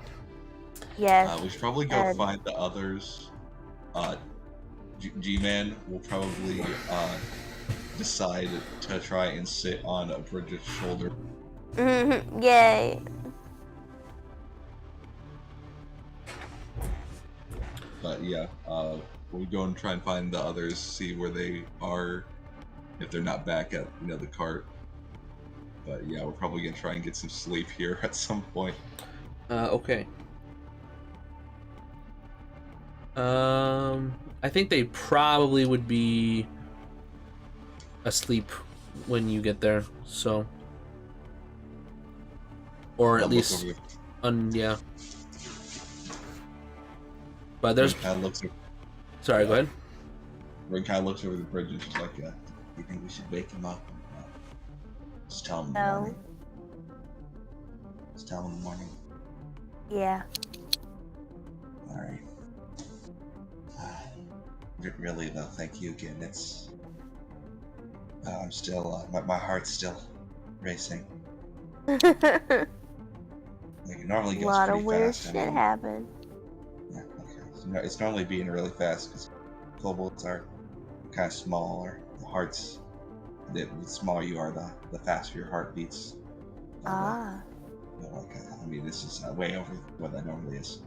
D: Yes.
E: We should probably go find the others. G-Man will probably decide to try and sit on a Bridget's shoulder.
D: Yay.
E: But yeah, we'll go and try and find the others, see where they are, if they're not back at the cart. But yeah, we're probably gonna try and get some sleep here at some point.
B: Okay. I think they probably would be asleep when you get there, so. Or at least, yeah. But there's. Sorry, go ahead.
E: Ring kind of looks over the bridge and she's like, "Yeah, you think we should wake him up? Just tell him in the morning. Just tell him in the morning."
D: Yeah.
E: All right. Really though, thank you again. It's. I'm still. My heart's still racing. Like, it normally goes
D: A lot
E: pretty
D: of weird
E: fast.
D: shit happened.
E: Yeah, okay. It's normally being really fast because kobolds are kind of smaller. The hearts, the smaller you are, the faster your heart beats.
D: Ah.
E: I mean, this is way over what that normally is.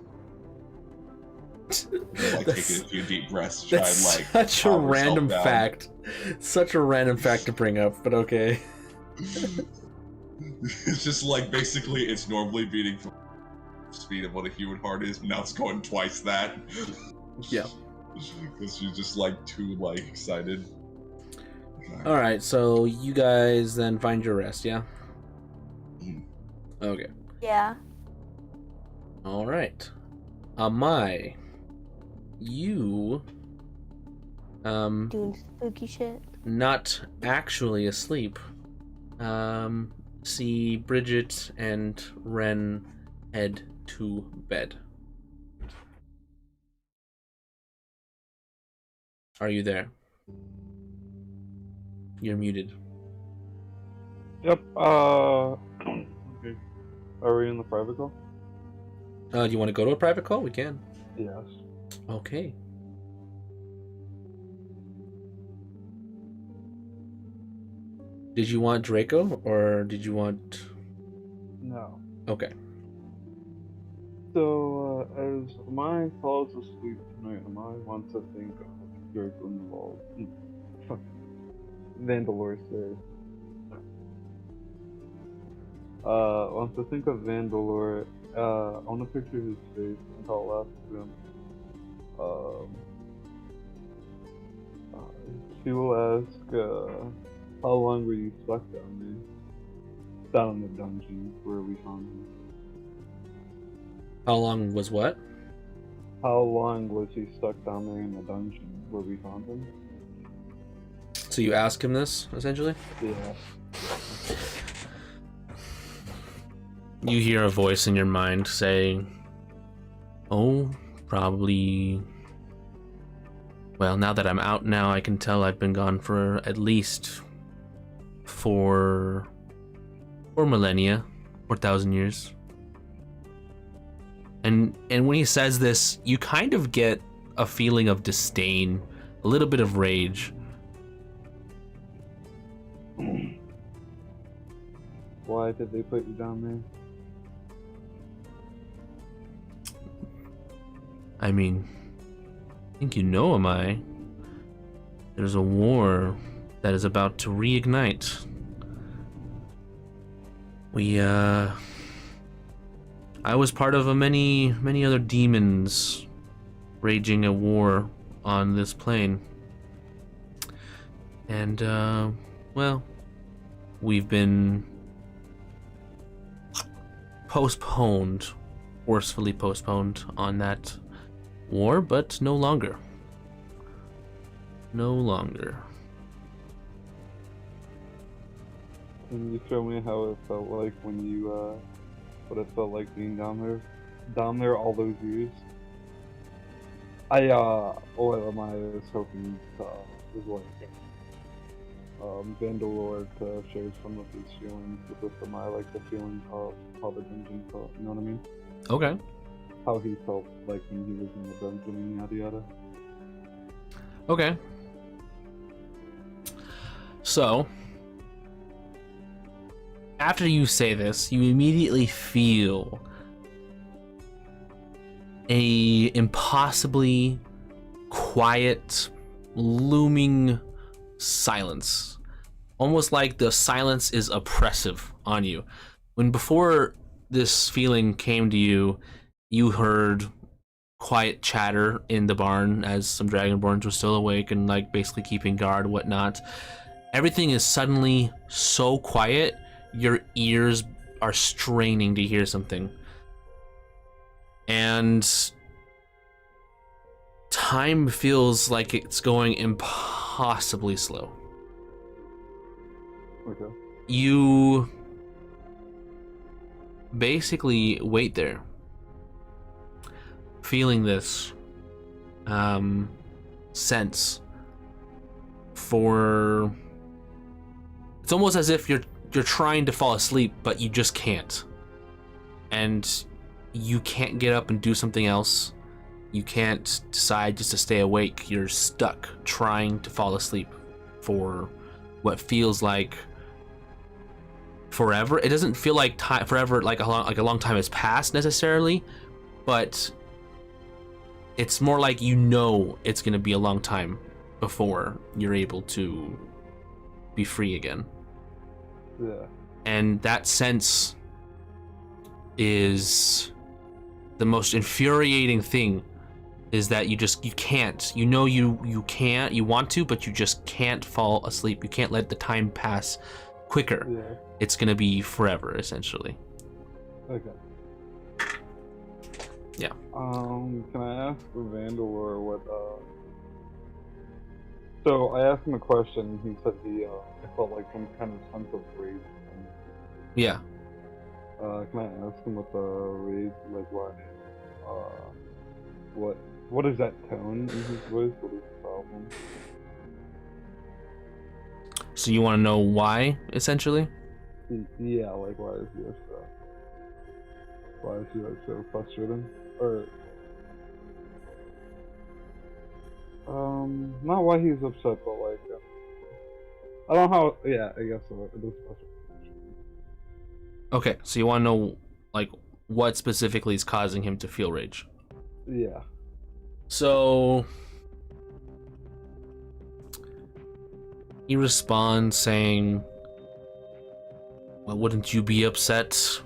E: Like taking a few deep breaths to try and like.
B: Such a random fact. Such a random fact to bring up, but okay.
E: It's just like basically it's normally beating for speed of what a human heart is, but now it's going twice that.
B: Yeah.
E: Because you're just like too like excited.
B: All right, so you guys then find your rest, yeah? Okay.
D: Yeah.
B: All right. Amai, you
D: Doing spooky shit.
B: not actually asleep. See Bridget and Ren head to bed. Are you there? You're muted.
C: Yep. Okay. Are we in the private call?
B: Do you want to go to a private call? We can.
C: Yes.
B: Okay. Did you want Draco or did you want...
C: No.
B: Okay.
C: So, as Amai falls asleep tonight, Amai wants to think of Draco involved. Fuck. Vandalor says. Wants to think of Vandalor. I want to picture his face and I'll ask him. She will ask, how long were you stuck down there? Down in the dungeon where we found him.
B: How long was what?
C: How long was he stuck down there in the dungeon where we found him?
B: So you ask him this, essentially?
C: Yeah.
B: You hear a voice in your mind saying, "Oh, probably... Well, now that I'm out now, I can tell I've been gone for at least 4 millennia, 4,000 years." And when he says this, you kind of get a feeling of disdain, a little bit of rage.
C: Why did they put you down there?
B: I mean, I think you know, am I? There's a war that is about to reignite. I was part of many other demons raging a war on this plane. And, well, we've been postponed, forcefully postponed on that war, but no longer. No longer.
C: Can you show me how it felt like when you, what it felt like being down there all those years? I was hoping was like, Vandalore to share some of his feelings with them. I like the feeling of how the dungeon felt, you know what I mean?
B: Okay.
C: How he felt like when he was in the dungeon and yada yada.
B: Okay. So, after you say this, you immediately feel a impossibly quiet, looming silence. Almost like the silence is oppressive on you. When before this feeling came to you, you heard quiet chatter in the barn as some Dragonborns were still awake and like basically keeping guard, whatnot. Everything is suddenly so quiet, your ears are straining to hear something. And time feels like it's going impossibly slow.
C: Okay.
B: You basically wait there, feeling this sense for... It's almost as if you're trying to fall asleep, but you just can't. And you can't get up and do something else. You can't decide just to stay awake. You're stuck trying to fall asleep for what feels like forever. It doesn't feel like time forever, like a long time has passed necessarily, but it's more like you know it's gonna be a long time before you're able to be free again.
C: Yeah.
B: And that sense is the most infuriating thing, is that you can't. You know you can't, you want to, but you just can't fall asleep. You can't let the time pass quicker.
C: Yeah.
B: It's gonna be forever, essentially.
C: Okay.
B: Yeah.
C: Can I ask Vandalore what, So I asked him a question, he said he felt like some kind of sense of rage.
B: Yeah.
C: Can I ask him what the rage, like what is that tone in his voice? What is the problem?
B: So you want to know why, essentially?
C: Yeah, like why is he like so frustrated? Or not why he's upset, but like I don't know how. Yeah, I guess so. It is frustrating.
B: Okay, so you want to know, like, what specifically is causing him to feel rage?
C: Yeah.
B: So he responds saying, well, wouldn't you be upset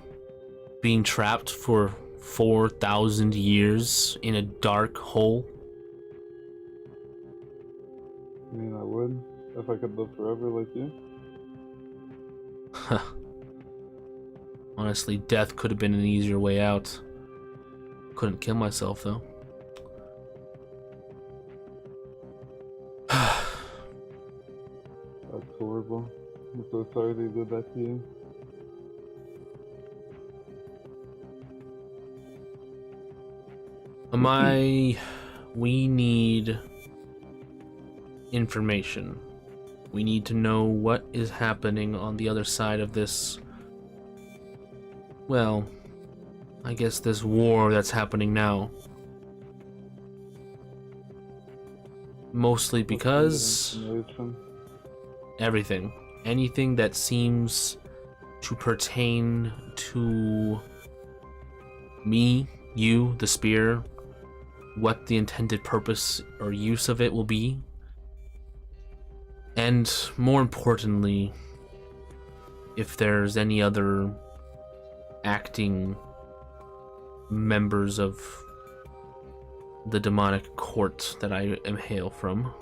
B: being trapped for 4,000 years in a dark hole?
C: I mean, I would if I could live forever like you.
B: Honestly, death could have been an easier way out. Couldn't kill myself, though.
C: That's horrible. I'm so sorry they did that to you.
B: We need information. We need to know what is happening on the other side of this, well, I guess this war that's happening now. Mostly because everything. Anything that seems to pertain to me, you, the spear, what the intended purpose or use of it will be. And more importantly, if there's any other acting members of the demonic court that I am hail from.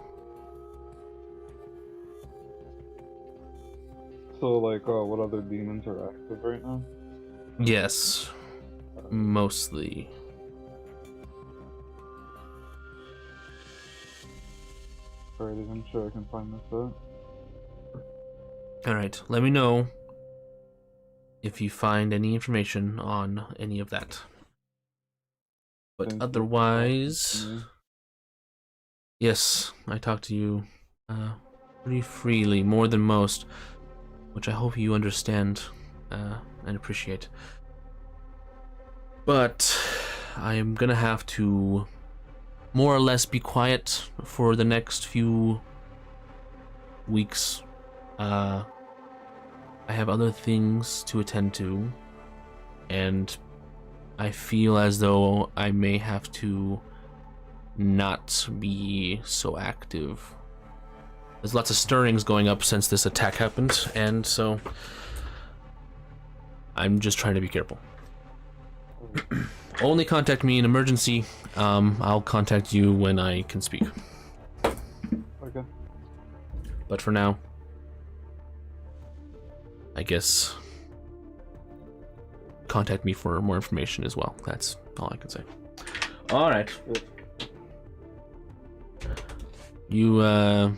C: So, like, what other demons are active right now?
B: Yes, mostly.
C: Alrighty, I'm sure I can find this out.
B: Alright, let me know if you find any information on any of that. But
C: Thank you.
B: otherwise,
C: Yeah.
B: yes, I talk to you pretty freely, more than most, which I hope you understand and appreciate. But I am gonna have to more or less be quiet for the next few weeks. I have other things to attend to, and I feel as though I may have to not be so active. There's lots of stirrings going up since this attack happened, and so I'm just trying to be careful. Only contact me in emergency. I'll contact you when I can speak.
C: Okay.
B: But for now, I guess contact me for more information as well. That's all I can say. All right. You have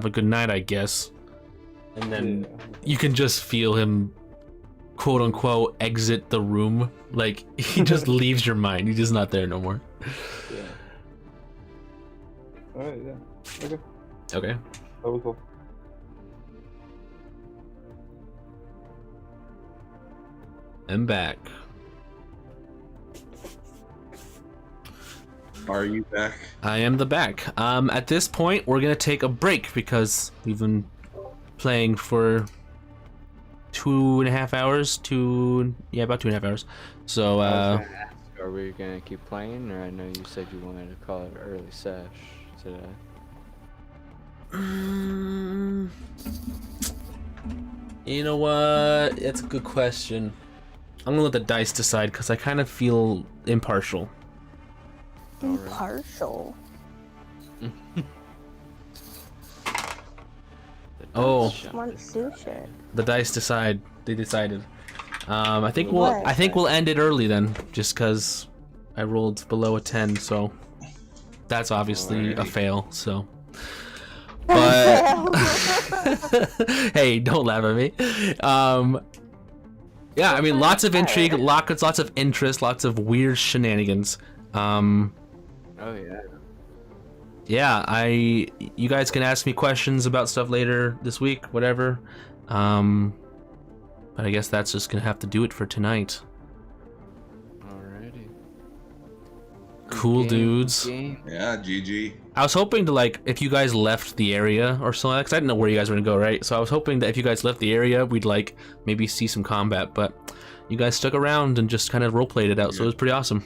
B: a good night, I guess. And then you can just feel him, quote unquote, exit the room. Like, he just leaves your mind. He's just not there no more.
C: Yeah. Alright, yeah. Okay.
B: Okay.
C: That was all.
B: I'm back.
E: Are you back?
B: I am the back. At this point, we're gonna take a break because we've been playing for 2.5 hours. About 2.5 hours. So,
F: Are we gonna keep playing, or I know you said you wanted to call it early sesh today?
B: You know what? That's a good question. I'm gonna let the dice decide because I kind of feel impartial.
D: Impartial.
B: Oh,
D: Want to do shit.
B: the dice decide. They decided. I think we'll end it early then, just because I rolled below a 10, so that's obviously a fail. So, but hey, don't laugh at me. Yeah, I mean, lots of intrigue, lots of interest, lots of weird shenanigans.
F: Oh yeah.
B: Yeah, you guys can ask me questions about stuff later this week, whatever. But I guess that's just gonna have to do it for tonight.
F: Alrighty.
B: Cool
F: Game,
B: dudes.
F: game.
E: Yeah, GG.
B: I was hoping to, like, if you guys left the area or something, because I didn't know where you guys were gonna go, right? So I was hoping that if you guys left the area, we'd, like, maybe see some combat, but you guys stuck around and just kind of roleplayed it out, so it was pretty awesome.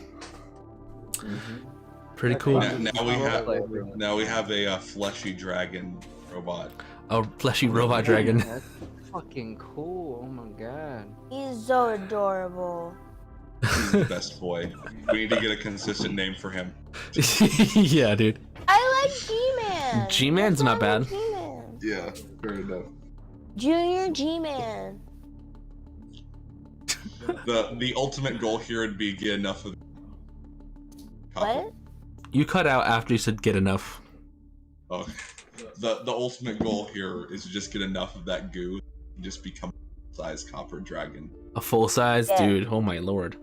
B: Pretty cool.
E: Now we have a fleshy dragon robot.
B: A fleshy robot dragon.
F: That's fucking cool. Oh my god.
D: He's so adorable.
E: He's the best boy. We need to get a consistent name for him.
B: Yeah, dude.
D: I like G-Man.
B: G-Man's not bad.
D: G-Man.
E: Yeah, fair enough.
D: Junior G-Man.
E: The ultimate goal here would be get enough of.
D: What?
B: You cut out after you said get enough.
E: Oh, the ultimate goal here is to just get enough of that goo and just become a size copper dragon.
B: A full size?
D: Yeah.
B: Dude, oh my lord.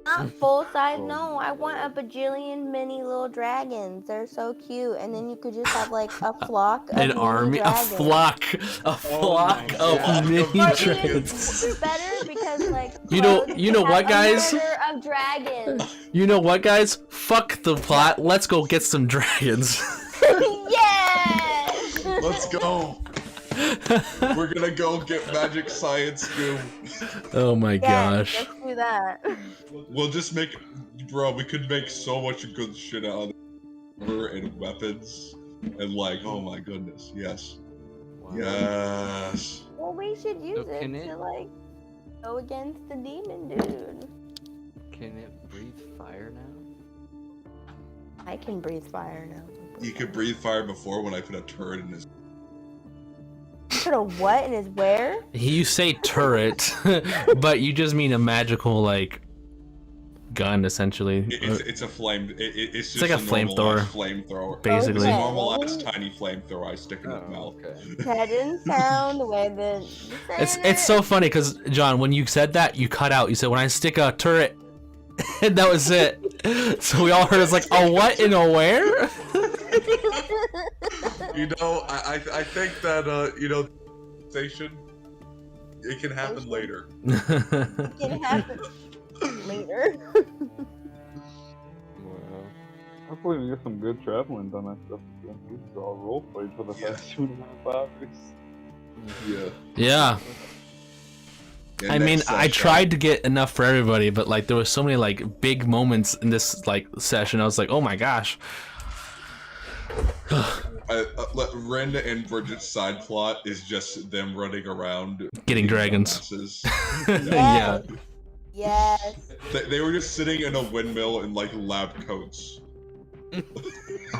D: Not full size, no. I want a bajillion mini little dragons. They're so cute. And then you could just have like a flock of
B: An
D: mini
B: army?
D: dragons.
B: A flock of mini
D: But
B: dragons.
D: it's better because like
B: You know
D: Clothes
B: what,
D: have a
B: guys?
D: murder of dragons.
B: You know what, guys? Fuck the plot. Let's go get some dragons.
D: Yes!
E: Let's go. We're gonna go get magic science goo.
B: Oh my
D: Yeah,
B: gosh.
D: let's do that.
E: We'll just make, bro. We could make so much good shit out of it, and weapons, and like, oh my goodness, yes,
F: Wow.
E: yes.
D: Well, we should use
F: So
D: it
F: can it-
D: to like go against the demon dude.
F: Can it breathe fire now?
D: I can breathe fire now.
E: You could breathe fire before when I put a turret in his.
D: heard a what and is where?
B: You say turret, but you just mean a magical like gun, essentially.
E: It's a flame. It's just
B: like a
E: normalized
B: flamethrower.
E: flamethrower.
B: Basically.
E: It's a
D: Okay.
E: normalized tiny flamethrower I stick in his mouth.
F: Okay.
D: That didn't sound the way that you said
B: It's so funny because John, when you said that, you cut out. You said when I stick a turret, and that was it. So we all heard it's like a what and a where?
E: You know, I think that station. It can happen later.
D: It can happen later.
F: Well,
C: Hopefully we get some good traveling done after this is all roleplay for the
E: Yeah.
C: past 2.5 hours.
E: Yeah.
B: Yeah.
E: And
B: I mean,
E: next
B: I
E: session-
B: tried to get enough for everybody, but like there was so many like big moments in this like session. I was like, oh my gosh.
E: Ren and Bridget's side plot is just them running around
B: Getting
E: beating
B: dragons.
E: dumbasses.
B: Yeah.
D: Yes.
E: They were just sitting in a windmill in like lab coats.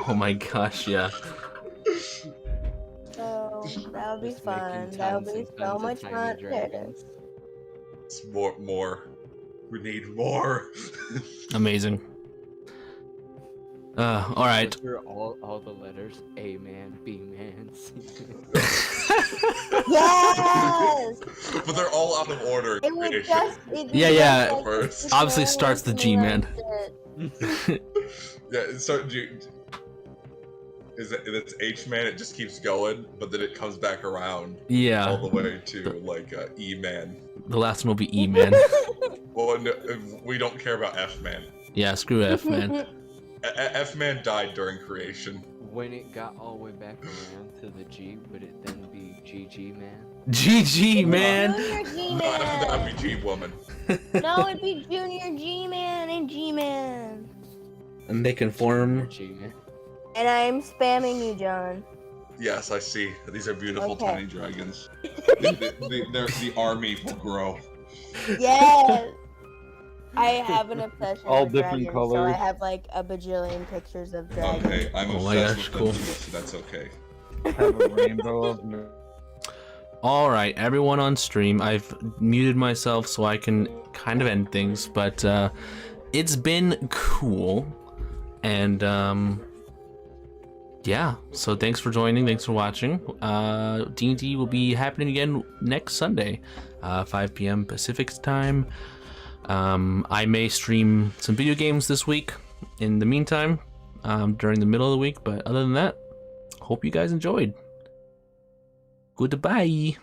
B: Oh my gosh, yeah.
D: So that would be
F: just
D: fun.
F: making
D: That would
F: tons
D: be
F: and
D: so
F: tons of
D: much
F: tiny
D: fun. There it is.
F: dragons.
E: It's more. We need more.
B: Amazing. All right.
F: Those are all the letters: A man, B man, C man.
D: Yes.
E: But they're all out of order.
D: It would
E: creation.
D: just. It'd be
B: Yeah,
D: just
B: yeah.
D: like
E: First.
D: the
B: Obviously
D: G-Man
B: starts the
D: and
B: G-Man.
D: that's it.
E: Yeah, so it's H-man, it just keeps going, but then it comes back around all
B: Yeah.
E: the way to like E-man.
B: The last one will be E-Man.
E: Well, no, we don't care about F-man.
B: Yeah, screw F, man.
E: F-man died during creation.
F: When it got all the way back around to the G, would it then be GG man?
B: GG, man.
D: Junior
E: No,
D: G-Man.
E: that'd be G-woman.
D: No, it'd be Junior G-Man and G-Man.
B: And they can form.
F: G man.
D: And I'm spamming you, John.
E: Yes, I see. These are beautiful
D: Okay.
E: tiny dragons. The army will grow.
D: Yes. I have an obsession
C: All
D: with
C: different
D: dragons, so I
C: colors.
D: have like a bajillion pictures of dragons.
E: Okay, I'm
B: Oh my
E: obsessed
B: gosh,
E: with them
B: cool.
E: too, so that's okay.
C: Have a rainbow of
B: All right, everyone on stream. I've muted myself so I can kind of end things, but it's been cool. And yeah, so thanks for joining, thanks for watching. D&D will be happening again next Sunday, 5 p.m. Pacific time. I may stream some video games this week in the meantime, during the middle of the week, but other than that, hope you guys enjoyed. Goodbye.